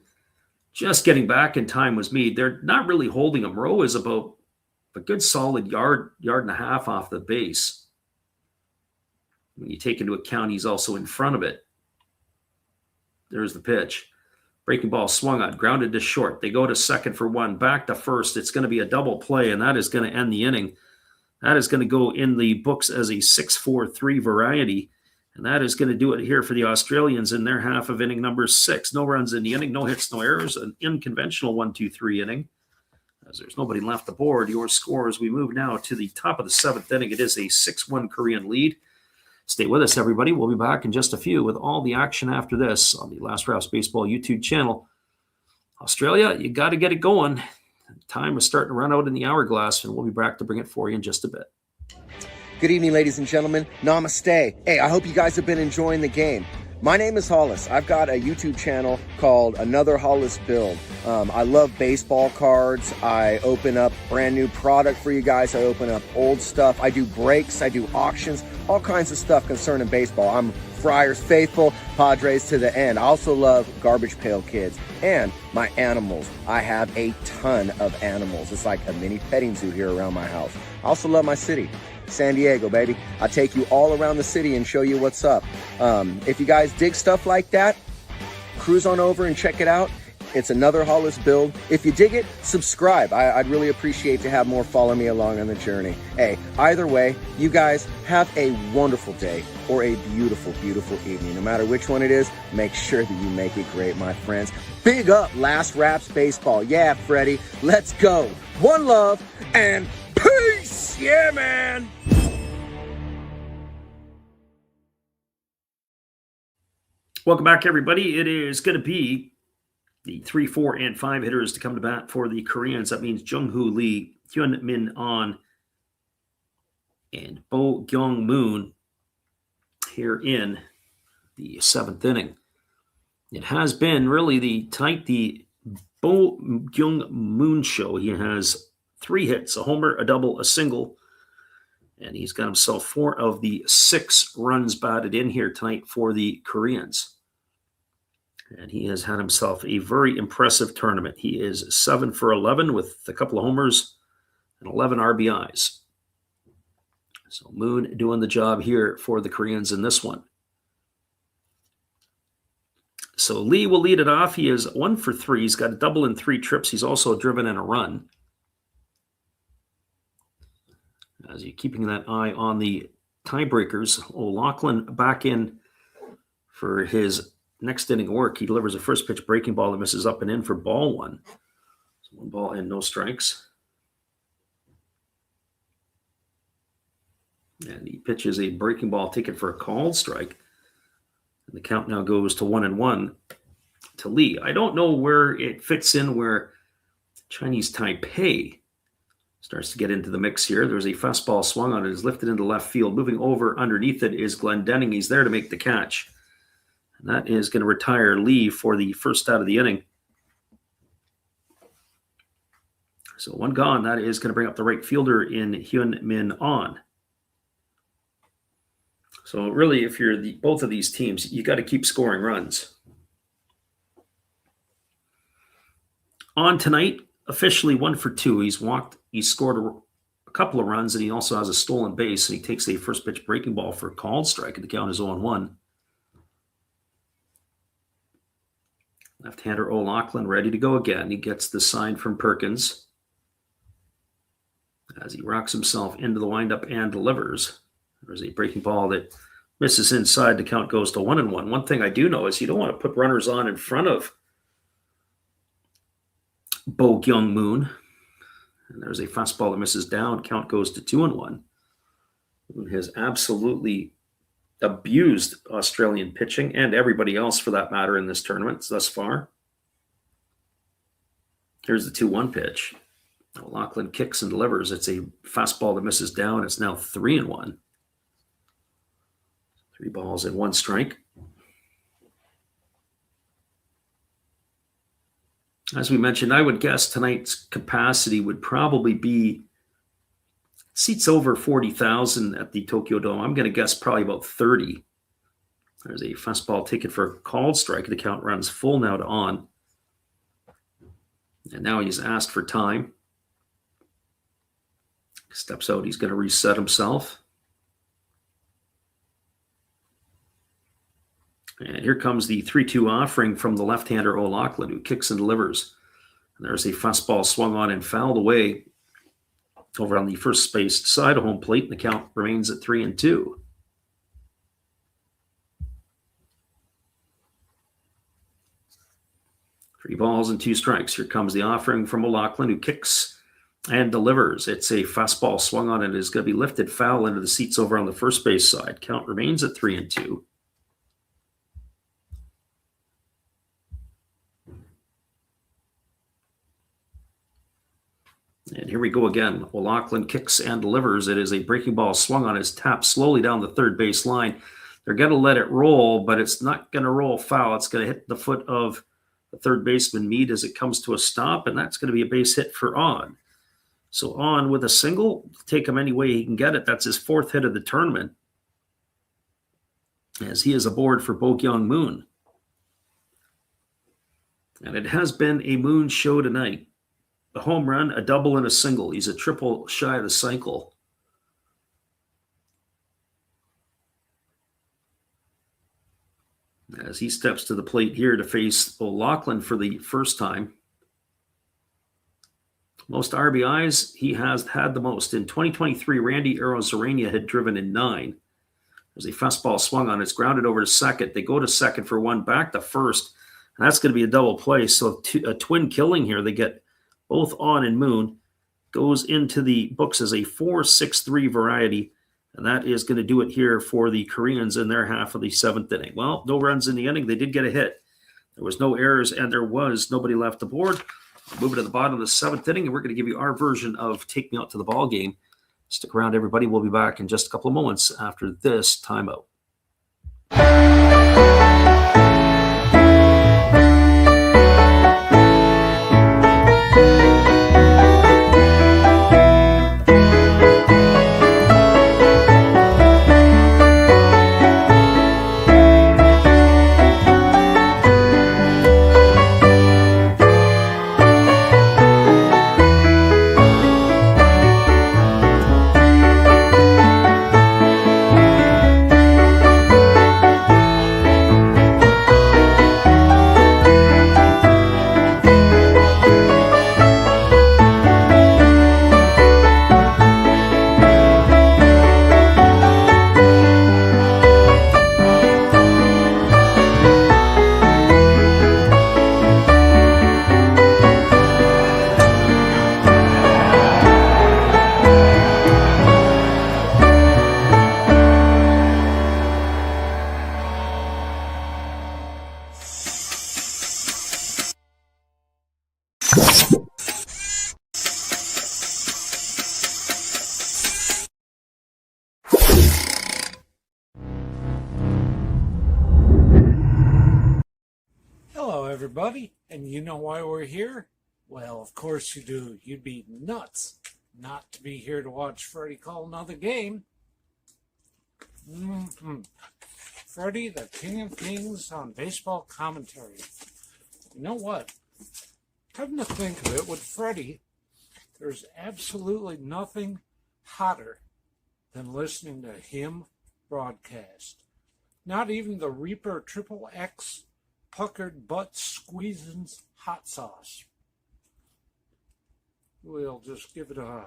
just getting back in time was Mead. They're not really holding him. Rowe is about a good solid yard and a half off the base. When you take into account he's also in front of it. There's the pitch. Breaking ball swung on, grounded to short. They go to second for 1, back to first. It's going to be a double play, and that is going to end the inning. That is going to go in the books as a 6-4-3 variety, and that is going to do it here for the Australians in their half of inning number 6. No runs in the inning, no hits, no errors, an unconventional 1-2-3 inning. As there's nobody left aboard, your scores. We move now to the top of the 7th inning. It is a 6-1 Korean lead. Stay with us, everybody. We'll be back in just a few with all the action after this on the Last Raps Baseball YouTube channel. Australia, you got to get it going. Time is starting to run out in the hourglass, and we'll be back to bring it for you in just a bit. Good evening, ladies and gentlemen. Namaste. Hey, I hope you guys have been enjoying the game. My name is Hollis. I've got a YouTube channel called Another Hollis Build. I love baseball cards. I open up brand new product for you guys. I open up old stuff. I do breaks. I do auctions. All kinds of stuff concerning baseball. I'm Friars faithful, Padres to the end. I also love Garbage Pail Kids and my animals. I have a ton of animals. It's like a mini petting zoo here around my house. I also love my city. San Diego, baby. I take you all around the city and show you what's up. If you guys dig stuff like that, cruise on over and check it out. It's Another Hollis Build. If you dig it, subscribe. I'd really appreciate to have more follow me along on the journey. Hey, either way, you guys have a wonderful day or a beautiful, beautiful evening. No matter which one it is, make sure that you make it great, my friends. Big up Last Raps Baseball. Yeah, Freddie, let's go. One love and peace. Yeah, man. Welcome back, everybody. It is going to be the 3, 4, and 5 hitters to come to bat for the Koreans. That means Jung-Hoo Lee, Hyun Min An, and Bo Gyung Moon here in the 7th inning. It has been really tonight the Bo Gyung Moon show. He has 3 hits, a homer, a double, a single, and he's got himself 4 of the 6 runs batted in here tonight for the Koreans. And he has had himself a very impressive tournament. He is 7 for 11 with a couple of homers and 11 RBIs. So Moon doing the job here for the Koreans in this one. So Lee will lead it off. He is 1 for 3. He's got a double in 3 trips. He's also driven in a run. As you're keeping that eye on the tiebreakers, O'Loughlin back in for his next inning work. He delivers a first pitch breaking ball that misses up and in for ball 1. So 1 ball and no strikes. And he pitches a breaking ball taken for a called strike. And the count now goes to 1-1 to Lee. I don't know where it fits in where Chinese Taipei starts to get into the mix here. There's a fastball swung on it. Is lifted into left field. Moving over underneath it is Glendenning. He's there to make the catch. And that is going to retire Lee for the first out of the inning. So 1 gone. That is going to bring up the right fielder in Hyun Min On. So really, if you're both of these teams, you got to keep scoring runs. On tonight, officially 1 for 2. He's scored a couple of runs, and he also has a stolen base, and he takes a first pitch breaking ball for a called strike, and the count is 0-1. Left-hander O'Loughlin ready to go again. He gets the sign from Perkins as he rocks himself into the windup and delivers. There's a breaking ball that misses inside. The count goes to 1-1. One thing I do know is you don't want to put runners on in front of Bo Kyung Moon. And there's a fastball that misses down. Count goes to 2-1. Moon has absolutely abused Australian pitching and everybody else for that matter in this tournament thus far. Here's the 2-1 pitch. O'Loughlin kicks and delivers. It's a fastball that misses down. It's now 3-1. 3 balls and 1 strike. As we mentioned, I would guess tonight's capacity would probably be seats over 40,000 at the Tokyo Dome. I'm going to guess probably about 30. There's a fastball taken for a called strike. The count runs full now to on. And now he's asked for time. Steps out. He's going to reset himself. And here comes the 3-2 offering from the left-hander O'Loughlin, who kicks and delivers. And there's a fastball swung on and fouled away over on the first spaced side of home plate. And the count remains at 3-2. Three balls and 2 strikes. Here comes the offering from O'Loughlin, who kicks and delivers. It's a fastball swung on and is going to be lifted foul into the seats over on the first base side. Count remains at 3-2. And here we go again. O'Loughlin kicks and delivers. It is a breaking ball swung on. It's tapped slowly down the third base line. They're going to let it roll, but it's not going to roll foul. It's going to hit the foot of the third baseman Mead as it comes to a stop, and that's going to be a base hit for On. So On with a single, take him any way he can get it. That's his 4th hit of the tournament, as he is aboard for Bo Kyung Moon. And it has been a Moon show tonight. A home run, a double, and a single. He's a triple shy of the cycle. As he steps to the plate here to face O'Loughlin for the first time. Most RBIs, he has had the most. In 2023, Randy Arozarena had driven in 9. There's a fastball swung on. It's grounded over to second. They go to second for 1, back to first. And that's going to be a double play. So a twin killing here. They get both On and Moon. Goes into the books as a 4-6-3 variety. And that is going to do it here for the Koreans in their half of the 7th inning. Well, no runs in the inning. They did get a hit. There was no errors, and there was nobody left aboard. Moving to the bottom of the 7th inning, and we're going to give you our version of Take Me Out to the Ball Game. Stick around, everybody. We'll be back in just a couple of moments after this timeout. everybody. And you know why we're here? Well, of course you do. You'd be nuts not to be here to watch Freddie call another game. Freddie, the King of Kings on baseball commentary. You know what? Come to think of it, with Freddie, there's absolutely nothing hotter than listening to him broadcast. Not even the Reaper Triple X puckered butt squeezins hot sauce. We'll just give it a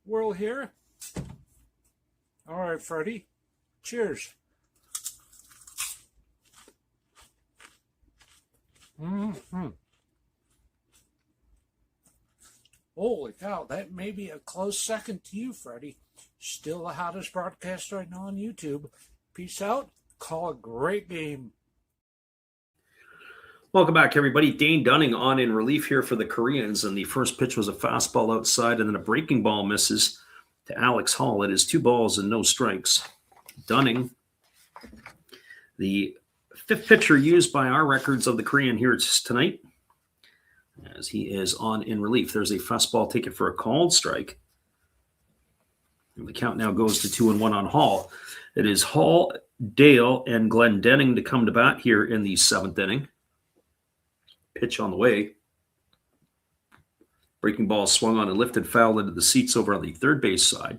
whirl here. All right, Freddie. Cheers. Holy cow, that may be a close second to you, Freddie. Still the hottest broadcaster right now on YouTube. Peace out. Call a great game. Welcome back, everybody. Dane Dunning on in relief here for the Koreans, and the first pitch was a fastball outside, and then a breaking ball misses to Alex Hall. It is 2 balls and no strikes. Dunning, the 5th pitcher used by our records of the Korean here tonight, as he is on in relief. There's a fastball taken for a called strike. And the count now goes to 2-1 on Hall. It is Hall, Dale, and Glendenning to come to bat here in the 7th inning. Pitch on the way. Breaking ball swung on and lifted foul into the seats over on the third base side.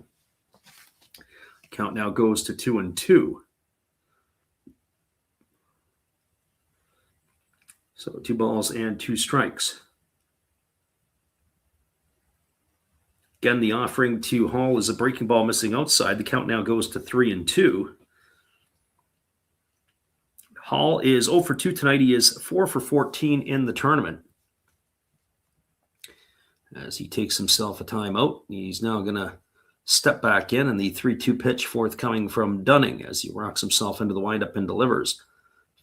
Count now goes to 2-2. So 2 balls and 2 strikes. Again, the offering to Hall is a breaking ball missing outside. The count now goes to 3-2. Hall is 0 for 2 tonight. He is 4 for 14 in the tournament. As he takes himself a timeout, he's now going to step back in, and the 3-2 pitch forthcoming from Dunning as he rocks himself into the windup and delivers.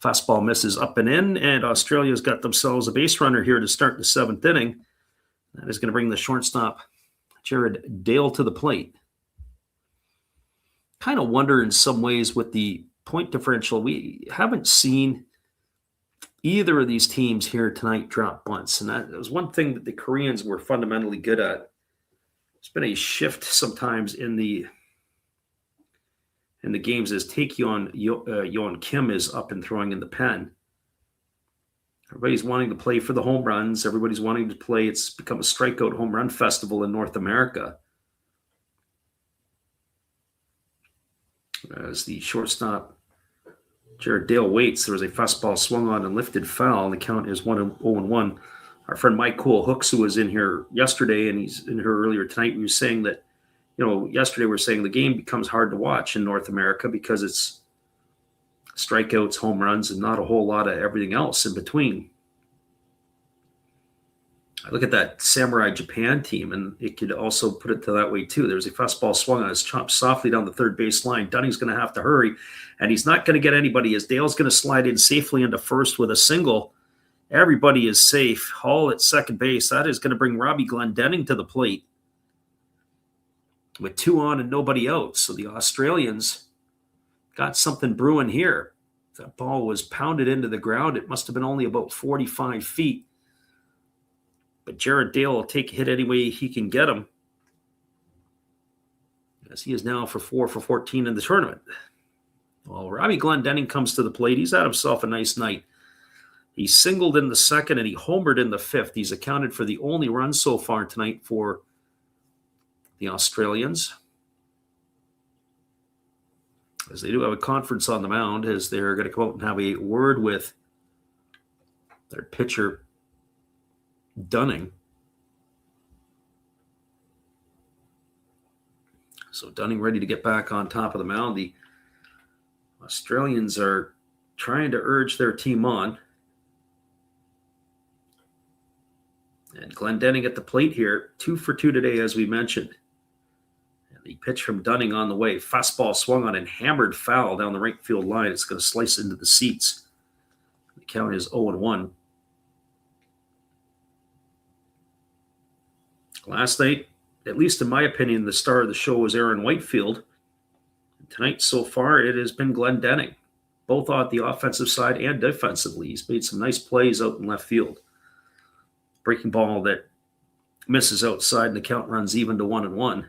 Fastball misses up and in, and Australia's got themselves a base runner here to start the 7th inning. That is going to bring the shortstop, Jared Dale, to the plate. Kind of wonder in some ways with the point differential, we haven't seen either of these teams here tonight drop bunts. And that was one thing that the Koreans were fundamentally good at. There's been a shift sometimes in the games as Yeon Kim is up and throwing in the pen. Everybody's wanting to play for the home runs. Everybody's wanting to play. It's become a strikeout home run festival in North America. As the shortstop, Jared Dale, waits, there was a fastball swung on and lifted foul, and the count is 1-0-1. Our friend Mike Cole Hooks, who was in here yesterday, and he's in here earlier tonight, he was saying that, yesterday we were saying the game becomes hard to watch in North America because it's strikeouts, home runs, and not a whole lot of everything else in between. I look at that Samurai Japan team, and it could also put it to that way too. There's a fastball swung on, his chopped softly down the third base line. Dunning's going to have to hurry, and he's not going to get anybody as Dale's going to slide in safely into first with a single. Everybody is safe. Hall at second base. That is going to bring Robbie Glendenning to the plate with 2 on and nobody out. So the Australians got something brewing here. That ball was pounded into the ground. It must have been only about 45 feet. But Jared Dale will take a hit any way he can get him, as he is now 4 for 14 in the tournament. Well, Robbie Glendenning comes to the plate. He's had himself a nice night. He singled in the 2nd and he homered in the 5th. He's accounted for the only run so far tonight for the Australians, as they do have a conference on the mound, as they're going to come out and have a word with their pitcher, Dunning. So Dunning ready to get back on top of the mound. The Australians are trying to urge their team on. And Glendenning at the plate here, 2 for 2 today, as we mentioned. And the pitch from Dunning on the way. Fastball swung on and hammered foul down the right field line. It's going to slice into the seats. The count is 0-1. Last night, at least in my opinion, the star of the show was Aaron Whitefield. Tonight, so far, it has been Glendenning. both on the offensive side and defensively. He's made some nice plays out in left field. Breaking ball that misses outside, and the count runs even to 1-1.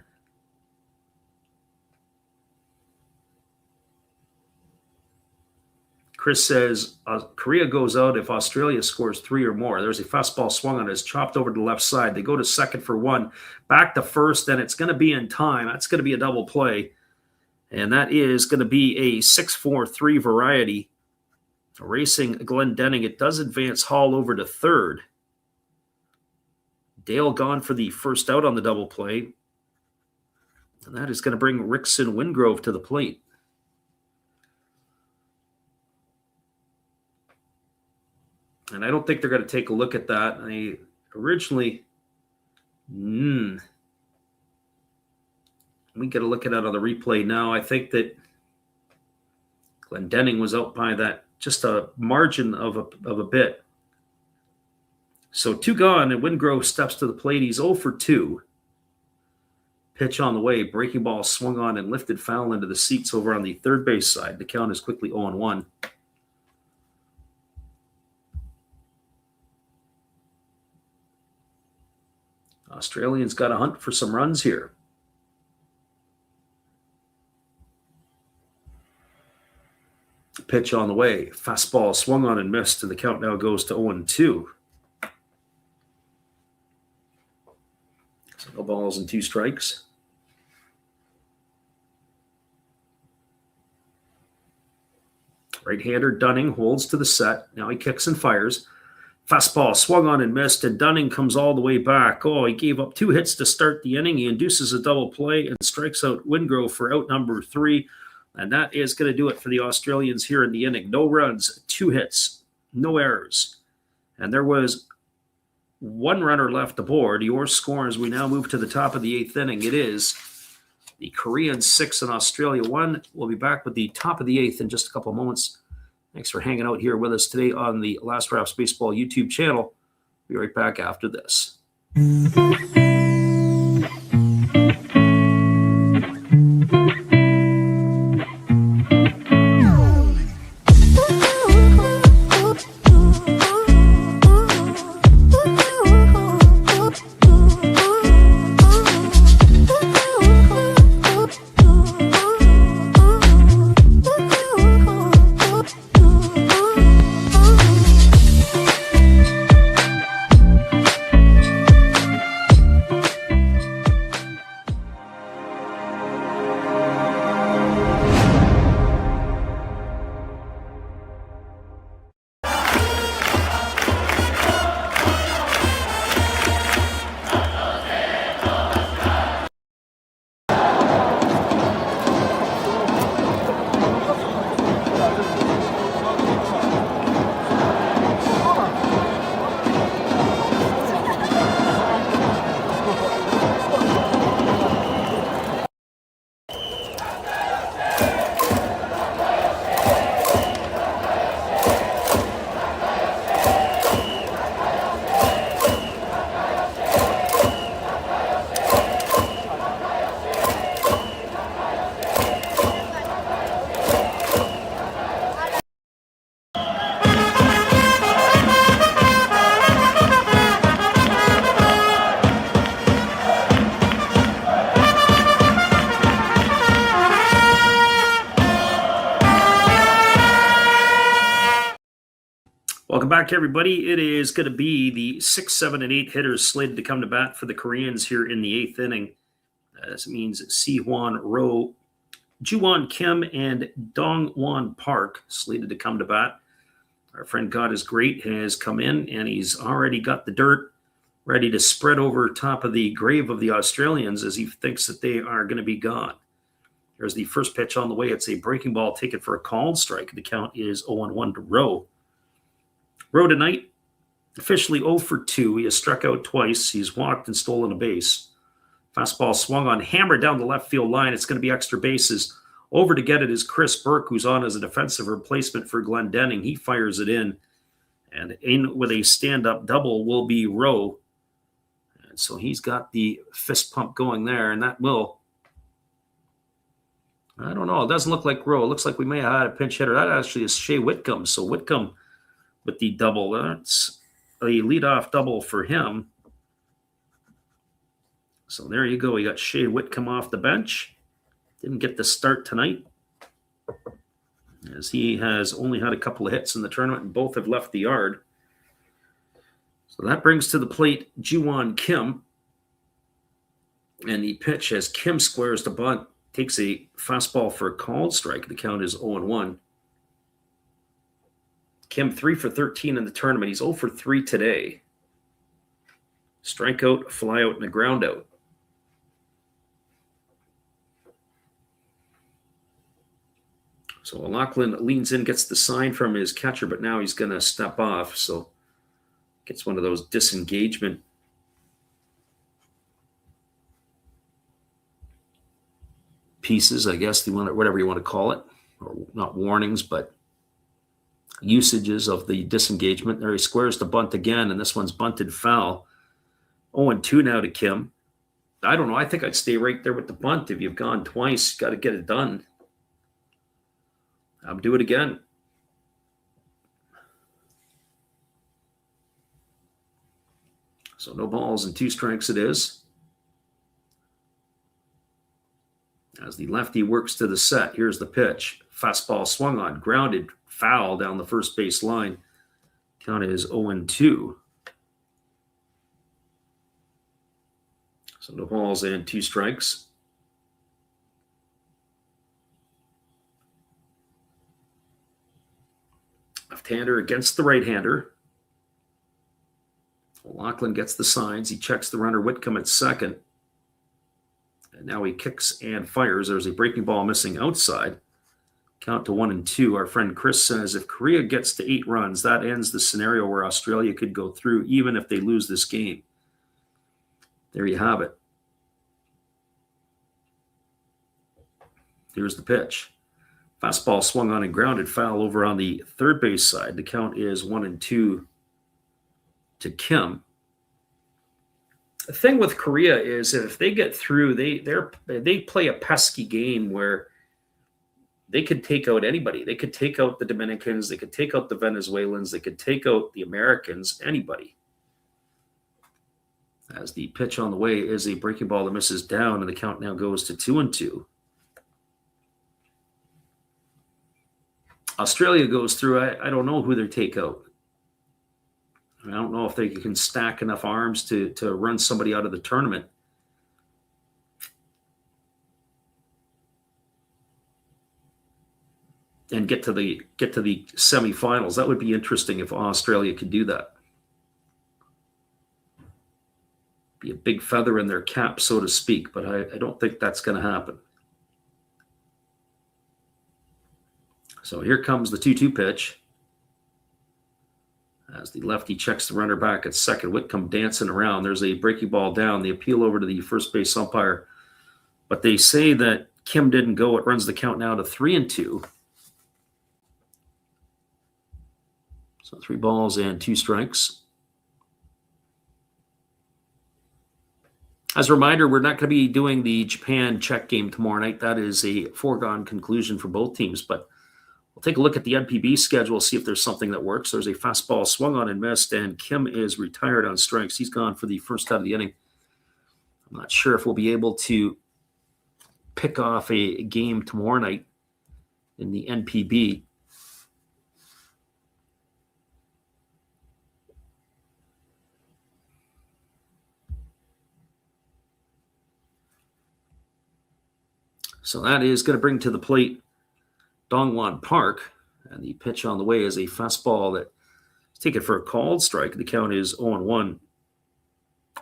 Chris says Korea goes out if Australia scores 3 or more. There's a fastball swung on, is chopped over to the left side. They go to second for 1, back to first, and it's going to be in time. That's going to be a double play, and that is going to be a 6-4-3 variety. Racing Glendenning. It does advance Hall over to third. Dale gone for the first out on the double play, and that is going to bring Rickson Wingrove to the plate. And I don't think they're going to take a look at that. I originally, we get a look at that on the replay now. I think that Glendenning was out by that, just a margin of a bit. So 2 gone, and Wingrove steps to the plate. He's 0 for 2. Pitch on the way. Breaking ball swung on and lifted foul into the seats over on the third base side. The count is quickly 0-1. Australians got to hunt for some runs here. Pitch on the way. Fastball swung on and missed, and the count now goes to 0-2. So no balls and 2 strikes. Right-hander Dunning holds to the set. Now he kicks and fires. Fastball swung on and missed, and Dunning comes all the way back. Oh, he gave up 2 hits to start the inning. He induces a double play and strikes out Wingrove for out number 3. And that is going to do it for the Australians here in the inning. No runs, 2 hits, no errors. And there was 1 runner left aboard. Your score as we now move to the top of the 8th inning. It is the Koreans 6 and Australia 1. We'll be back with the top of the 8th in just a couple of moments. Thanks for hanging out here with us today on the Last Raps Baseball YouTube channel. Be right back after this. Welcome back, everybody. It is going to be the 6, 7, and 8 hitters slated to come to bat for the Koreans here in the 8th inning. This means Si-Hwan Roh, Ju-Won Kim, and Dong-Won Park slated to come to bat. Our friend God is Great has come in, and he's already got the dirt ready to spread over top of the grave of the Australians as he thinks that they are going to be gone. There's the first pitch on the way. It's a breaking ball taken for a called strike. The count is 0-1 to Roh. Roh tonight, officially 0 for 2. He has struck out twice. He's walked and stolen a base. Fastball swung on, hammered down the left field line. It's going to be extra bases. Over to get it is Chris Burke, who's on as a defensive replacement for Glendenning. He fires it in. And in with a stand-up double will be Roh. And so he's got the fist pump going there, and that will I don't know. It doesn't look like Rowe. It looks like we may have had a pinch hitter. That actually is Shea Whitcomb. So Whitcomb with the double. That's a leadoff double for him. So there you go. We got Shea Whitcomb off the bench. Didn't get the start tonight, as he has only had a couple of hits in the tournament, and both have left the yard. So that brings to the plate Juwon Kim. And the pitch as Kim squares the bunt, takes a fastball for a called strike. The count is 0-1. Kim 3 for 13 in the tournament. He's 0 for 3 today. Strikeout, flyout, and a groundout. So Lachlan leans in, gets the sign from his catcher, but now he's going to step off. So gets one of those disengagement pieces, I guess, whatever you want to call it, or not warnings, but usages of the disengagement. There he squares the bunt again, and this one's bunted foul. 0-2 now to Kim. I don't know. I think I'd stay right there with the bunt. If you've gone twice, got to get it done. I'll do it again. So no balls and 2 strikes it is. As the lefty works to the set, here's the pitch. Fastball swung on, grounded, foul down the first base line. Count is 0-2. So no balls and 2 strikes. Left-hander against the right-hander. Lachlan gets the signs. He checks the runner Whitcomb at second. And now he kicks and fires. There's a breaking ball missing outside. Count to 1-2. Our friend Chris says if Korea gets to 8 runs, that ends the scenario where Australia could go through even if they lose this game. There you have it. Here's the pitch. Fastball swung on and grounded, foul over on the third base side. The count is 1-2 to Kim. The thing with Korea is if they get through, they play a pesky game where they could take out anybody. They could take out the Dominicans. They could take out the Venezuelans. They could take out the Americans, anybody. As the pitch on the way is a breaking ball that misses down, and the count now goes to 2-2. Australia goes through. I don't know who they take out. I don't know if they can stack enough arms to run somebody out of the tournament. And get to the semifinals. That would be interesting if Australia could do that. Be a big feather in their cap, so to speak, but I don't think that's going to happen. So here comes the 2-2 pitch. As the lefty checks the runner back at second, Whitcomb dancing around. There's a breaking ball down. The appeal over to the first base umpire. But they say that Kim didn't go. It runs the count now to 3-2. So 3 balls and 2 strikes. As a reminder, we're not going to be doing the Japan-Czech game tomorrow night. That is a foregone conclusion for both teams. But we'll take a look at the NPB schedule, see if there's something that works. There's a fastball swung on and missed, and Kim is retired on strikes. He's gone for the first out of the inning. I'm not sure if we'll be able to pick off a game tomorrow night in the NPB. So that is going to bring to the plate Dongwon Park, and the pitch on the way is a fastball that is taken for a called strike. The count is 0-1.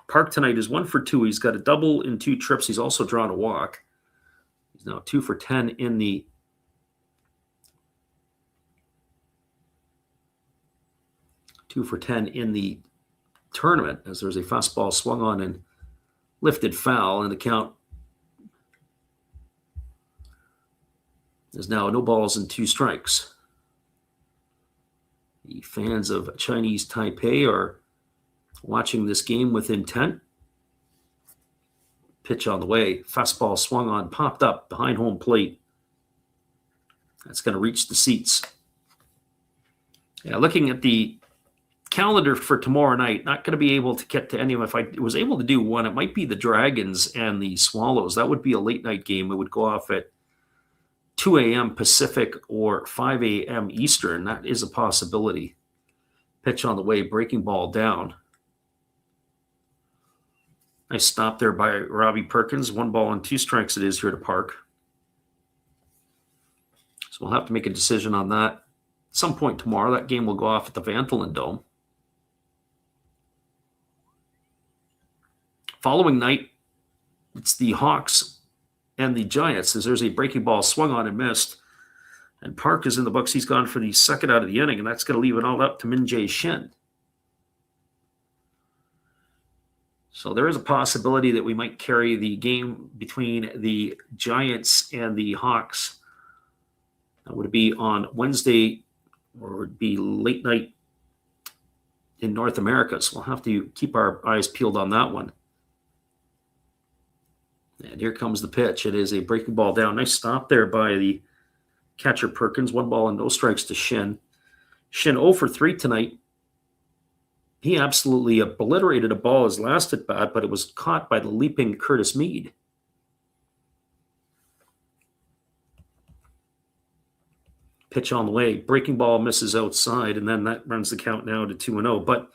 Park tonight is 1 for 2. He's got a double in 2 trips. He's also drawn a walk. He's now 2 for 10 in the tournament, as there's a fastball swung on and lifted foul, and the count is now no balls and 2 strikes. The fans of Chinese Taipei are watching this game with intent. Pitch on the way. Fastball swung on, popped up behind home plate. That's going to reach the seats. Yeah, looking at the calendar for tomorrow night, not going to be able to get to any of them. If I was able to do one, it might be the Dragons and the Swallows. That would be a late night game. It would go off at 2 a.m. Pacific or 5 a.m. Eastern. That is a possibility. Pitch on the way, breaking ball down. Nice stop there by Robbie Perkins. 1 ball and 2 strikes it is here to Park. So we'll have to make a decision on that at some point tomorrow. That game will go off at the Vantolin Dome. Following night, it's the Hawks and the Giants, as there's a breaking ball swung on and missed. And Park is in the books. He's gone for the second out of the inning, and that's going to leave it all up to Min-Jae Shin. So there is a possibility that we might carry the game between the Giants and the Hawks. That would be on Wednesday, or would be late night in North America. So we'll have to keep our eyes peeled on that one. And here comes the pitch. It is a breaking ball down. Nice stop there by the catcher Perkins. 1 ball and no strikes to Shin. Shin 0 for 3 tonight. He absolutely obliterated a ball his last at bat, but it was caught by the leaping Curtis Mead. Pitch on the way. Breaking ball misses outside, and then that runs the count now to 2-0. But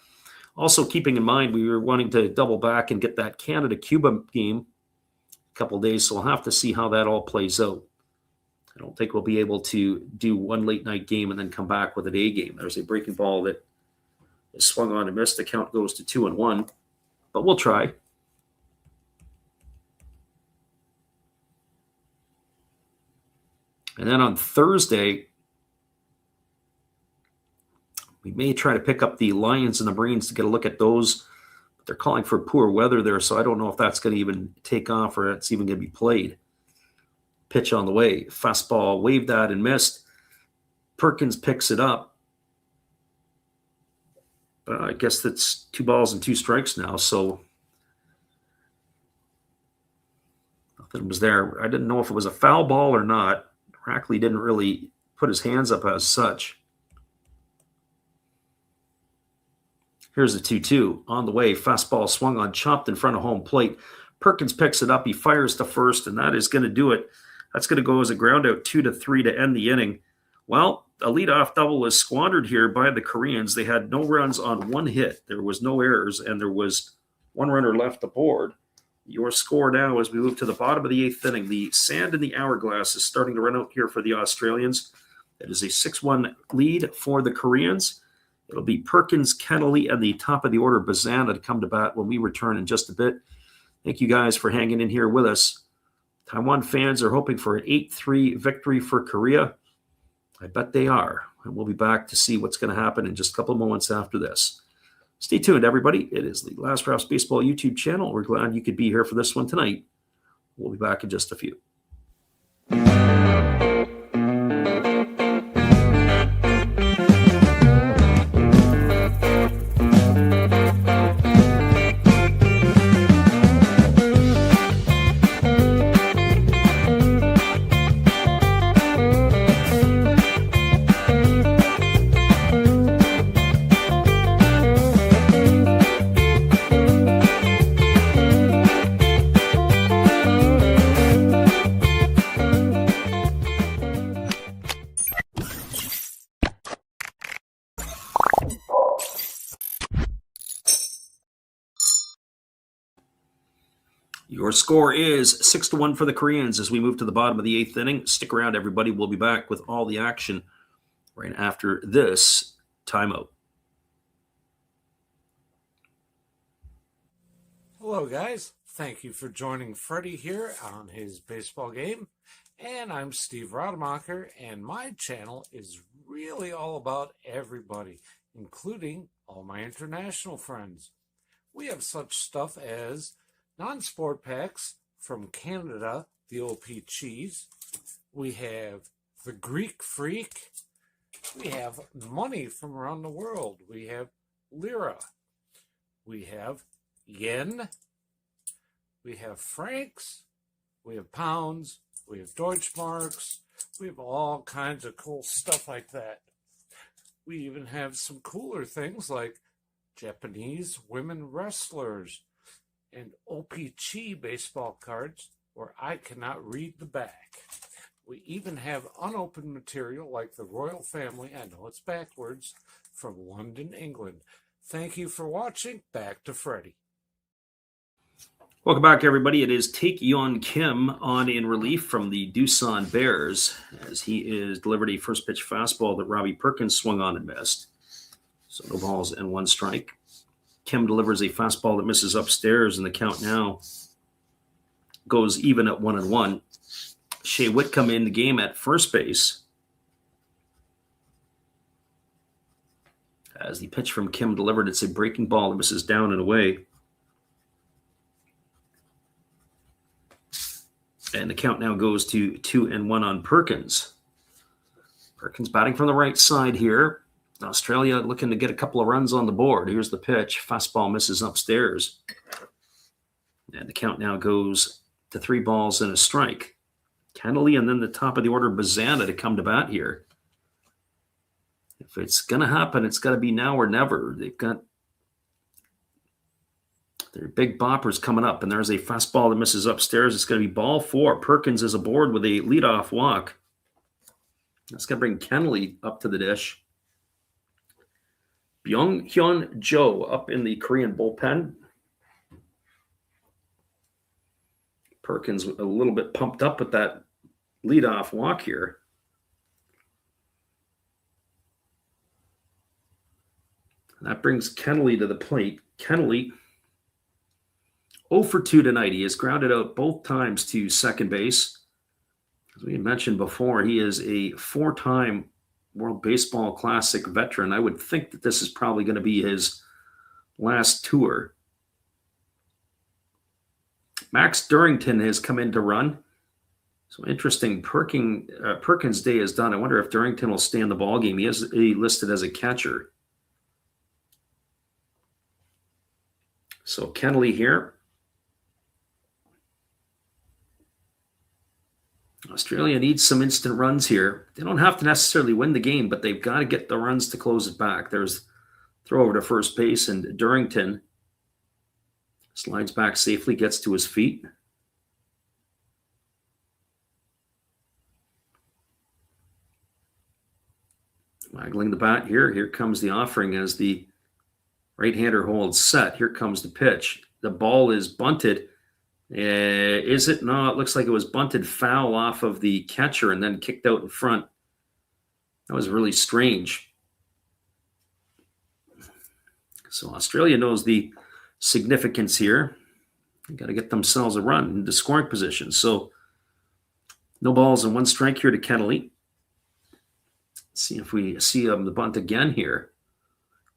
also keeping in mind, we were wanting to double back and get that Canada-Cuba game a couple of days, so we'll have to see how that all plays out. I don't think we'll be able to do one late night game and then come back with a day game. There's a breaking ball that is swung on and missed. The count goes to 2-1, but we'll try. And then on Thursday, we may try to pick up the Lions and the Marines to get a look at those. But they're calling for poor weather there, so I don't know if that's going to even take off or it's even going to be played. Pitch on the way. Fastball waved at and missed. Perkins picks it up. I guess that's 2 balls and 2 strikes now, so nothing was there. I didn't know if it was a foul ball or not. Rackley didn't really put his hands up as such. Here's a 2-2 on the way. Fastball swung on, chopped in front of home plate. Perkins picks it up. He fires to first, and that is going to do it. That's going to go as a ground out 2-3 to end the inning. Well, a leadoff double was squandered here by the Koreans. They had no runs on 1 hit. There was no errors, and there was 1 runner left aboard. Your score now as we move to the bottom of the 8th inning. The sand in the hourglass is starting to run out here for the Australians. It is a 6-1 lead for the Koreans. It'll be Perkins, Kennelly, and the top of the order, Bazana, to come to bat when we return in just a bit. Thank you guys for hanging in here with us. Taiwan fans are hoping for an 8-3 victory for Korea. I bet they are. And we'll be back to see what's going to happen in just a couple of moments after this. Stay tuned, everybody. It is the Last Raps Baseball YouTube channel. We're glad you could be here for this one tonight. We'll be back in just a few. Your score is 6-1 for the Koreans as we move to the bottom of the 8th inning. Stick around, everybody. We'll be back with all the action right after this timeout. Hello, guys. Thank you for joining Freddie here on his baseball game. And I'm Steve Rademacher, and my channel is really all about everybody, including all my international friends. We have such stuff as non-sport packs from Canada, the OP Cheese. We have the Greek Freak. We have money from around the world. We have lira. We have yen. We have francs. We have pounds. We have Deutschmarks. We have all kinds of cool stuff like that. We even have some cooler things like Japanese women wrestlers and OPC baseball cards where I cannot read the back. We even have unopened material like the royal family, I know it's backwards, from London, England. Thank you for watching. Back to Freddie. Welcome back, everybody. It is Tae-Yeon Kim on in relief from the Doosan Bears as he is delivered a first pitch fastball that Robbie Perkins swung on and missed. So no balls and one strike. Kim delivers a fastball that misses upstairs, and the count now goes even at 1-1. Shea Whitcomb in the game at first base. As the pitch from Kim delivered, it's a breaking ball that misses down and away. And the count now goes to 2-1 on Perkins. Perkins batting from the right side here. Australia looking to get a couple of runs on the board. Here's the pitch. Fastball misses upstairs. And the count now goes to 3 balls and a strike. Kennelly and then the top of the order, Bazana, to come to bat here. If it's going to happen, it's got to be now or never. They've got their big boppers coming up, and there's a fastball that misses upstairs. It's going to be ball 4. Perkins is aboard with a leadoff walk. That's going to bring Kennelly up to the dish. Byung-Hyun Jo up in the Korean bullpen. Perkins a little bit pumped up with that leadoff walk here. And that brings Kennelly to the plate. Kennelly 0 for 2 tonight. He has grounded out both times to second base. As we mentioned before, he is a 4-time World Baseball Classic veteran. I would think that this is probably going to be his last tour. Max Durrington has come in to run. So interesting. Perkins' day is done. I wonder if Durrington will stay in the ballgame. He is listed as a catcher. So Kennelly here. Australia needs some instant runs here. They don't have to necessarily win the game, but they've got to get the runs to close it back. There's throw over to first base, and Durrington slides back safely, gets to his feet. Waggling the bat here. Here comes the offering as the right-hander holds set. Here comes the pitch. The ball is bunted. Is it? No, it looks like it was bunted foul off of the catcher and then kicked out in front. That was really strange. So Australia knows the significance here. They got to get themselves a run into scoring position. So no balls and one strike here to Kennelly. See if we see the bunt again here.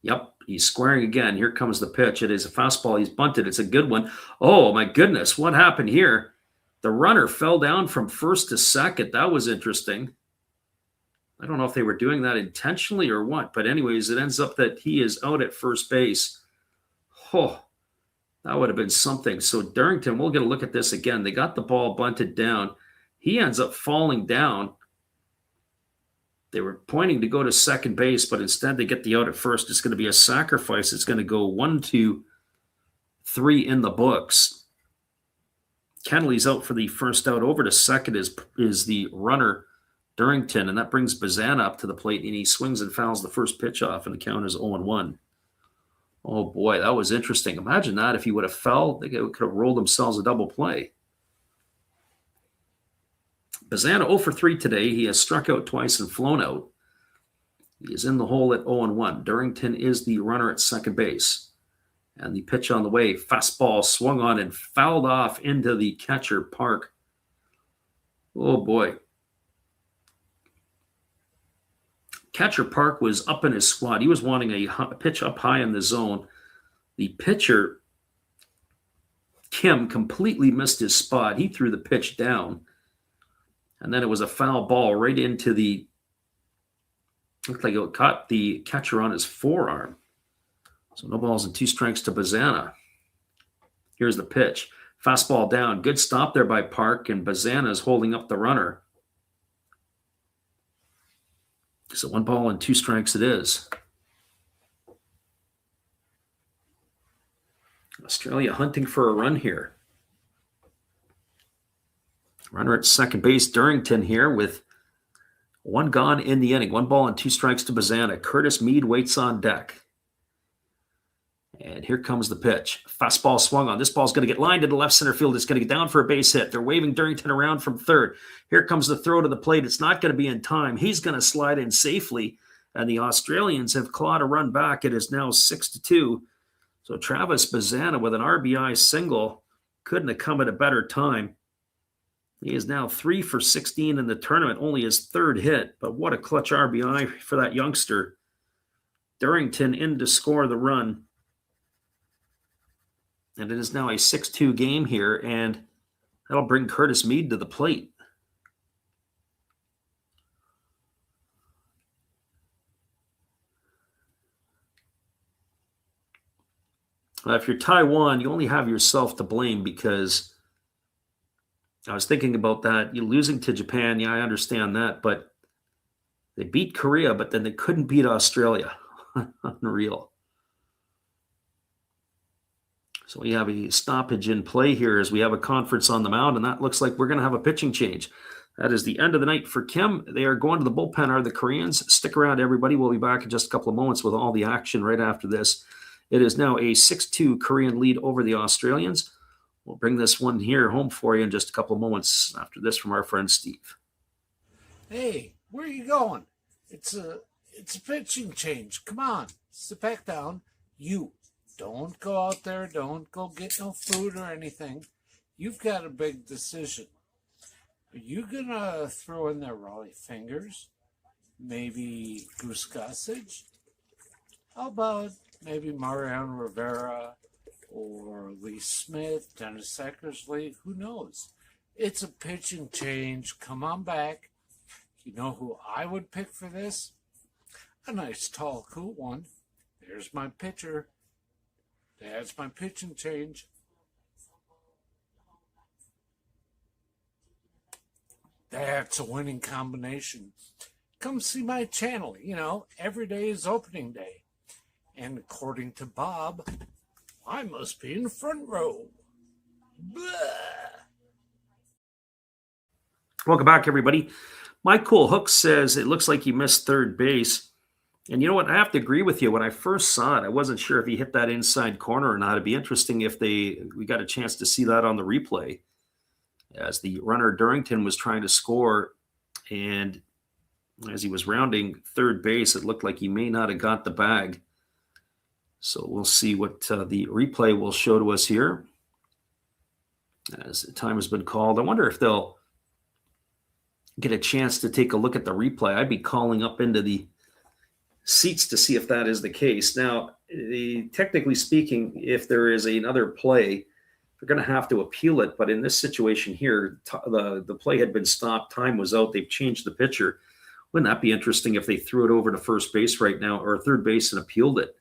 Yep, he's squaring again. Here comes the pitch. It is a fastball. He's bunted. It's a good one. Oh, my goodness. What happened here? The runner fell down from first to second. That was interesting. I don't know if they were doing that intentionally or what, but anyways, it ends up that he is out at first base. Oh, that would have been something. So Durrington, we'll get a look at this again. They got the ball bunted down. He ends up falling down. They were pointing to go to second base, but instead they get the out at first. It's going to be a sacrifice. It's going to go 1, 2, 3 in the books. Kennelly's out for the first out. Over to second is the runner, Durrington, and that brings Bazana up to the plate, and he swings and fouls the first pitch off, and the count is 0-1. Oh, boy, that was interesting. Imagine that if he would have fell, they could have rolled themselves a double play. Bazana 0 for 3 today. He has struck out twice and flown out. He is in the hole at 0-1. Durrington is the runner at second base. And the pitch on the way, fastball swung on and fouled off into the catcher, Park. Oh, boy. Catcher Park was up in his squad. He was wanting a pitch up high in the zone. The pitcher, Kim, completely missed his spot. He threw the pitch down. And then it was a foul ball right into looked like it caught the catcher on his forearm. So no balls and 2 strikes to Bazana. Here's the pitch. Fastball down. Good stop there by Park, and Bazana is holding up the runner. So 1 ball and 2 strikes it is. Australia hunting for a run here. Runner at second base, Durrington here with 1 gone in the inning. 1 ball and 2 strikes to Bazana. Curtis Mead waits on deck. And here comes the pitch. Fastball swung on. This ball's going to get lined into left center field. It's going to get down for a base hit. They're waving Durrington around from third. Here comes the throw to the plate. It's not going to be in time. He's going to slide in safely. And the Australians have clawed a run back. It is now 6-2. So Travis Bazana with an RBI single couldn't have come at a better time. He is now 3 for 16 in the tournament, only his third hit. But what a clutch RBI for that youngster. Durrington in to score the run. And it is now a 6-2 game here, and that'll bring Curtis Mead to the plate. If you're Taiwan, you only have yourself to blame, because I was thinking about that. You're losing to Japan. Yeah, I understand that. But they beat Korea, but then they couldn't beat Australia. Unreal. So we have a stoppage in play here as we have a conference on the mound, and that looks like we're going to have a pitching change. That is the end of the night for Kim. They are going to the bullpen, are the Koreans. Stick around, everybody. We'll be back in just a couple of moments with all the action right after this. It is now a 6-2 Korean lead over the Australians. We'll bring this one here home for you in just a couple of moments after this from our friend Steve. Hey, where are you going? It's a pitching change. Come on, sit back down. You don't go out there. Don't go get no food or anything. You've got a big decision. Are you gonna throw in there Raleigh Fingers? Maybe Goose Gossage? How about maybe Mariano Rivera or Lee Smith, Dennis Eckersley? Who knows? It's a pitching change. Come on back. You know who I would pick for this? A nice, tall, cool one. There's my pitcher. That's my pitching change. That's a winning combination. Come see my channel. You know, every day is opening day. And according to Bob, I must be in the front row. Blah. Welcome back, everybody. Michael Hook says it looks like he missed third base. And you know what? I have to agree with you. When I first saw it, I wasn't sure if he hit that inside corner or not. It'd be interesting if we got a chance to see that on the replay, as the runner Durrington was trying to score, and as he was rounding third base, it looked like he may not have got the bag. So we'll see what the replay will show to us here as the time has been called. I wonder if they'll get a chance to take a look at the replay. I'd be calling up into the seats to see if that is the case. Now, technically speaking, if there is another play, they're going to have to appeal it. But in this situation here, the play had been stopped. Time was out. They've changed the pitcher. Wouldn't that be interesting if they threw it over to first base right now, or third base, and appealed it?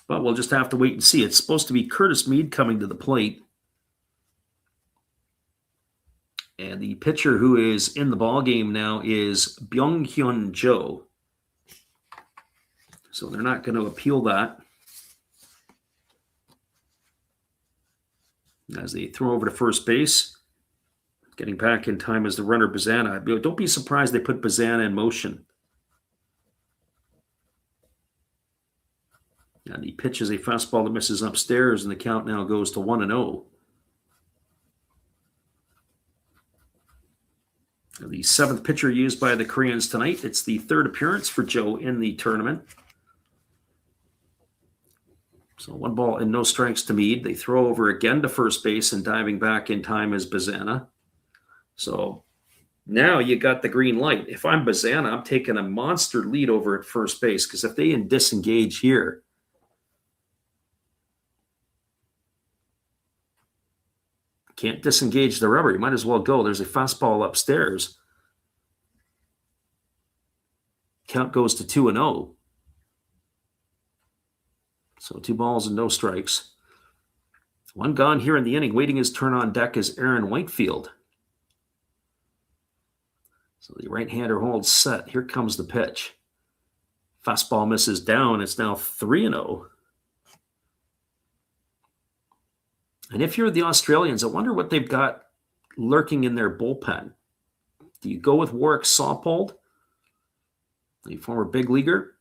But we'll just have to wait and see. It's supposed to be Curtis Mead coming to the plate. And the pitcher who is in the ball game now is Byung-Hyun Jo. So they're not going to appeal that. As they throw over to first base, getting back in time is the runner Bazana. Don't be surprised they put Bazana in motion. And he pitches a fastball that misses upstairs, and the count now goes to 1-0. The seventh pitcher used by the Koreans tonight. It's the third appearance for Joe in the tournament. So 1 ball and no strikes to Mead. They throw over again to first base, and diving back in time is Bazana. So now you got the green light. If I'm Bazana, I'm taking a monster lead over at first base, because if they disengage here, can't disengage the rubber. You might as well go. There's a fastball upstairs. Count goes to 2-0. So 2 balls and no strikes. 1 gone here in the inning. Waiting his turn on deck is Aaron Whitefield. So the right-hander holds set. Here comes the pitch. Fastball misses down. It's now 3-0. And if you're the Australians, I wonder what they've got lurking in their bullpen. Do you go with Warwick Saupold, the former big leaguer?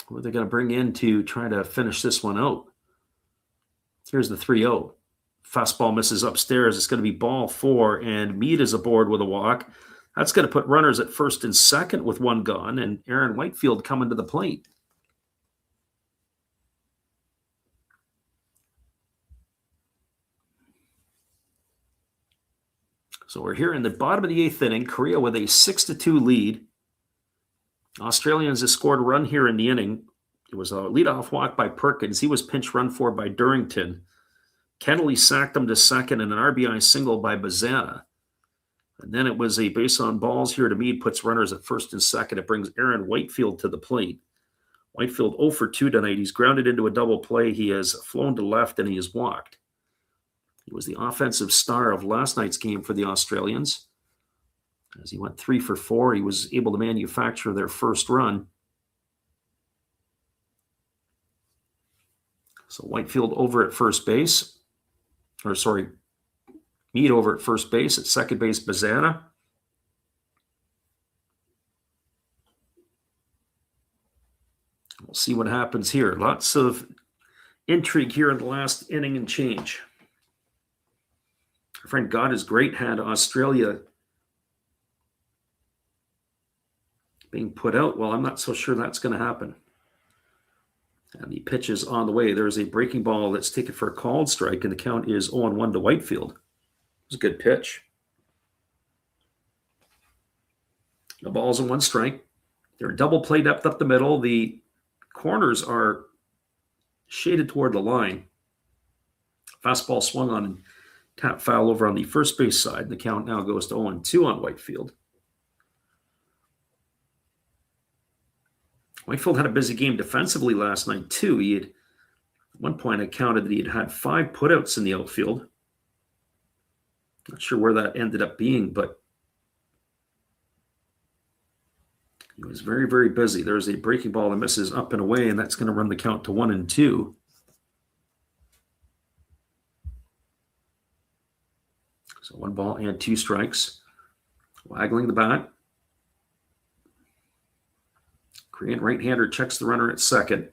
Who are they going to bring in to try to finish this one out? Here's the 3-0. Fastball misses upstairs. It's going to be ball 4, and Mead is aboard with a walk. That's going to put runners at first and second with one gone, and Aaron Whitefield coming to the plate. So we're here in the bottom of the 8th inning. Korea with a 6-2 lead. Australians have scored a run here in the inning. It was a leadoff walk by Perkins. He was pinch run for by Durrington. Kennelly sacked him to second, and an RBI single by Bazana. And then it was a base on balls here to Mead, puts runners at first and second. It brings Aaron Whitefield to the plate. Whitefield 0 for 2 tonight. He's grounded into a double play. He has flown to left, and he has walked. He was the offensive star of last night's game for the Australians. As he went 3 for 4, he was able to manufacture their first run. So Whitefield over at first base. Mead over at first base. At second base, Bazana. We'll see what happens here. Lots of intrigue here in the last inning and change. Our friend God is Great had Australia being put out. Well, I'm not so sure that's going to happen. And the pitch is on the way. There's a breaking ball that's taken for a called strike, and the count is 0-1 to Whitefield. It was a good pitch. No balls and 1 strike. They're double play depth up the middle. The corners are shaded toward the line. Fastball swung on and tap foul over on the first base side. The count now goes to 0-2 on Whitefield. Whitefield had a busy game defensively last night, too. He had, at one point, I counted that he had 5 putouts in the outfield. Not sure where that ended up being, but he was very, very busy. There's a breaking ball that misses up and away, and that's going to run the count to 1-2. So 1 ball and 2 strikes. Waggling the bat. Korean right-hander checks the runner at second.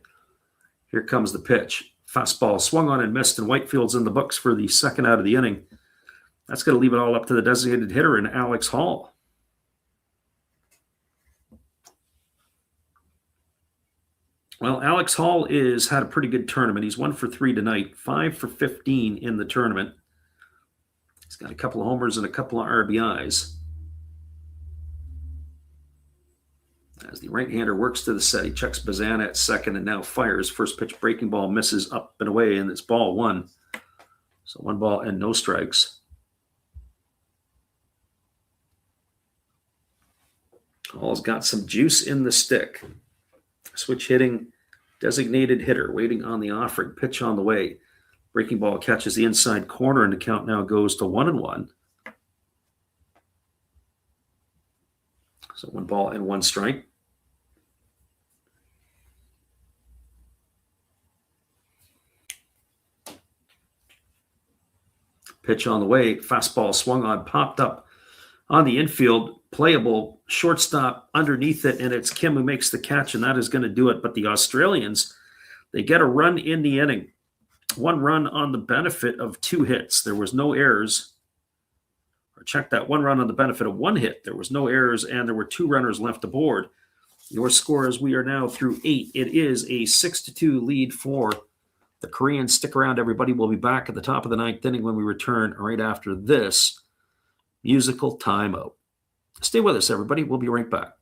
Here comes the pitch. Fastball swung on and missed, and Whitefield's in the books for the second out of the inning. That's going to leave it all up to the designated hitter in Alex Hall. Well, Alex Hall has had a pretty good tournament. He's 1 for 3 tonight, 5 for 15 in the tournament. He's got a couple of homers and a couple of RBIs. As the right-hander works to the set, he checks Bazana at second and now fires. First pitch breaking ball misses up and away, and it's ball 1. So 1 ball and no strikes. Hall's got some juice in the stick. Switch hitting, designated hitter waiting on the offering. Pitch on the way. Breaking ball catches the inside corner, and the count now goes to 1-1. So 1 ball and 1 strike. Pitch on the way. Fastball swung on, popped up on the infield. Playable shortstop underneath it, and it's Kim who makes the catch, and that is going to do it. But the Australians, they get a run in the inning. 1 run on the benefit of 2 hits. There was no errors. Or check that, 1 run on the benefit of 1 hit. There was no errors, and there were 2 runners left aboard. Your score as we are now through 8. It is a 6-2 lead for the Koreans. Stick around, everybody. We'll be back at the top of the 9th inning when we return right after this musical timeout. Stay with us, everybody. We'll be right back.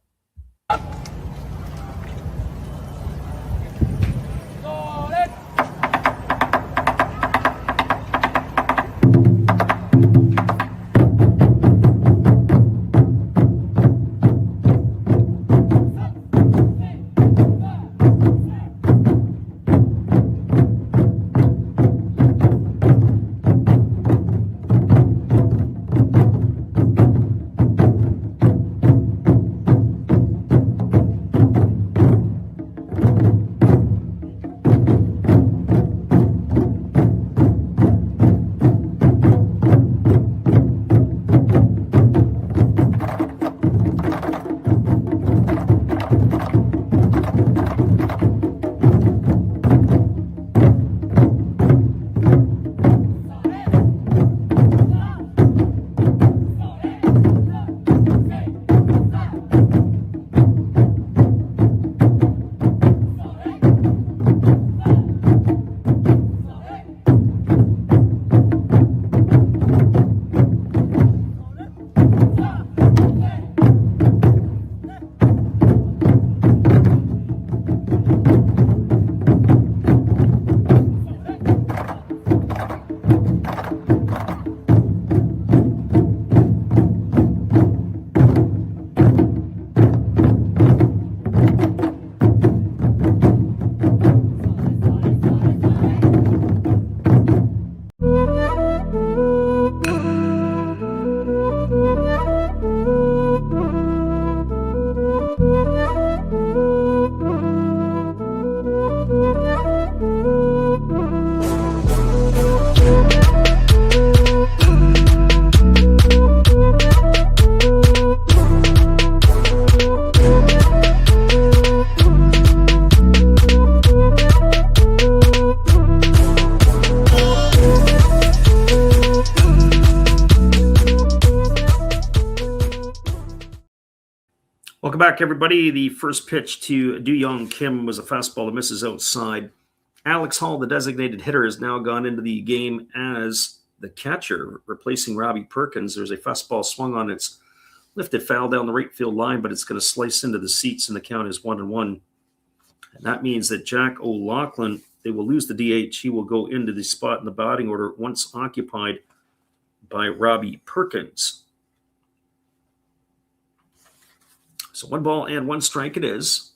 Welcome back, everybody. The first pitch to Do Young Kim was a fastball that misses outside. Alex Hall, the designated hitter, has now gone into the game as the catcher, replacing Robbie Perkins. There's a fastball swung on, its lifted foul down the right field line, but it's going to slice into the seats, and the count is 1-1. And that means that Jack O'Loughlin, they will lose the DH. He will go into the spot in the batting order once occupied by Robbie Perkins. So 1-1 it is.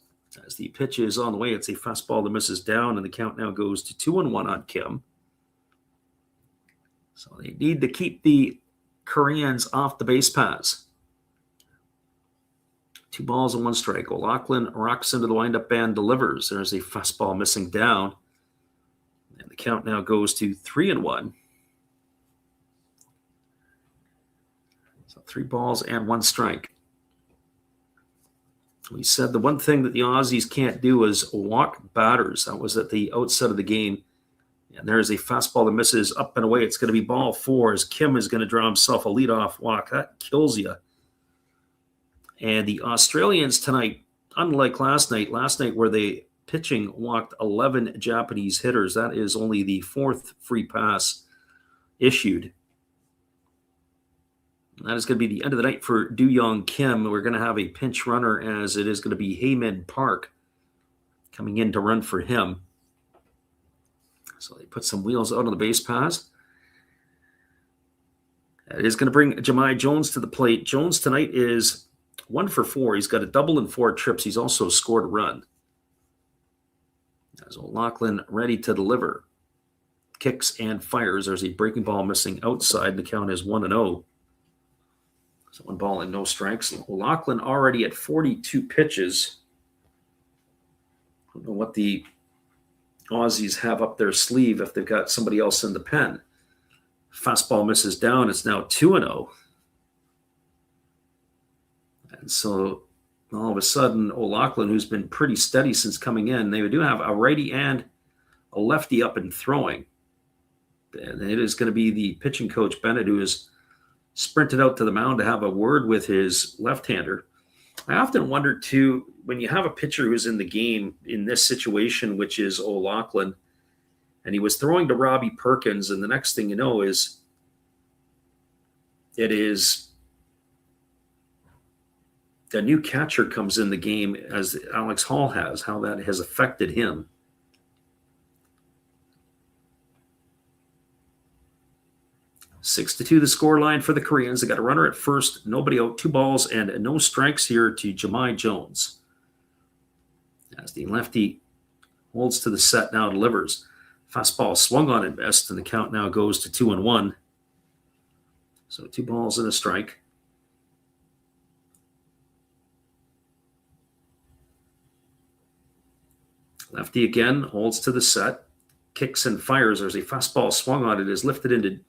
As the pitch is on the way, it's a fastball that misses down, and the count now goes to 2-1 on Kim. So they need to keep the Koreans off the base paths. 2-1. O'Loughlin rocks into the windup and delivers. There's a fastball missing down, and the count now goes to 3-1. So 3-1. We said the one thing that the Aussies can't do is walk batters. That was at the outset of the game. And there's a fastball that misses up and away. It's going to be ball 4 as Kim is going to draw himself a leadoff walk. That kills you. And the Australians tonight, unlike last night where they pitching walked 11 Japanese hitters, that is only the 4th free pass issued. That is going to be the end of the night for Do Young Kim. We're going to have a pinch runner, as it is going to be Heyman Park coming in to run for him. So they put some wheels out on the base paths. It is going to bring Jahmai Jones to the plate. Jones tonight is 1 for 4. He's got a double and 4 trips. He's also scored a run. As O'Loughlin ready to deliver. Kicks and fires. There's a breaking ball missing outside. The count is 1-0. So 1-0. O'Loughlin already at 42 pitches. I don't know what the Aussies have up their sleeve if they've got somebody else in the pen. Fastball misses down. It's now 2-0. And so all of a sudden, O'Loughlin, who's been pretty steady since coming in, they do have a righty and a lefty up and throwing. And it is going to be the pitching coach, Bennett, who is sprinted out to the mound to have a word with his left-hander. I often wonder, too, when you have a pitcher who's in the game in this situation, which is O'Loughlin, and he was throwing to Robbie Perkins, and the next thing you know is it is a new catcher comes in the game, as Alex Hall has, how that has affected him. Six to 2 the score line for the Koreans. They got a runner at first, nobody out, 2 balls and no strikes here to Jahmai Jones. As the lefty holds to the set, now delivers. Fastball swung on at best, and the count now goes to 2-1. So 2 balls and a strike. Lefty again holds to the set, kicks and fires. There's a fastball swung on it, is lifted into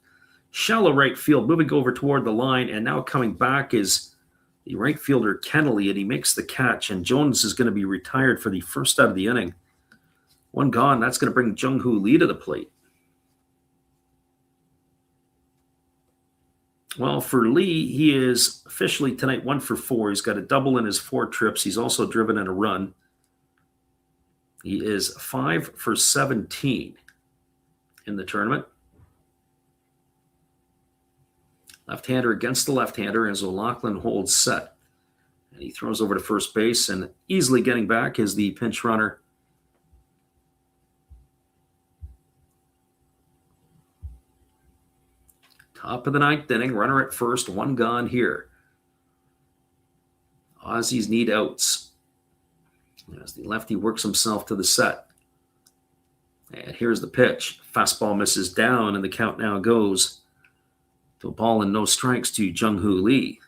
shallow right field, moving over toward the line, and now coming back is the right fielder Kennelly, and he makes the catch, and Jones is going to be retired for the first out of the inning. 1 gone. That's going to bring Jung-Hoo Lee to the plate. Well, for Lee, he is officially tonight 1 for 4. He's got a double in his 4 trips. He's also driven in a run. He is 5 for 17 in the tournament. Left-hander against the left-hander as O'Loughlin holds set. And he throws over to first base, and easily getting back is the pinch runner. Top of the 9th inning, runner at first, 1 gone here. Aussies need outs. As the lefty works himself to the set. And here's the pitch. Fastball misses down, and the count now goes to a ball and no strikes to Jung-Hoo Lee.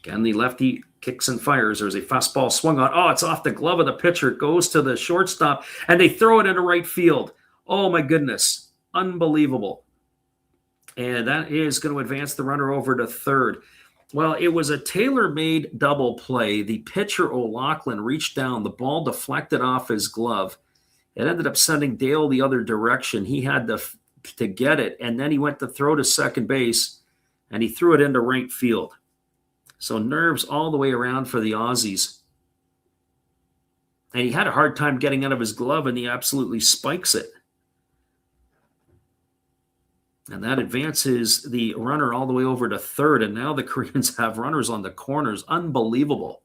Again, the lefty kicks and fires. There's a fastball swung on. Oh, it's off the glove of the pitcher. It goes to the shortstop, and they throw it into right field. Oh, my goodness. Unbelievable. And that is going to advance the runner over to third. Well, it was a tailor-made double play. The pitcher, O'Loughlin, reached down. The ball deflected off his glove. It ended up sending Dale the other direction. He had to to get it, and then he went to throw to second base, and he threw it into right field. So nerves all the way around for the Aussies. And he had a hard time getting out of his glove, and he absolutely spikes it. And that advances the runner all the way over to third, and now the Koreans have runners on the corners. Unbelievable.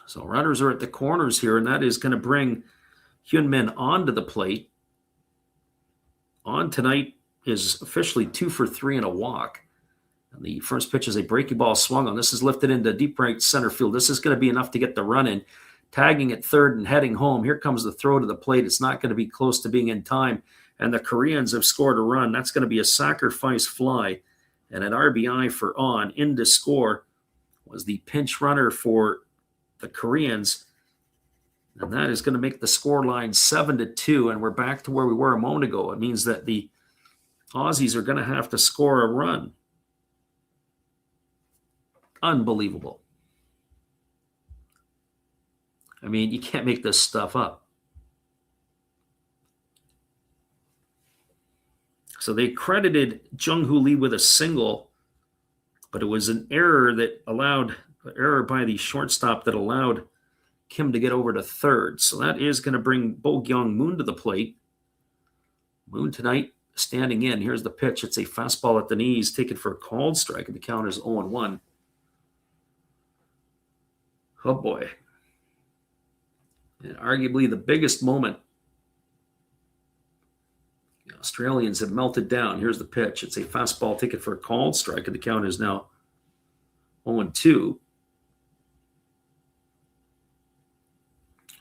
So runners are at the corners here, and that is going to bring Hyun-min onto the plate. On tonight is officially 2 for 3 and a walk. And the first pitch is a breaking ball swung on. This is lifted into deep right center field. This is going to be enough to get the run in. Tagging at third and heading home. Here comes the throw to the plate. It's not going to be close to being in time. And the Koreans have scored a run. That's going to be a sacrifice fly. And an RBI for On. In to score was the pinch runner for the Koreans. And that is going to make the score line 7-2. And we're back to where we were a moment ago. It means that the Aussies are going to have to score a run. Unbelievable. I mean, you can't make this stuff up. So they credited Jung-Hoo Lee with a single, but it was an error by the shortstop that allowed Kim to get over to third. So that is going to bring Bo-Kyung Moon to the plate. Moon tonight standing in. Here's the pitch. It's a fastball at the knees, taken for a called strike, and the count is 0-1. Oh boy. And arguably the biggest moment. The Australians have melted down. Here's the pitch. It's a fastball taken for a called strike, and the count is now 0-2.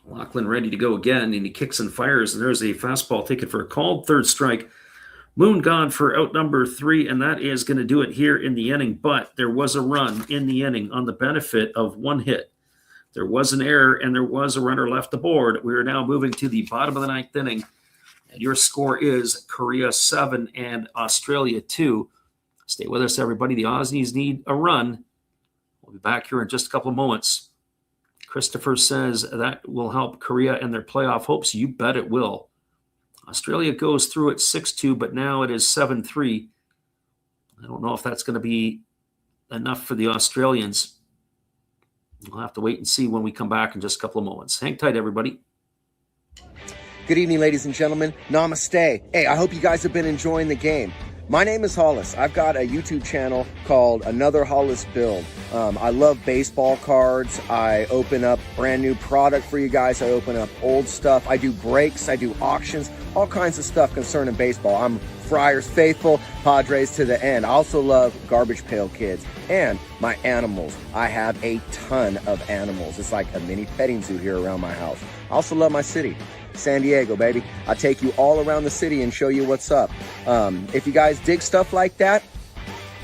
Lachlan ready to go again, and he kicks and fires, and there's a fastball taken for a called third strike. Moon gone for out number 3, and that is going to do it here in the inning. But there was a run in the inning on the benefit of one hit. There was an error, and there was a runner left aboard. We are now moving to the bottom of the 9th inning, and your score is Korea 7 and Australia 2. Stay with us, everybody. The Aussies need a run. We'll be back here in just a couple of moments. Christopher says that will help Korea and their playoff hopes. You bet it will. Australia goes through at 6-2, but now it is 7-3. I don't know if that's going to be enough for the Australians. We'll have to wait and see when we come back in just a couple of moments. Hang tight, everybody. Good evening, ladies and gentlemen. Namaste. Hey, I hope you guys have been enjoying the game. My name is Hollis. I've got a YouTube channel called Another Hollis Build. I love baseball cards. I open up brand new product for you guys. I open up old stuff. I do breaks. I do auctions. All kinds of stuff concerning baseball. I'm Friars faithful, Padres to the end. I also love Garbage Pail Kids and my animals. I have a ton of animals. It's like a mini petting zoo here around my house. I also love my city. San Diego, baby. I take you all around the city and show you what's up. If you guys dig stuff like that,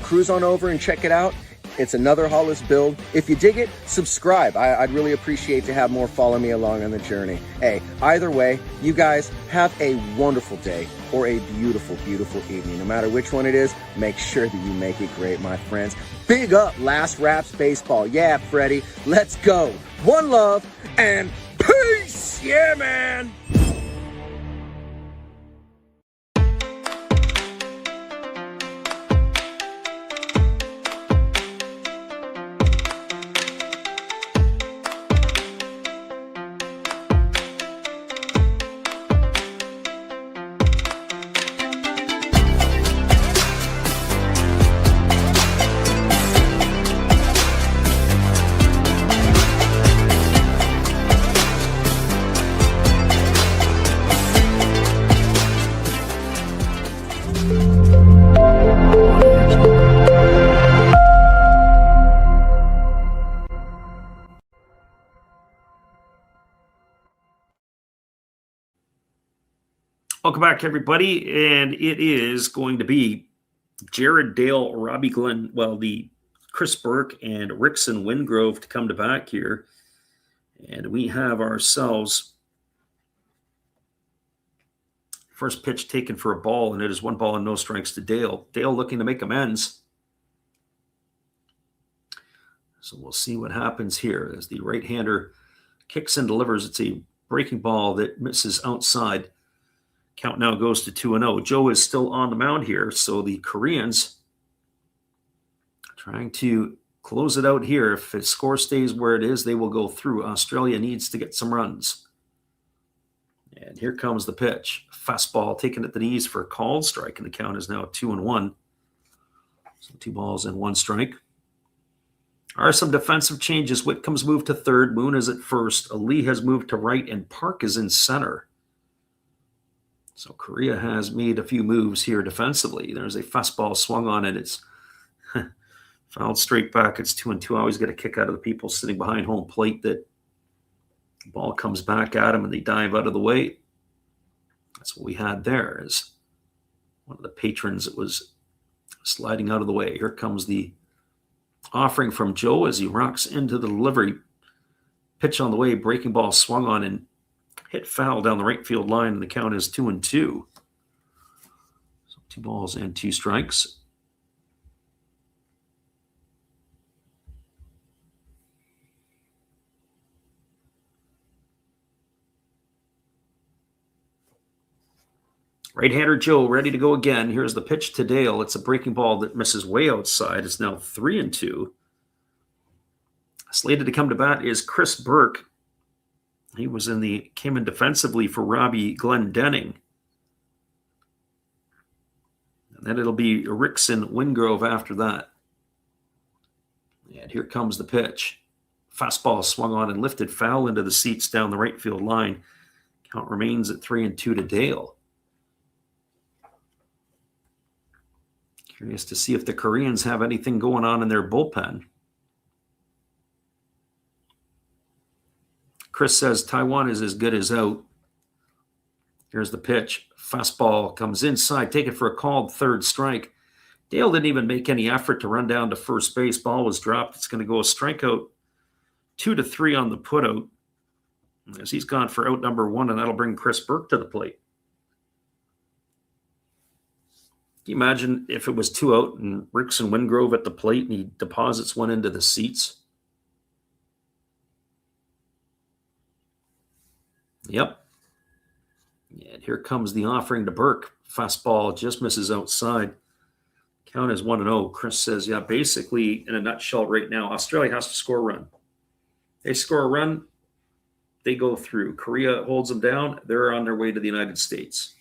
cruise on over and check it out. It's Another Hollis Build. If you dig it, subscribe. I'd really appreciate to have more follow me along on the journey. Hey, either way, you guys have a wonderful day or a beautiful, beautiful evening. No matter which one it is, make sure that you make it great, my friends. Big up Last Raps Baseball. Yeah, Freddie, let's go. One love and peace. Yeah, man. Welcome back, everybody. And it is going to be Jared Dale, Robbie Glenn, the Chris Burke and Rickson Wingrove to come to back here. And we have ourselves first pitch taken for a ball, and it is 1 ball and no strikes to Dale. Dale looking to make amends. So we'll see what happens here as the right-hander kicks and delivers. It's a breaking ball that misses outside. Count now goes to 2-0. Joe is still on the mound here, so the Koreans trying to close it out here. If the score stays where it is, they will go through. Australia needs to get some runs. And here comes the pitch. Fastball taken at the knees for a called strike, and the count is now 2-1. So 2 balls and 1 strike. Are some defensive changes. Whitcomb's moved to third. Moon is at first. Ali has moved to right, and Park is in center. So Korea has made a few moves here defensively. There's a fastball swung on it. It's fouled straight back. It's 2-2. I always get a kick out of the people sitting behind home plate that the ball comes back at them and they dive out of the way. That's what we had there, is one of the patrons that was sliding out of the way. Here comes the offering from Joe as he rocks into the delivery. Pitch on the way, breaking ball swung on and hit foul down the right field line, and the count is 2-2. So 2 balls and 2 strikes. Right-hander Joe ready to go again. Here's the pitch to Dale. It's a breaking ball that misses way outside. It's now 3-2. Slated to come to bat is Chris Burke. He came in defensively for Robbie Glendenning. And then it'll be Rickson Wingrove after that. And here comes the pitch. Fastball swung on and lifted foul into the seats down the right field line. Count remains at 3-2 to Dale. Curious to see if the Koreans have anything going on in their bullpen. Chris says Taiwan is as good as out. Here's the pitch. Fastball comes inside. Take it for a called third strike. Dale didn't even make any effort to run down to first base. Ball was dropped. It's going to go a strikeout 2-3 on the putout, as he's gone for out number 1, and that'll bring Chris Burke to the plate. Can you imagine if it was 2 out and Rickson Wingrove at the plate and he deposits one into the seats? Yep. And here comes the offering to Burke. Fastball just misses outside. Count is 1-0. Chris says, yeah, basically, in a nutshell right now, Australia has to score a run. They score a run, they go through. Korea holds them down. They're on their way to the United States.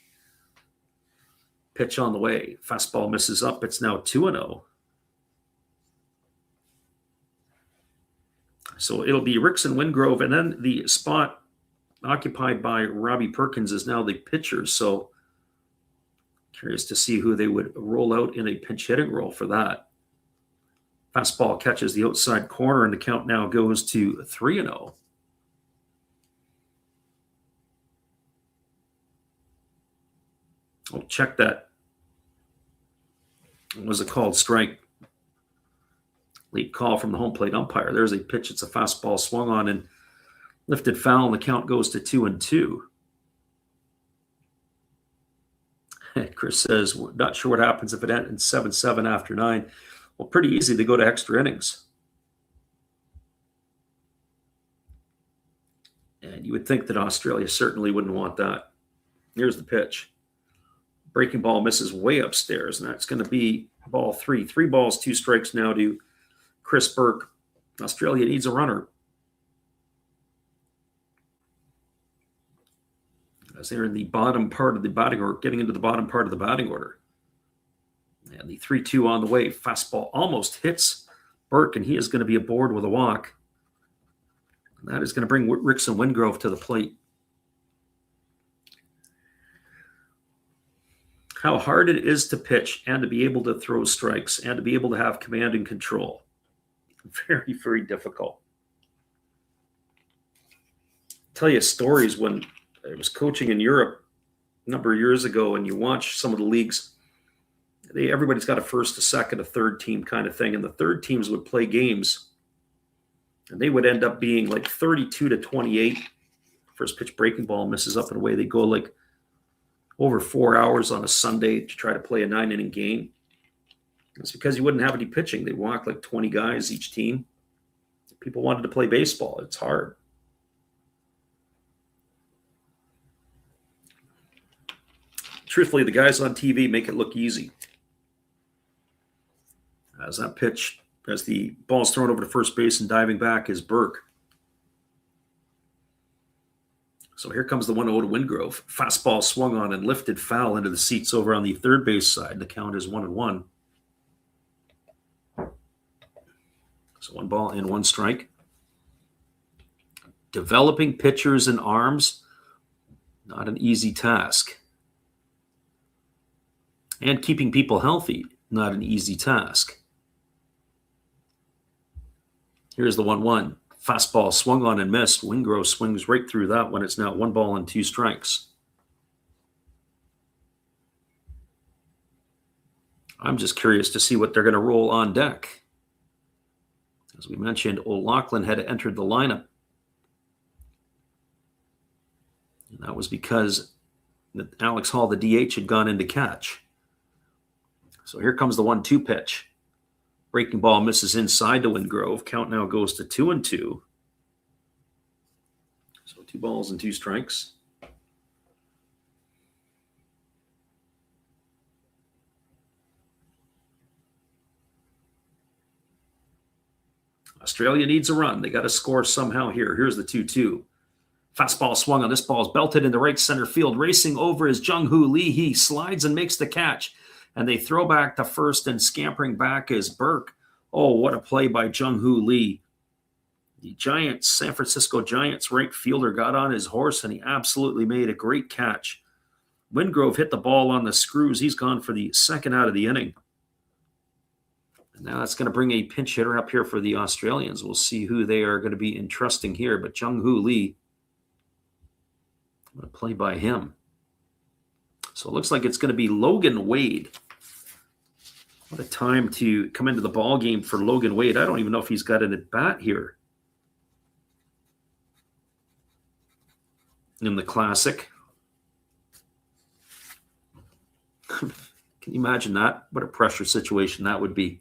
Pitch on the way. Fastball misses up. It's now 2-0. So it'll be Rickson Wingrove, and then the spot occupied by Robbie Perkins is now the pitcher. So curious to see who they would roll out in a pinch hitting role for that. Fastball catches the outside corner, and the count now goes to 3-0. I'll check that. It was a called strike. Late call from the home plate umpire. There's a pitch. It's a fastball swung on and lifted foul, and the count goes to 2-2. Chris says, not sure what happens if it ends 7-7 after 9. Well, pretty easy to go to extra innings. And you would think that Australia certainly wouldn't want that. Here's the pitch. Breaking ball misses way upstairs, and that's going to be ball 3. 3 balls, 2 strikes now to Chris Burke. Australia needs a runner, as they're in the bottom part of the batting order, getting into the bottom part of the batting order. And the 3-2 on the way. Fastball almost hits Burke, and he is going to be aboard with a walk. And that is going to bring Rickson Wingrove to the plate. How hard it is to pitch and to be able to throw strikes and to be able to have command and control. Very, very difficult. I'll tell you stories when I was coaching in Europe a number of years ago, and you watch some of the leagues. Everybody's got a first, a second, a third team kind of thing, and the third teams would play games, and they would end up being like 32-28. First pitch breaking ball misses up and away. They go like over 4 hours on a Sunday to try to play a 9-inning game. It's because you wouldn't have any pitching. They walk like 20 guys each team. People wanted to play baseball. It's hard. Truthfully, the guys on TV make it look easy. As that pitch, as the ball's thrown over to first base and diving back is Burke. So here comes the 1-0 to Wingrove. Fastball swung on and lifted foul into the seats over on the third base side. The count is 1-1. So 1 ball and 1 strike. Developing pitchers and arms, not an easy task. And keeping people healthy, not an easy task. Here's the 1-1. Fastball swung on and missed. Wingrove swings right through that one. It's now 1 ball and 2 strikes. I'm just curious to see what they're going to roll on deck. As we mentioned, O'Loughlin had entered the lineup. And that was because Alex Hall, the DH, had gone into catch. So here comes the 1-2 pitch. Breaking ball misses inside to Wingrove. Count now goes to 2-2. So 2 balls and 2 strikes. Australia needs a run. They got to score somehow here. Here's the 2-2. Fastball swung on. This ball's belted into right center field. Racing over is Jung-Hoo Lee. He slides and makes the catch. And they throw back to first, and scampering back is Burke. Oh, what a play by Jung-Hoo Lee. The Giants, San Francisco Giants right fielder got on his horse, and he absolutely made a great catch. Wingrove hit the ball on the screws. He's gone for the second out of the inning. And now that's going to bring a pinch hitter up here for the Australians. We'll see who they are going to be entrusting here. But Jung-Hoo Lee, what a play by him. So it looks like it's going to be Logan Wade. What a time to come into the ball game for Logan Wade. I don't even know if he's got an at-bat here in the Classic. Can you imagine that? What a pressure situation that would be.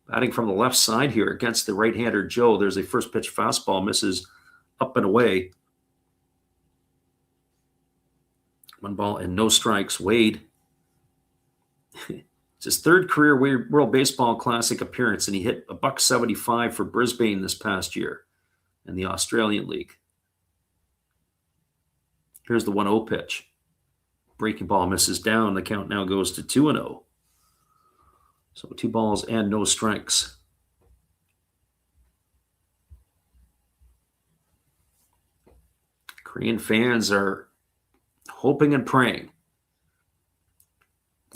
Batting from the left side here against the right-hander Joe. There's a first pitch fastball, misses up and away. 1 ball and no strikes. Wade. It's his 3rd career World Baseball Classic appearance, and he hit $175 for Brisbane this past year in the Australian League. Here's the 1-0 pitch. Breaking ball misses down. The count now goes to 2-0. So 2 balls and no strikes. Korean fans are hoping and praying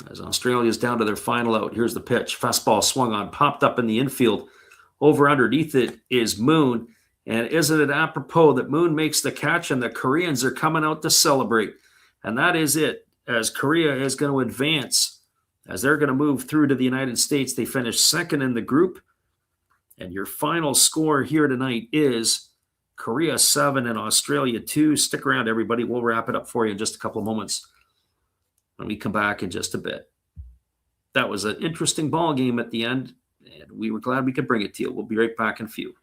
as Australia's down to their final out. Here's the pitch. Fastball swung on, popped up in the infield. Over underneath it is Moon. And isn't it apropos that Moon makes the catch and the Koreans are coming out to celebrate? And that is it, as Korea is going to advance, as they're going to move through to the United States. They finish 2nd in the group. And your final score here tonight is Korea 7 and Australia 2. Stick around, everybody. We'll wrap it up for you in just a couple of moments when we come back in just a bit. That was an interesting ball game at the end, and we were glad we could bring it to you. We'll be right back in a few.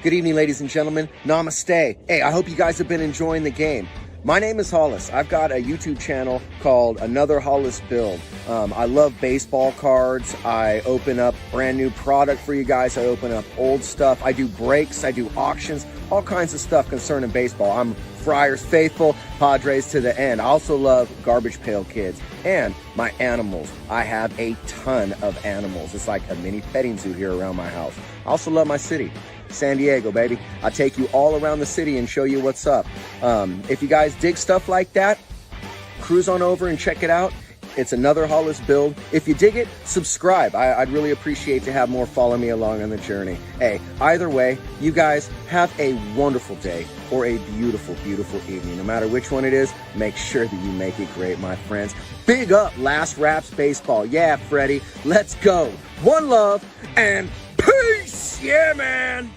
Good evening, ladies and gentlemen. Namaste. Hey, I hope you guys have been enjoying the game. My name is Hollis. I've got a YouTube channel called Another Hollis Build. I love baseball cards. I open up brand new product for you guys. I open up old stuff. I do breaks. I do auctions. All kinds of stuff concerning baseball. I'm Friars faithful, Padres to the end. I also love Garbage Pail Kids and my animals. I have a ton of animals. It's like a mini petting zoo here around my house. I also love my city. San Diego, baby. I'll take you all around the city and show you what's up. If you guys dig stuff like that, cruise on over and check it out. It's Another Hollis Build. If you dig it, subscribe. I'd really appreciate to have more follow me along on the journey. Hey, either way, you guys have a wonderful day or a beautiful, beautiful evening. No matter which one it is, make sure that you make it great, my friends. Big up Last Raps Baseball. Yeah, Freddie, let's go. One love and peace. Yeah, man.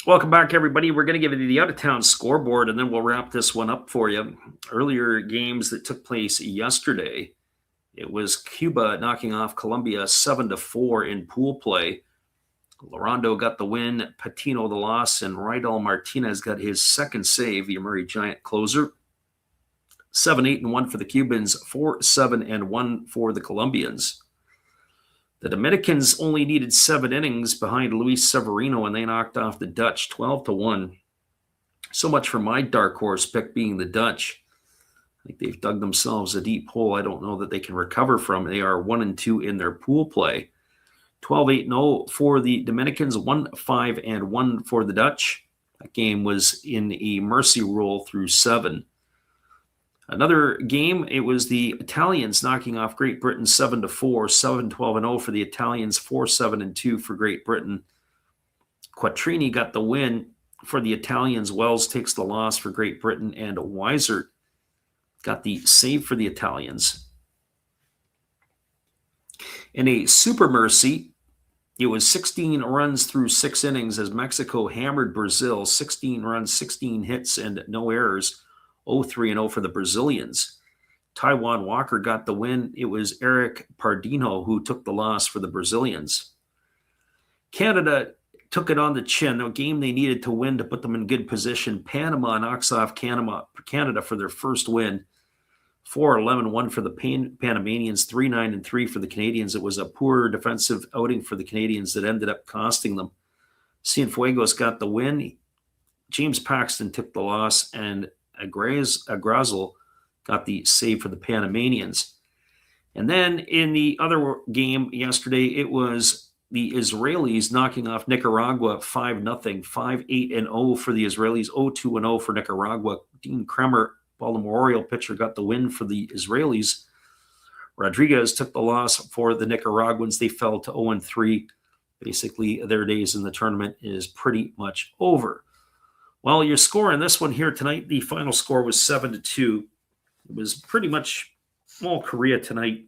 Welcome back, everybody. We're going to give you the out-of-town scoreboard, and then we'll wrap this one up for you. Earlier games that took place yesterday, it was Cuba knocking off Colombia 7-4 in pool play. Lorondo got the win, Patino the loss, and Rydal Martinez got his second save, the Murray Giant closer. 7-8-1 for the Cubans, 4-7-1 for the Colombians. The Dominicans only needed 7 innings behind Luis Severino, and they knocked off the Dutch 12-1. So much for my dark horse pick being the Dutch. I think they've dug themselves a deep hole I don't know that they can recover from. They are 1-2 in their pool play. 12-8-0 for the Dominicans, 1-5-1 for the Dutch. That game was in a mercy rule through 7. Another game, it was the Italians knocking off Great Britain 7-4, 7-12-0 for the Italians, 4-7-2 for Great Britain. Quattrini got the win for the Italians. Wells takes the loss for Great Britain, and Weiser got the save for the Italians. In a super mercy, it was 16 runs through 6 innings as Mexico hammered Brazil, 16 runs, 16 hits, and no errors, 0-3-0 for the Brazilians. Taiwan Walker got the win. It was Eric Pardinho who took the loss for the Brazilians. Canada took it on the chin, a game they needed to win to put them in good position. Panama knocks off Canada for their first win. 4-11-1 for the Panamanians, 3-9-3 for the Canadians. It was a poor defensive outing for the Canadians that ended up costing them. Cienfuegos got the win. James Paxton took the loss, and Agrazel got the save for the Panamanians. And then in the other game yesterday, it was the Israelis knocking off Nicaragua 5-0, 5-8-0 for the Israelis, 0-2-0 for Nicaragua. Dean Kremer, Baltimore Oriole pitcher, got the win for the Israelis. Rodriguez took the loss for the Nicaraguans. They fell to 0-3. Basically, their days in the tournament is pretty much over. Well, your score in this one here tonight, the final score was 7-2. It was pretty much all Korea tonight.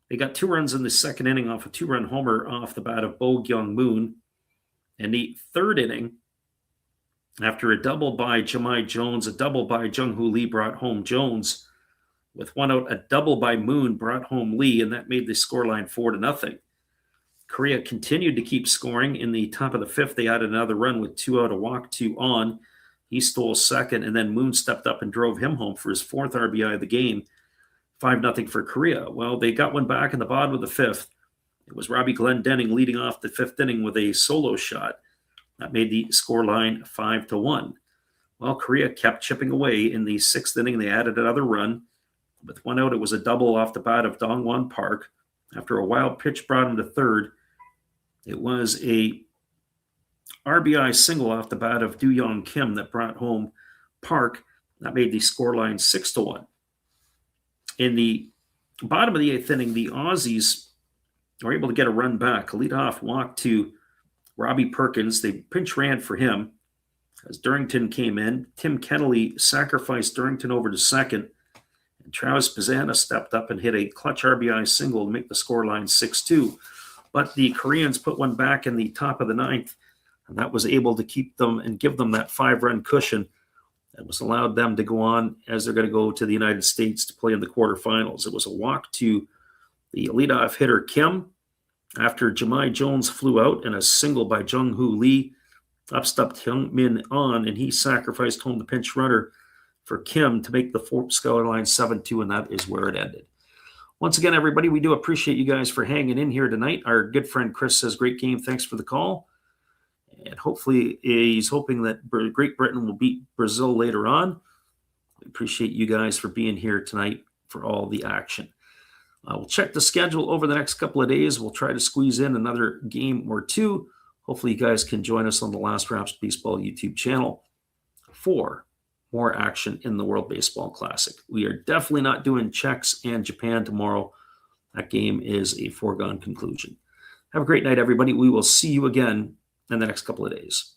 They got 2 runs in the second inning off a 2-run homer off the bat of Bo Kyung-moon. In the third inning, after a double by Jahmai Jones, a double by Jung-Hoo Lee brought home Jones. With 1 out, a double by Moon brought home Lee, and that made the scoreline 4-0. Korea continued to keep scoring. In the top of the 5th, they added another run with 2 out, a walk, 2 on. He stole second, and then Moon stepped up and drove him home for his 4th RBI of the game. 5-0 for Korea. Well, they got one back in the bottom of the 5th. It was Robbie Glendenning leading off the 5th inning with a solo shot. That made the scoreline 5-1. Well, Korea kept chipping away. In the 6th inning, they added another run. With 1 out, it was a double off the bat of Dongwon Park. After a wild pitch brought him to third, it was a RBI single off the bat of Do-Young Kim that brought home Park. That made the scoreline 6-1. In the bottom of the 8th inning, the Aussies were able to get a run back. A leadoff walk to Robbie Perkins. They pinch ran for him as Durrington came in. Tim Kennelly sacrificed Durrington over to second. And Travis Pisana stepped up and hit a clutch RBI single to make the scoreline 6-2. But the Koreans put one back in the top of the 9th, and that was able to keep them and give them that 5-run cushion that was allowed them to go on as they're going to go to the United States to play in the quarterfinals. It was a walk to the leadoff hitter Kim after Jahmai Jones flew out, and a single by Jung-Hoo Lee. Up stepped Hyung-min On, and he sacrificed home the pinch runner for Kim to make the scoreline 7-2, and that is where it ended. Once again, everybody, we do appreciate you guys for hanging in here tonight. Our good friend Chris says, great game. Thanks for the call. And hopefully he's hoping that Great Britain will beat Brazil later on. We appreciate you guys for being here tonight for all the action. We'll check the schedule over the next couple of days. We'll try to squeeze in another game or two. Hopefully you guys can join us on the Last Raps Baseball YouTube channel for more action in the World Baseball Classic. We are definitely not doing Czechs and Japan tomorrow. That game is a foregone conclusion. Have a great night, everybody. We will see you again in the next couple of days.